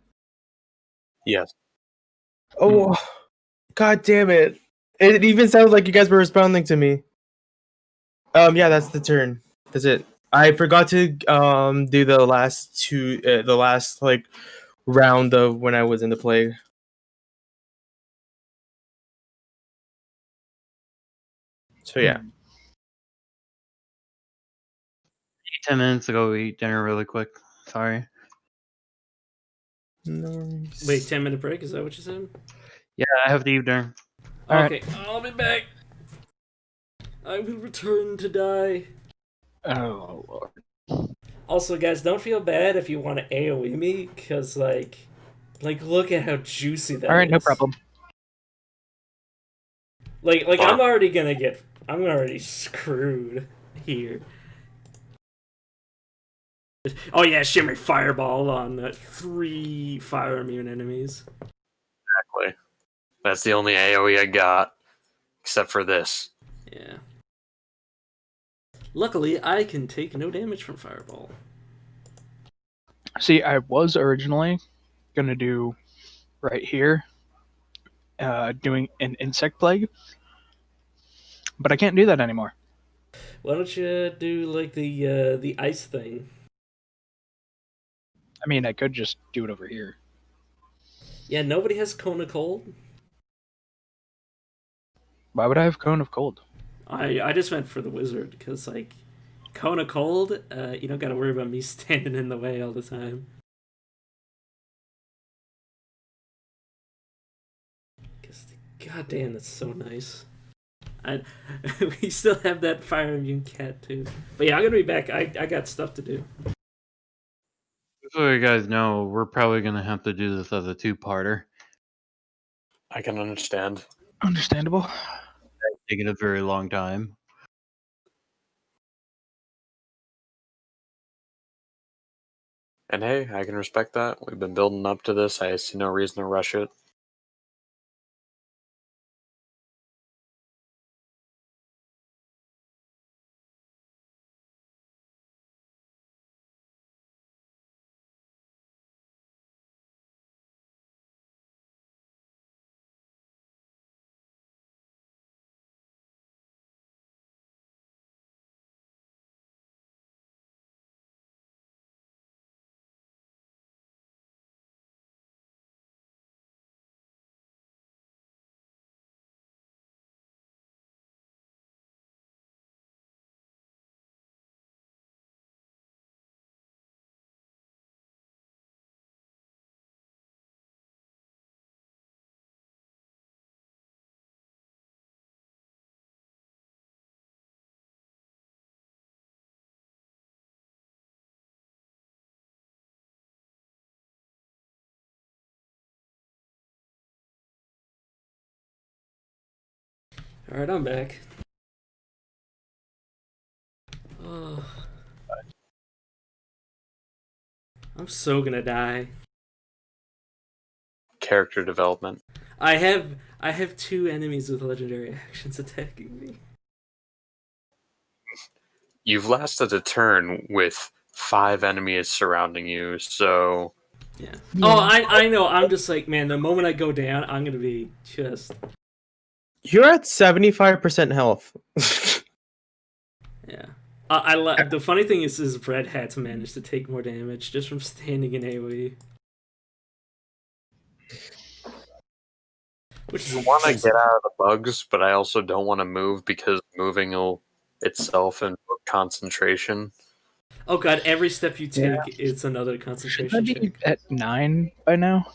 Yes. Oh, god damn it. It even sounded like you guys were responding to me. Yeah, that's the turn. That's it. I forgot to do the last like round of when I was in the plague. So yeah. 10 minutes to go eat dinner really quick. Sorry. Nice. Wait, 10-minute break? Is that what you said? Yeah, I have to eat dinner. All Okay, I'll be back. I will return to die. Oh lord. Also, guys, don't feel bad if you want to AoE me, because, like, look at how juicy that is. All right, no problem. Like, I'm already screwed here. Oh yeah, shimmer fireball on 3 fire immune enemies. Exactly. That's the only AoE I got, except for this. Yeah. Luckily, I can take no damage from fireball. See, I was originally gonna do right here, doing an insect plague, but I can't do that anymore. Why don't you do like the ice thing? I mean, I could just do it over here. Yeah, nobody has Cone of Cold. Why would I have cone of cold? I just went for the wizard because like Cone of Cold, you don't got to worry about me standing in the way all the time. God damn, that's so nice. We still have that fire immune cat too. But yeah, I'm gonna be back. I got stuff to do. Just so you guys know, we're probably gonna have to do this as a 2-parter. I can understand. Understandable. Taking a very long time. And hey, I can respect that. We've been building up to this. I see no reason to rush it. All right, I'm back. Oh, I'm so gonna die. Character development. I have 2 enemies with legendary actions attacking me. You've lasted a turn with 5 enemies surrounding you, so Yeah. Oh, I know. I'm just like, man, the moment I go down, I'm gonna be just. You're at 75% health. Yeah. The funny thing is Red Hat's managed to take more damage just from standing in AoE. Which is I want to impressive. get out of the bugs, but I also don't want to move because moving will itself invoke concentration. Oh god, every step you take, it's another Should I concentration be check. at 9 by now?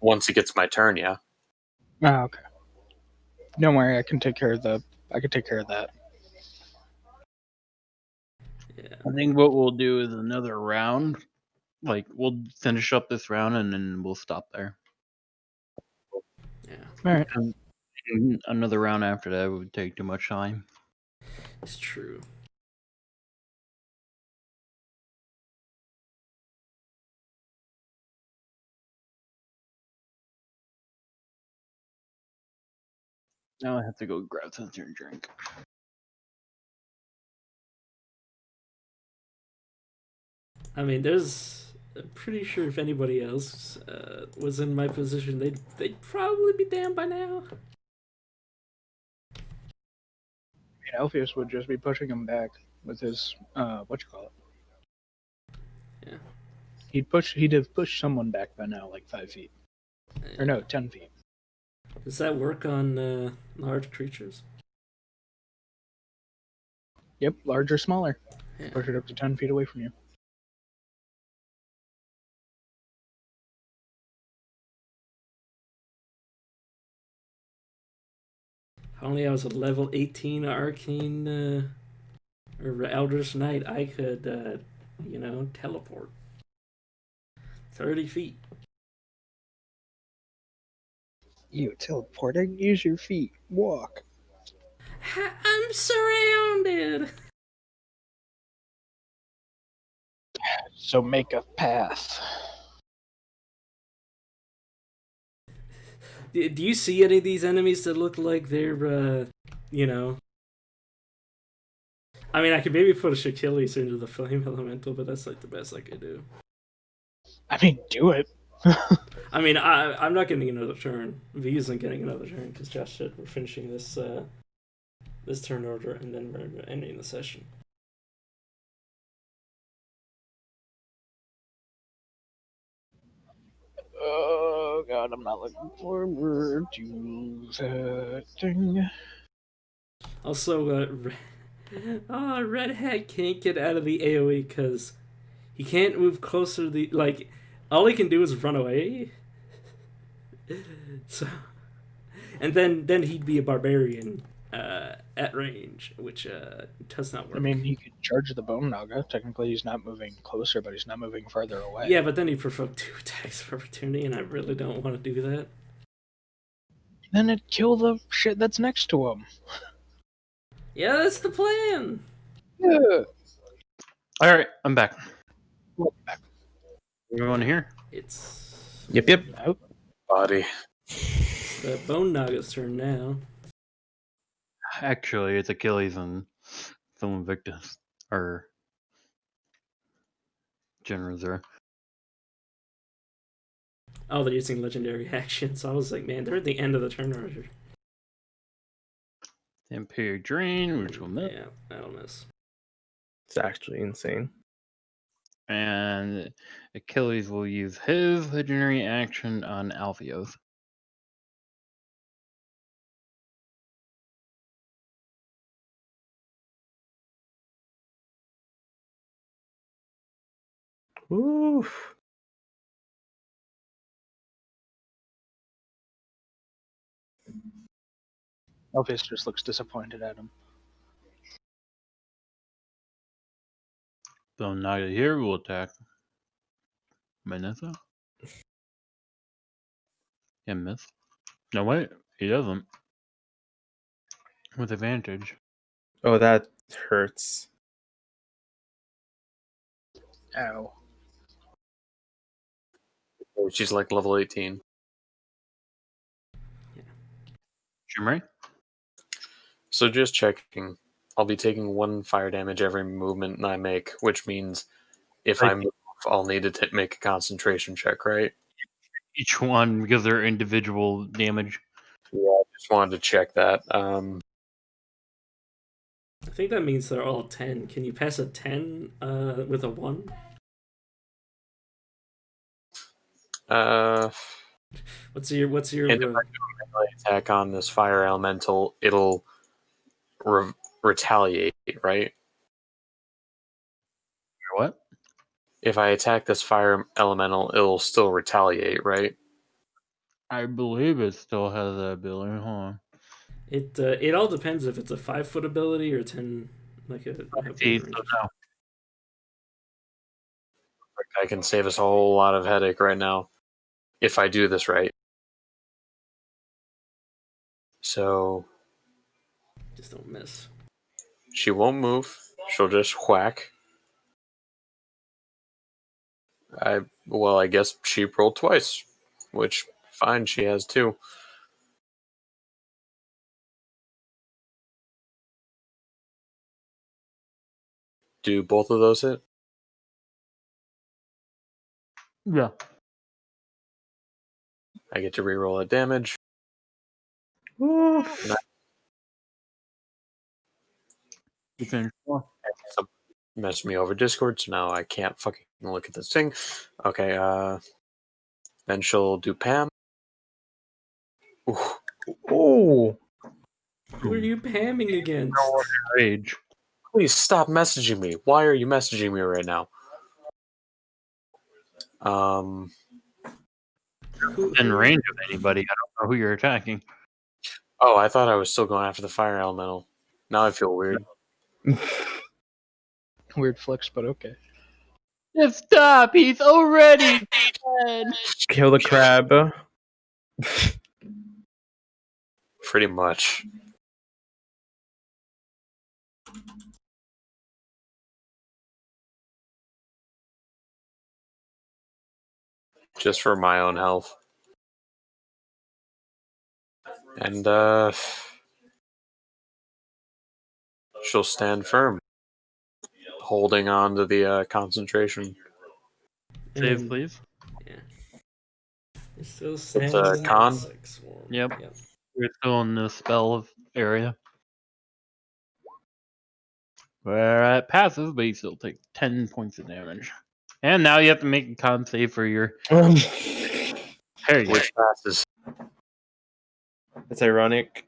Once it gets my turn, yeah. Oh, okay. Don't worry, I can take care of that. Yeah. I think what we'll do is another round. Like, we'll finish up this round and then we'll stop there. Yeah. All right. Another round after that would take too much time. It's true. Now I have to go grab something to drink. I mean, I'm pretty sure if anybody else was in my position, they'd probably be down by now. Alpheus would just be pushing him back with his whatchamacallit. Yeah. He'd have pushed someone back by now, like 5 feet. Or no, 10 feet. Does that work on large creatures? Yep, large or smaller. Yeah. Push it up to 10 feet away from you. If only I was a level 18 arcane or Eldritch Knight, I could, teleport 30 feet. You teleporting? Use your feet. Walk. I'm surrounded. So make a path. Do you see any of these enemies that look like they're, I mean, I could maybe put a Achilles into the flame elemental, but that's like the best I could do. I mean, do it. I mean, I'm not getting another turn. V isn't getting another turn because Josh said we're finishing this turn order and then we're ending the session. Oh god, I'm not looking forward to that thing. Also, Red Hat can't get out of the AoE because he can't move closer to the all he can do is run away. So, and then he'd be a barbarian at range, which does not work. I mean, he could charge the Bone Naga. Technically, he's not moving closer, but he's not moving farther away. Yeah, but then he provoked 2 attacks of opportunity, and I really don't want to do that. Then it'd kill the shit that's next to him. Yeah, that's the plan. Yeah. All right, I'm back. Welcome back. Everyone here? It's Yep. Nope. Body. the Bone Naga's turn now. Actually, it's Achilles and some Invictus or Generals there. Oh, they're using legendary actions. So I was like, man, they're at the end of the turn order. Imperial Drain, which will miss. Yeah, that'll miss. It's actually insane. And Achilles will use his legendary action on Alpheos. Oof. Elvis just looks disappointed at him. So Naga here will attack Manessa. And miss. No, wait, he doesn't. With advantage. Oh, that hurts. Ow. She's like level 18. Shimmery? So just checking. I'll be taking 1 fire damage every movement I make, which means if I move, I'll need to make a concentration check, right? Each one, because they're individual damage. Yeah, I just wanted to check that. I think that means they're all 10. Can you pass a 10 with a 1? What's your And if I do a melee attack on this fire elemental, it'll retaliate, right? What? If I attack this fire elemental, it'll still retaliate, right? I believe it still has that ability. Hold on. It all depends if it's a 5-foot ability or 10 like a See, so now. I can save us a whole lot of headache right now if I do this right. So just don't miss. she won't move. She'll just whack. I guess she rolled twice, which fine, she has 2. Do both of those hit? Yeah. I get to reroll that damage. Oof. You finished. Messed me over Discord, so now I can't fucking look at this thing. Okay, then she'll do Pam. Ooh. Oh. Who are you pamming against? Rage. Please stop messaging me. Why are you messaging me right now? In range of anybody. I don't know who you're attacking. Oh, I thought I was still going after the fire elemental. Now I feel weird. Weird flex, but okay. Just stop! He's already dead. Kill the crab. Pretty much. Just for my own health. And, she'll stand firm. Holding on to the concentration. Save, And- please. Yeah. It still stands a in con? the swarm. Yep. You're still in the spell area. Where it passes, but you still take 10 points of damage. And now you have to make a con save for your. There you go. Which passes. That's ironic.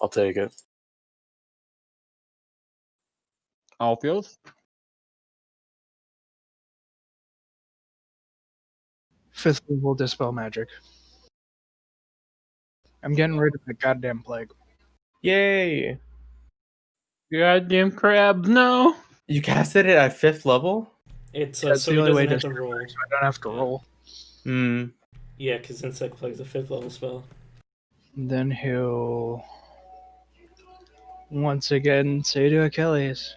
I'll take it. Alfios. Fifth level dispel magic. I'm getting rid of the goddamn plague. Yay! Goddamn crabs, no! You casted it at 5th level? It's That's so the he only way doesn't to have to roll. So I don't have to Yeah. roll. Hmm. Yeah, because Insect Plague is a 5th level spell. And then he'll once again say to Achilles,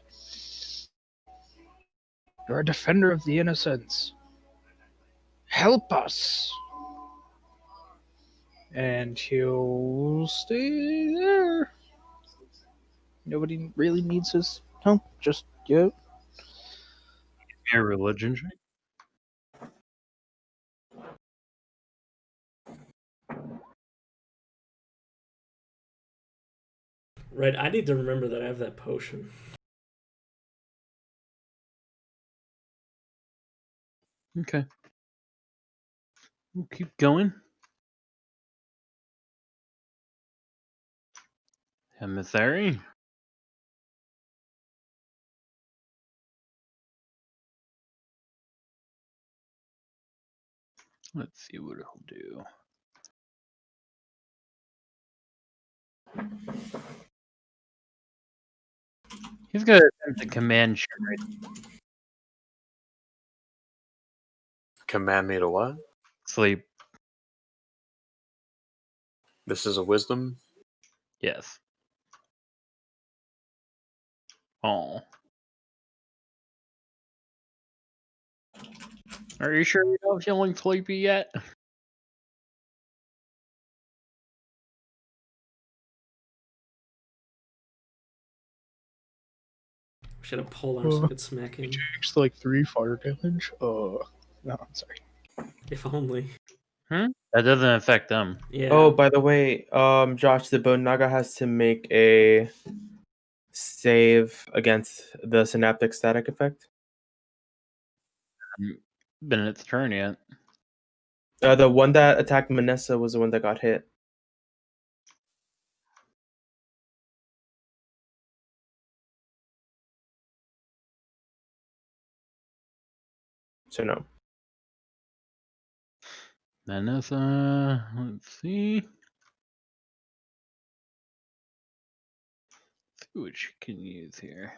"You're a defender of the innocents. Help us!" And he'll stay there. Nobody really needs his help just yet. Your religion check. Right, I need to remember that I have that potion. Okay. We'll keep going. Emissary. Let's see what it'll do. He's gonna attempt to command Command me to what? sleep. This is a wisdom? Yes. Oh. Are you sure you're not feeling sleepy yet? Should have pulled arm so I could smack him. Takes like 3 fire damage. No, I'm sorry. If only. That doesn't affect them. Yeah. Oh, by the way, Josh, the Bone Naga has to make a save against the synaptic static effect. Been its turn yet. The one that attacked Manessa was the one that got hit. So no. Vanessa, let's see. See what you can use here.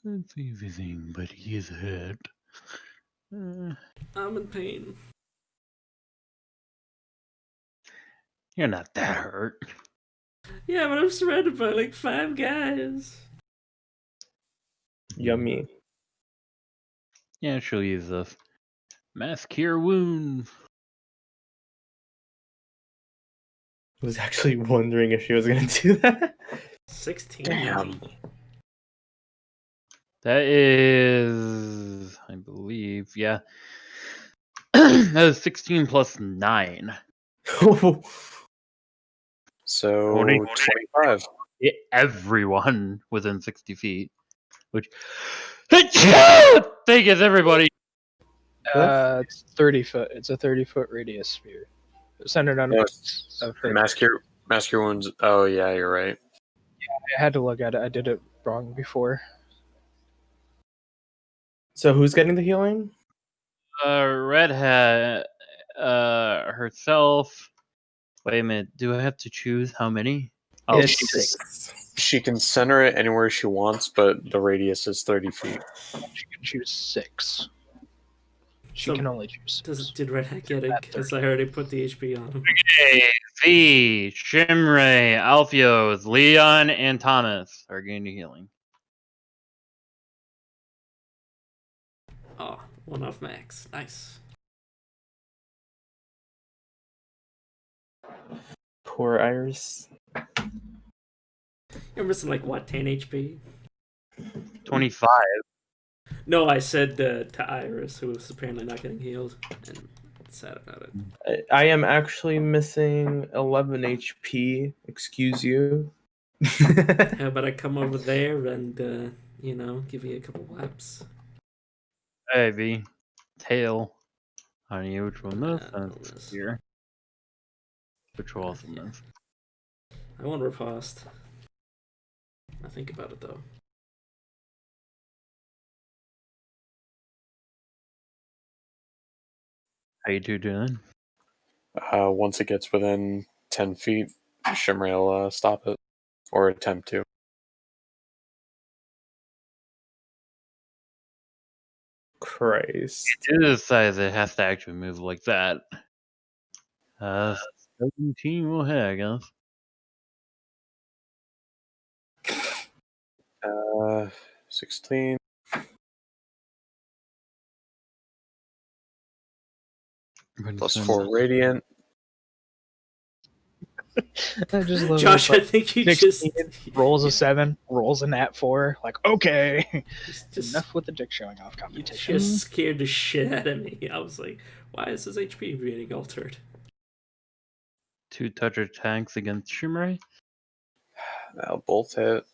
Let's see everything, but he is hurt. I'm in pain. You're not that hurt. Yeah, but I'm surrounded by like 5 guys. Yummy. Yeah, she'll use this. Mass cure wounds. I was actually wondering if she was gonna do that. 16. Damn. That is, I believe, yeah. That is 16 plus 9. So 20. 25. hit everyone within 60 feet. Which. Thank you, everybody. It's 30 foot. It's a 30-foot radius sphere. Centered on No, of her. mask your wounds. Oh yeah, you're right. I had to look at it. I did it wrong before. So who's getting the healing? Red Hat, herself. Wait a minute. Do I have to choose how many? Oh, It's she 6. She can center it anywhere she wants, but the radius is 30 feet. She can choose 6. She So, can only choose 6. Did Red Hat get it? Because I already put the HP on him. okay. V, Shimray, Alpheos, Leon, and Thomas are gaining healing. Oh, 1 off max. Nice. Poor Iris. You're missing like what, 10 HP? 25. No, I said to Iris, who was apparently not getting healed, and sad about it. I am actually missing 11 HP. Excuse you. How about I come over there and, give you a couple whaps? Hey, V. Tail. Honey, which one this? Don't miss. Here. Which will also Yeah. miss. I want riposte. I think about it though. How you two doing? Once it gets within 10 feet, Shimray will stop it or attempt to. Christ. It is size it has to actually move like that. 17 will hit, I guess. 16. Plus 4 radiant. I just love Josh, it. I think you 16, just rolls a 7, rolls a nat 4. Like, okay, just enough with the dick showing off you competition. just scared the shit out of me. I was like, why is his HP being altered? 2 touch attacks against Shimray. That'll both hit.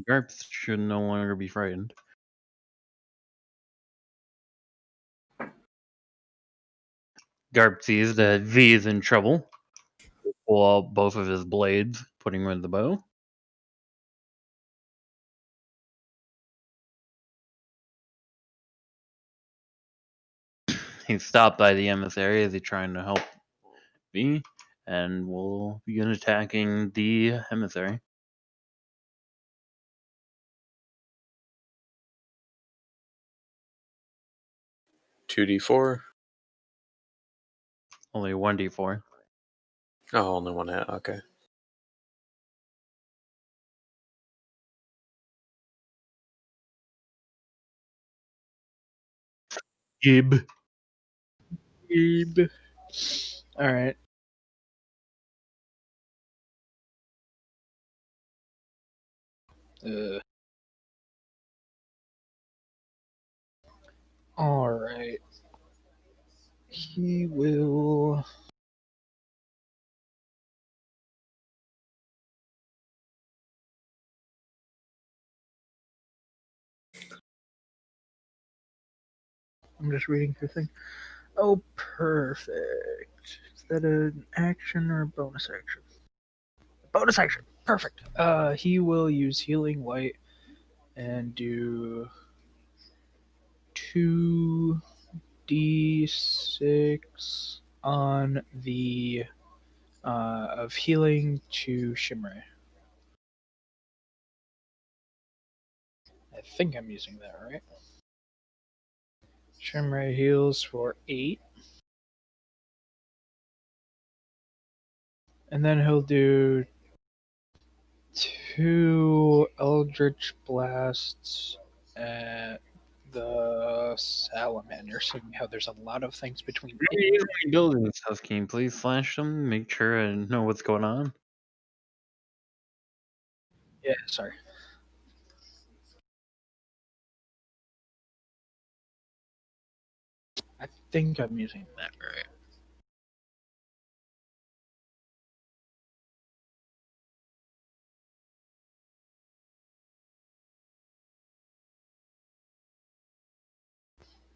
Garps should no longer be frightened. Garp sees that V is in trouble. Pull out both of his blades, putting him in the bow. He's stopped by the emissary as he's trying to help V, and will begin attacking the emissary. Two D4. Only 1d4. Oh, only one hit. Okay. Gib. All right. All right. He will. I'm just reading through thing. Oh, perfect. Is that an action or a bonus action? Bonus action. Perfect. He will use healing light and do 2d6 on the of healing to Shimray. I think I'm using that right. Shimray heals for 8. And then he'll do 2 Eldritch Blasts at the Salamander, seeing how there's a lot of things between. Building stuff, can you please flash them? Make sure I know what's going on. Yeah, sorry. I think I'm using that right.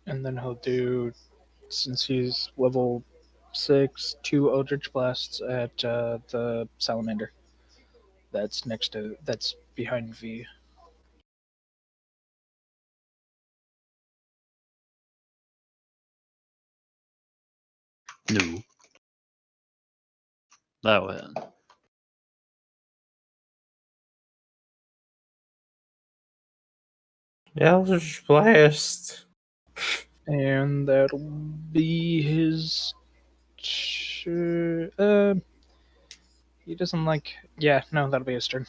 And then he'll do, since he's level 6, 2 Eldritch Blasts at the Salamander. That's behind V. No. That way. Eldritch Blast. And that'll be his. He doesn't like. Yeah, no, that'll be his turn.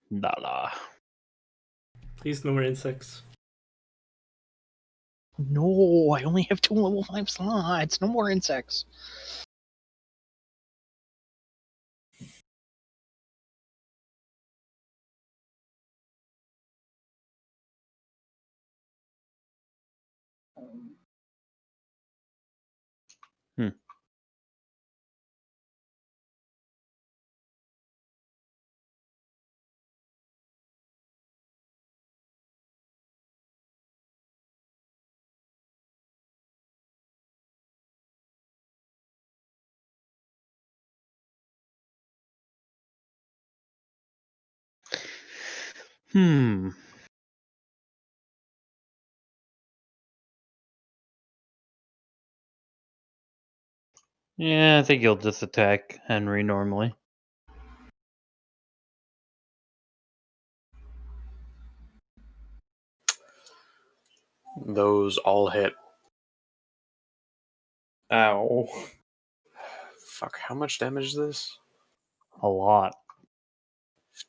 Nada. Please, no more insects. No, I only have 2 level 5 slots. No more insects. Hmm. Hmm. Yeah, I think he'll just attack Henry normally. Those all hit. Ow. Fuck, how much damage is this? A lot.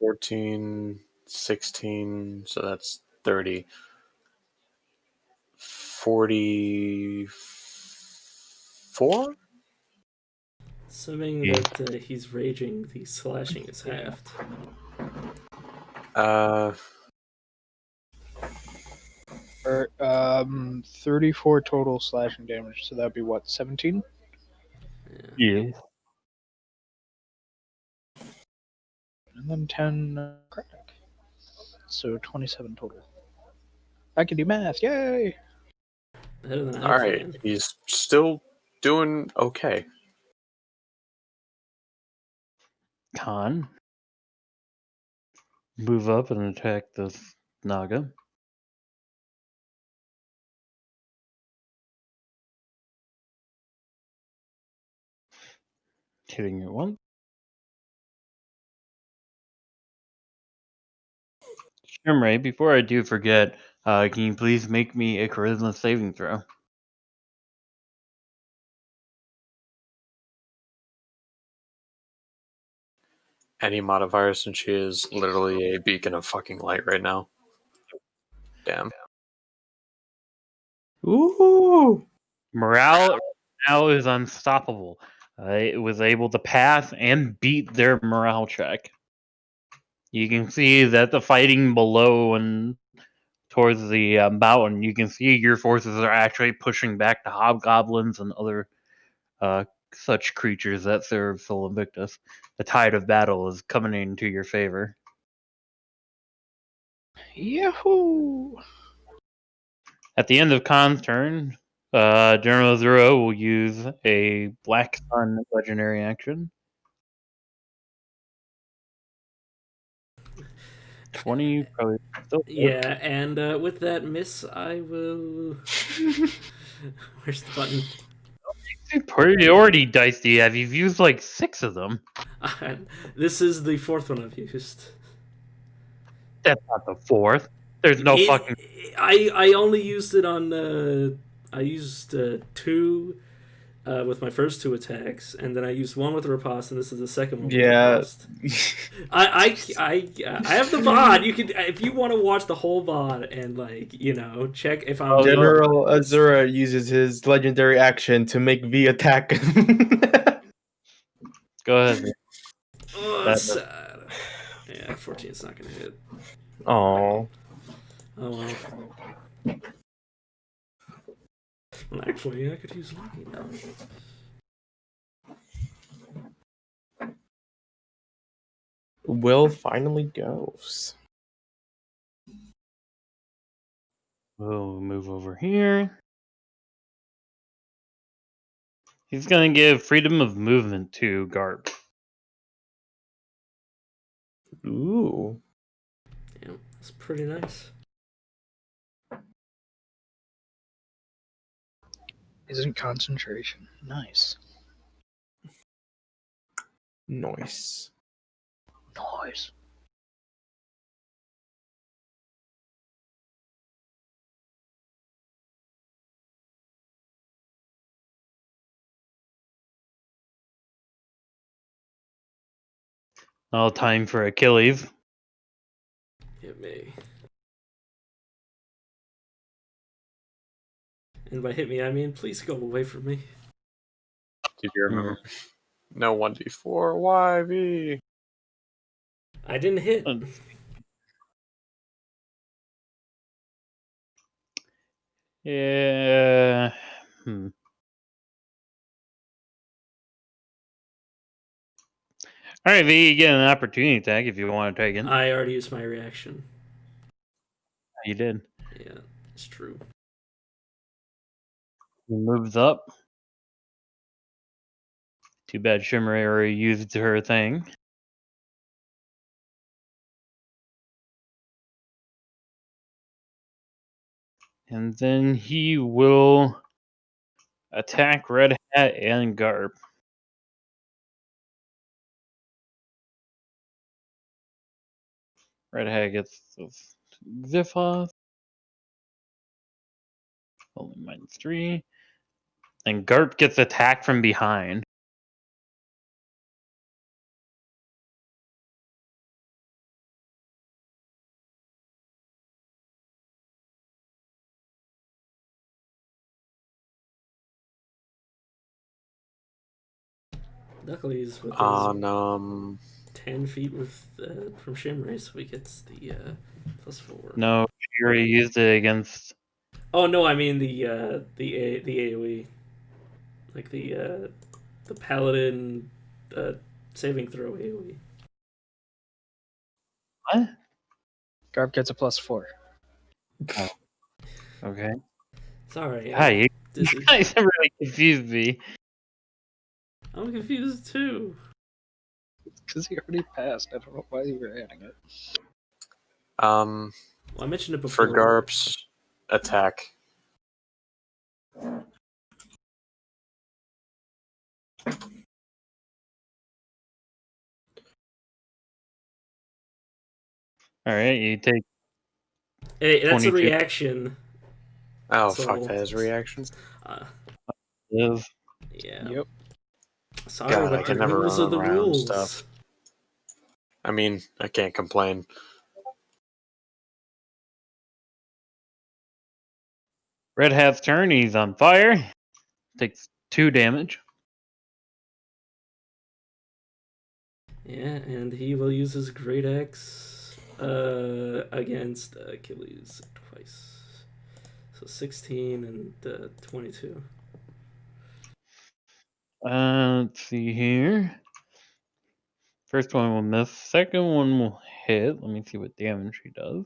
14, 16, so that's 30. 44? Assuming Yeah. that he's raging, the slashing is halved. Uh, 34 total slashing damage. So that'd be what, 17? Yeah. And then 10 crack. So 27 total. I can do math. Yay! Better than I alright, can. he's still doing okay. Khan. Move up and attack this Naga. Hitting it once. Shimray, before I do forget, can you please make me a charisma saving throw? Any modifier since she is literally a beacon of fucking light right now. Damn. Ooh. Morale now is unstoppable. It was able to pass and beat their morale check. You can see that the fighting below and towards the mountain, you can see your forces are actually pushing back the hobgoblins and other such creatures that serve Sol Invictus. The tide of battle is coming into your favor. Yahoo! At the end of Khan's turn, General Zero will use a Black Sun legendary action. 20 probably still hit. Yeah, and with that miss, I will. Where's the button? Priority dice do you have? You've used like 6 of them. This is the fourth one I've used. That's not the 4th. There's no fucking. I only used it on. I used 2 with my first 2 attacks, and then I used 1 with riposte, and this is the second one with Yeah. riposte. I have the VOD. You can, if you want to watch the whole VOD and check if I'm General Azura uses his legendary action to make V attack. Go ahead. Oh, that's sad. Yeah, 14 is not gonna hit. Oh. Oh well. Actually, I could use lucky now. Will finally goes. We'll move over here. He's gonna give freedom of movement to Garp. Ooh. Yeah, that's pretty nice. Isn't concentration nice? Nice. Nice. All time for Achilles. Hit me. And by hit me, I mean please go away from me. Did you remember? No 1d4 YV. I didn't hit. Yeah. All right, V, you get an opportunity attack if you want to take it. I already used my reaction. You did. Yeah, it's true. He moves up. Too bad Shimmery already used her thing. And then he will attack Red Hat and Garp. Red Hat gets Ziphoth. Only -3. And Garp gets attacked from behind. Luckily, he's with On 10 feet with from Shimmery, so he gets the +4. No, he already used it against. Oh no, I mean the AOE, like the paladin saving throw AOE. What? Garp gets a +4. Oh. Okay. Sorry, Hi, you dizzy. guys have really confused me. I'm confused too. Because he already passed. I don't know why you were adding it. Well, I mentioned it before. for Garp's attack. All right, you take. Hey, that's a 22. reaction. Oh So- fuck, that is a reaction. Live. Yeah. Yep. Sorry, God, but I can the never rules are the remember my own rules. stuff. I mean, I can't complain. Red Hat's turn. He's on fire. Takes 2 damage. Yeah, and he will use his great axe against Achilles twice. So 16 and 22. Let's see here. First one will miss. Second one will hit. Let me see what damage he does.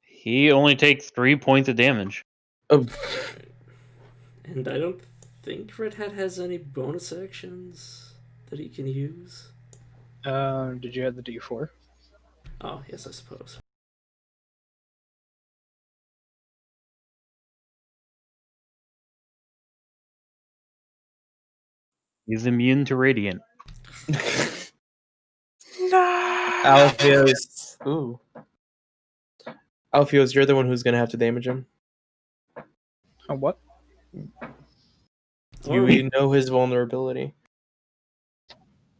He only takes 3 points of damage. Oh, And I don't think Red Hat has any bonus actions that he can use. Did you have the D4? Oh, yes, I suppose. He's immune to radiant. Alpheus. Ooh. Alpheus, you're the one who's gonna have to damage him. Oh, what? You know his vulnerability.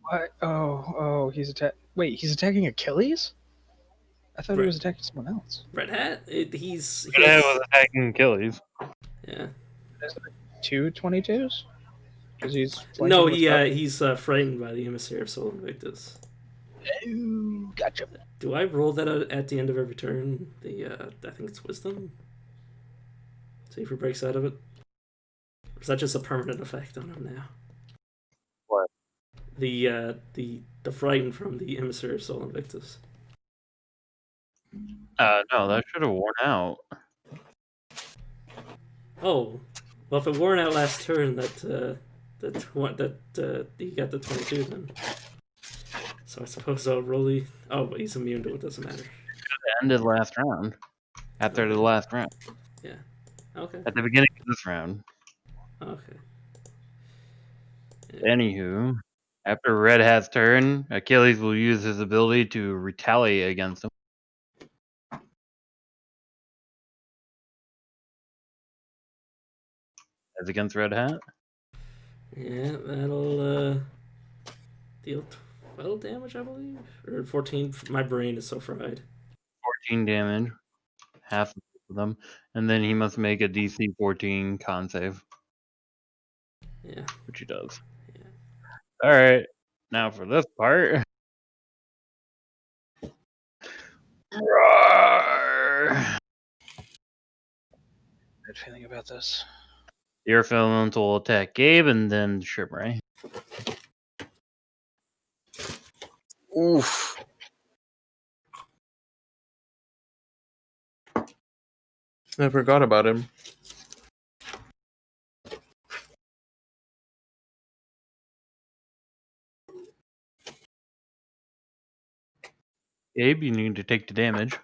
What? Oh, he's Wait, he's attacking Achilles? I thought he was attacking someone else. Red Hat, he's Red Hat was attacking Achilles. yeah. Is it 2 22s? Because he's No, flanking with Garp? he's frightened by the emissary of Sol Invictus. Ooh, gotcha. Do I roll that out at the end of every turn? I think it's Wisdom. See if he breaks out of it. Or is that just a permanent effect on him now? What? The frighten from the Emissary of Sol Invictus. No, that should have worn out. Oh, well, if it worn out last turn, he got the 22 then. So I suppose I'll roll the. Oh, but he's immune to it. Doesn't matter. It ended last round. After the Okay. last round. Yeah. Okay. At the beginning of this round. Okay. Anywho, after Red Hat's turn, Achilles will use his ability to retaliate against him. As against Red Hat. Yeah, that'll deal 12 damage, I believe, or 14. My brain is so fried. 14 damage. Half of them. And then he must make a DC 14 con save. Yeah. Which he does. Yeah. Alright. Now for this part. Roar! Bad feeling about this. The Earth Elemental will attack Gabe and then Shimray. Oof. I forgot about him. Gabe, you need to take the damage.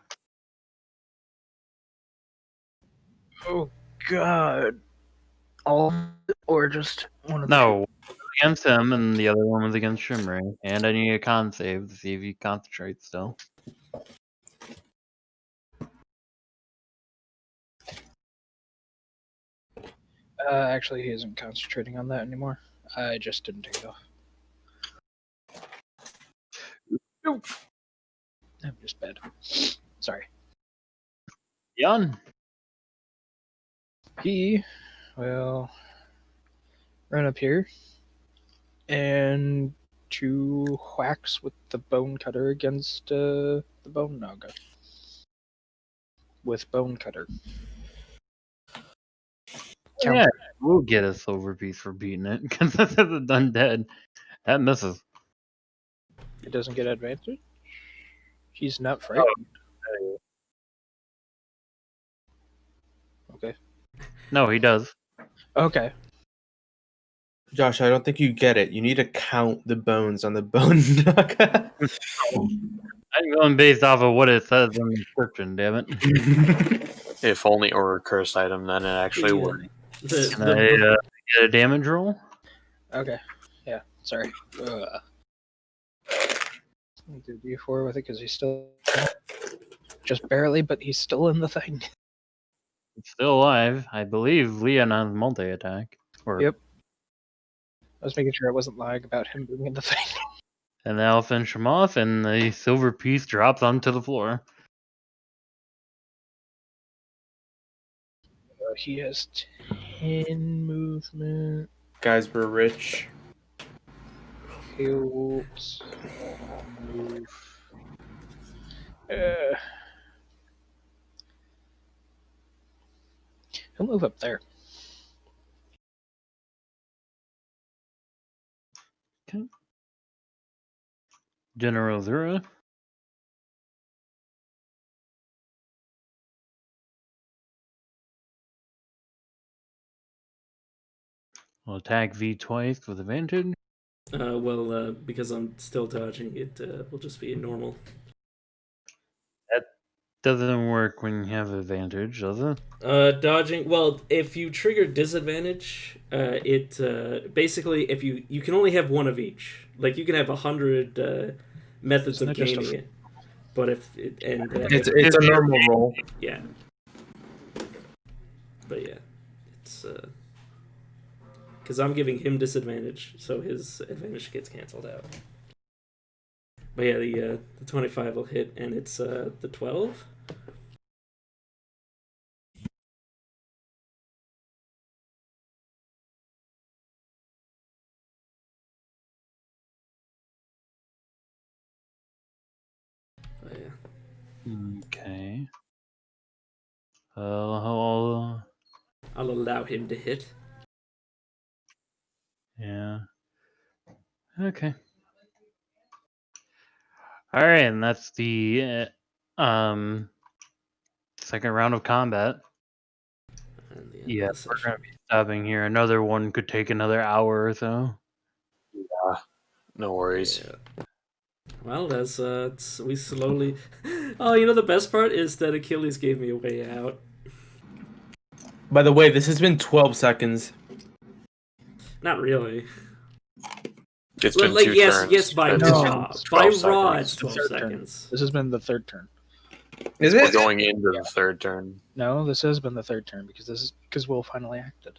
Oh God! All or just one of the No. Against him, and the other one was against Shimray. And I need a con save to see if he concentrates still. Actually, he isn't concentrating on that anymore. I just didn't take it off. I'm just bad. Sorry. Jan. He will run up here and two whacks with the bone cutter against the bone naga. With bone cutter. Yeah, we'll get a silver piece for beating it because this is a undead. That misses. It doesn't get advantage. He's not frightened. Okay. No, he does. Okay. Josh, I don't think you get it. You need to count the bones on the bone naga. I'm going based off of what it says in the description, damn it. If only it were a cursed item, then it actually Yeah. would. Can I get a damage roll? Okay. Yeah. Sorry. Ugh. Do D4 with it because he's still just barely, but he's still in the thing. It's still alive. I believe Leon has multi-attack. Or Yep. I was making sure I wasn't lying about him being in the thing. And that'll finish him off, and the silver piece drops onto the floor. He has 10 movement. Guys, we're rich. He'll move. He'll move up there. Okay. General Zura. Will attack V twice with advantage. Because I'm still dodging, it will just be a normal. That doesn't work when you have advantage, does it? Dodging. Well, if you trigger disadvantage, it basically if you can only have one of each. Like you can have 100 methods Isn't of it just gaining it, but if it and It's a normal roll. yeah, but yeah, it's because I'm giving him disadvantage, so his advantage gets canceled out. But yeah, the 25 will hit, and it's the 12. But yeah, Okay. I'll allow him to hit. Yeah. Okay. All right, and that's the second round of combat. And the end Yeah, of the we're session. gonna be stopping here. Another one could take another hour or so. No worries. Yeah. Well, that's we slowly. Oh, you know the best part is that Achilles gave me a way out. By the way, this has been 12 seconds. Not really. It's been Like two yes, turns. yes, by and No, raw, it's by 12 raw, seconds. it's 12 third turn. seconds. This has been the third turn. Is We're it? going into the third turn. No, this has been the third turn because Will finally acted.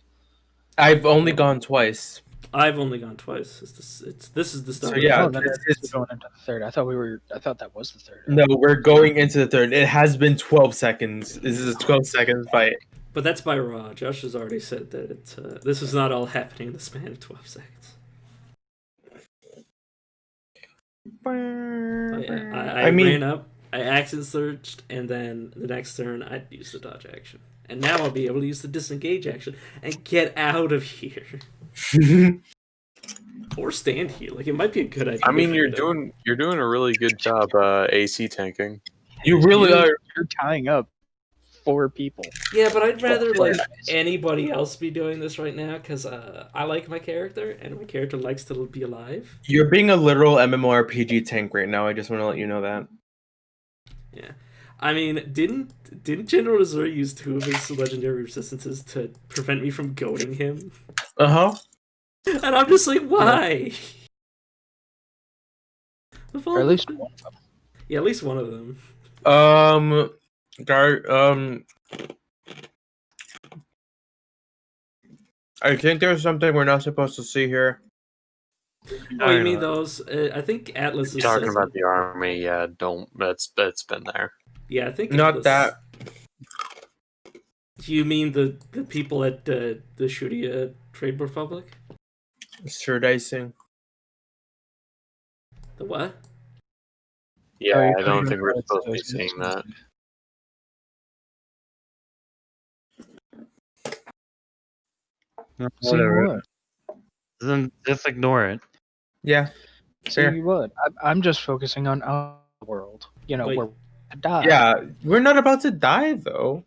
I've only gone twice. I've only gone twice. This is the start. So of yeah, the Oh, then third. we're going into the third. I thought that was the third. No, we're going into the third. It has been 12 seconds. This is a 12-second fight. But that's by raw. Josh has already said that this is not all happening in the span of 12 seconds. Oh, yeah, I mean, ran up, I action searched, and then the next turn I used the dodge action. And now I'll be able to use the disengage action and get out of here. Or stand here. Like, it might be a good idea. I mean, for you're me to- doing a really good job AC tanking. you really are. You're tying up 4 people. Yeah, but I'd rather, like, Guys. anybody else be doing this right now, because I like my character, and my character likes to be alive. You're being a literal MMORPG tank right now. I just want to let you know that. Yeah. I mean, didn't General Missouri use 2 of his legendary resistances to prevent me from goading him? Uh huh. And I'm just like, why? Or at least one of them. Yeah, at least one of them. I think there's something we're not supposed to see here. Oh, you mean those? I think Atlas is Talking about the army, yeah, don't. That's been there. Yeah, I think Not Atlas... that. Do you mean the people at the Shudia Trade Republic? Sir dicing. The what? Yeah, you're I don't cutting think we're across supposed to be those seeing notes. No, See whatever. what? Then just ignore it. Yeah. See Fair. what? I'm just focusing on our world. You know, Wait. where we die. Yeah, we're not about to die though.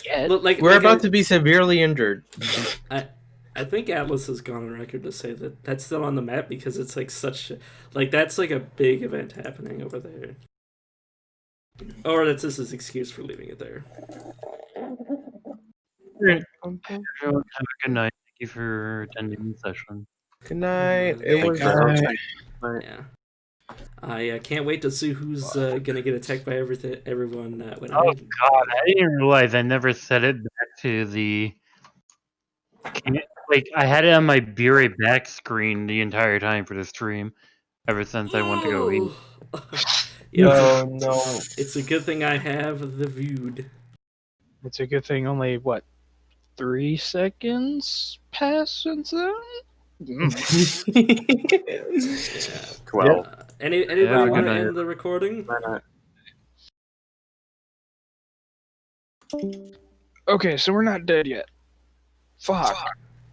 Yet. We're about to be severely injured. I think Atlas has gone on record to say that that's still on the map because it's like that's like a big event happening over there. Or that's just his excuse for leaving it there. Everyone have a good night. Thank you for attending the session. Good night. It It was. Yeah. I can't wait to see who's gonna get attacked by everyone when Oh God, I didn't realize I never set it back to the. Like I had it on my be right back screen the entire time for the stream, ever since I went to go eat. Yeah, Oh no. it's a good thing I have the viewed. It's a good thing only, what, 3 seconds passed since then? Yeah. 12. Anybody Yeah, want good to night. end the recording? Okay, so we're not dead yet. Fuck.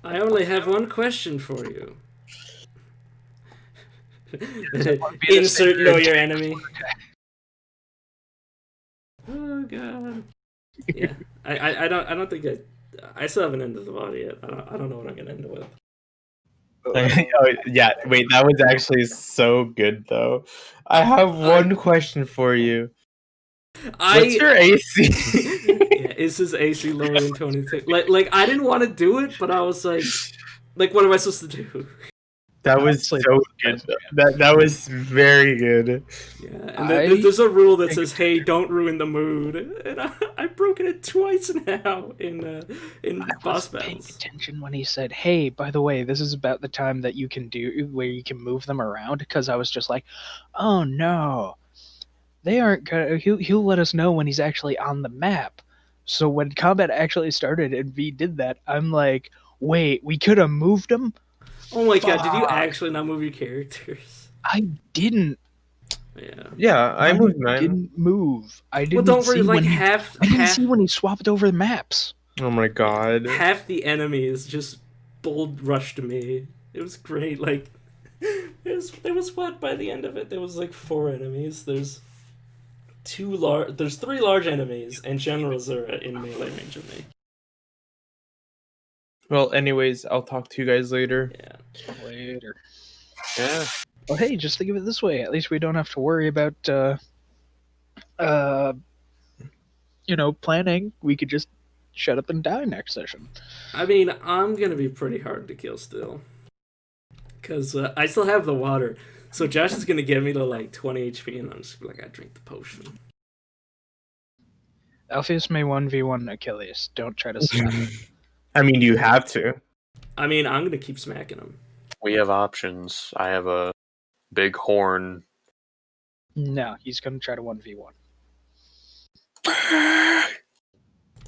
I only have one question for you. Insert know your enemy. Oh god. Yeah, I don't think I still haven't ended the body yet. I don't know what I'm gonna end it with. Oh, yeah, wait, that was actually so good though. I have one question for you. What's your AC? Yeah, is his AC lower than 22? Like I didn't want to do it, but I was like, what am I supposed to do? That was so good. That was very good. Yeah, and then there's a rule that says, "Hey, don't ruin the mood," and I've broken it twice now in boss Paying battles. attention when he said, "Hey, by the way, this is about the time that you can do where you can move them around." Because I was just like, "Oh no, they aren't gonna." He'll let us know when he's actually on the map. So when combat actually started and V did that, I'm like, "Wait, we could have moved them." Oh my god, did you Fuck. actually not move your characters? I didn't. Yeah. Yeah, I moved mine. Didn't move. I Well, didn't don't worry. see Like when half I didn't see when he swapped over the maps. Oh my god. half the enemies just bold rush to me. It was great. Like, there was what by the end of it? There was like 4 enemies. There's 3 large enemies, and generals are in melee range of me. Well, anyways, I'll talk to you guys later. Yeah. Later. Yeah. Well, hey, just think of it this way. At least we don't have to worry about, planning. We could just shut up and die next session. I mean, I'm gonna be pretty hard to kill still, because I still have the water. So Josh is gonna get me to like 20 HP, and I'm just gonna be like, I drink the potion. Alpheus may 1v1 Achilles. Don't try to stop him. I mean, you have to. I mean, I'm gonna keep smacking him. We have options. I have a big horn. No, he's going to try to 1v1.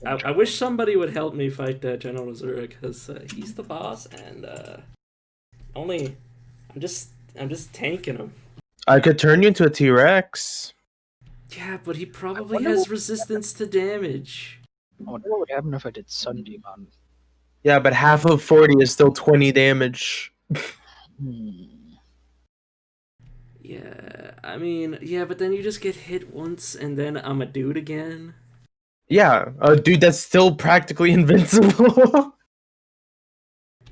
I wish somebody would help me fight General Zura, because he's the boss, and I'm just tanking him. I could turn you into a T-Rex. Yeah, but he probably has resistance to damage. I wonder what would happen if I did Sunbeam on. Yeah, but half of 40 is still 20 damage. Yeah, I mean, yeah, but then you just get hit once, and then I'm a dude again. Yeah, dude, that's still practically invincible.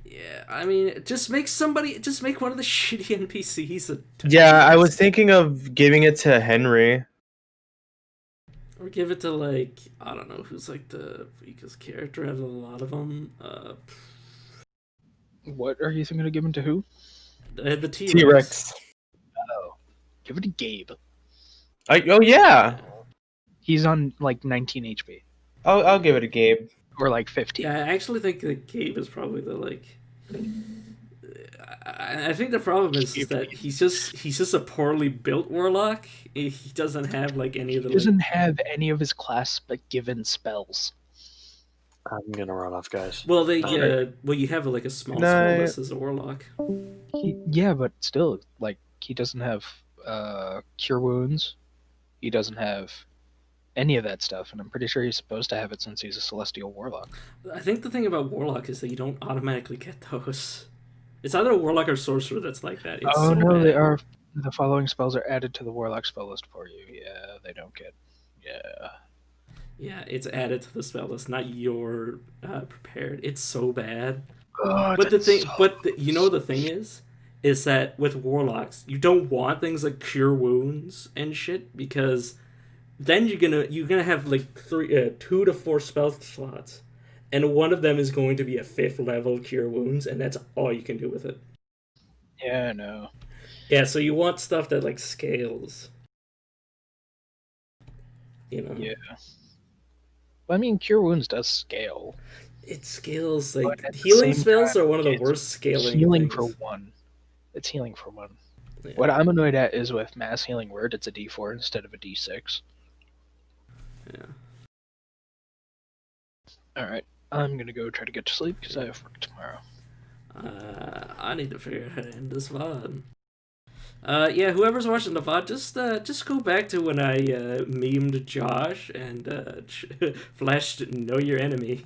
Yeah, I mean, just make one of the shitty NPCs. Yeah, I was thinking of giving it to Henry. Or give it to, like, I don't know, who's like the weakest character out of a lot of them. What are you thinking of giving to who? The T-Rex. T-Rex. Oh, give it to Gabe. Oh yeah. He's on like 19 HP. I'll give it to Gabe. Or like 15. Yeah, I actually think that Gabe is probably the, like... I think the problem is that he's just a poorly built warlock. He doesn't have like any of the. He doesn't have any of his class but given spells. I'm gonna run off, guys. Well, you have like a small spell list as a warlock. Yeah, but still, like he doesn't have cure wounds. He doesn't have any of that stuff, and I'm pretty sure he's supposed to have it since he's a celestial warlock. I think the thing about warlock is that you don't automatically get those. It's either a warlock or sorcerer that's like that. It's Oh so no, bad. they are. The following spells are added to the warlock spell list for you. Yeah, they don't get. Yeah. Yeah, it's added to the spell list, not your prepared. It's so bad. God, But the thing, so... the thing is that with warlocks, you don't want things like cure wounds and shit, because then you're gonna have like 2 to 4 spell slots, and one of them is going to be a 5th level cure wounds, and that's all you can do with it. Yeah, no. Yeah, so you want stuff that like scales. You know. Yeah. I mean, cure wounds does scale. It scales like But at the healing same spells time, are one of the it's worst scaling. Healing things. for 1. It's healing for 1. Yeah. What I'm annoyed at is with mass healing word, it's a D4 instead of a D6. Yeah. Alright, I'm gonna go try to get to sleep because I have work tomorrow. I need to figure out how to end this VOD. Yeah, whoever's watching the VOD, just go back to when I memed Josh and flashed "Know Your Enemy."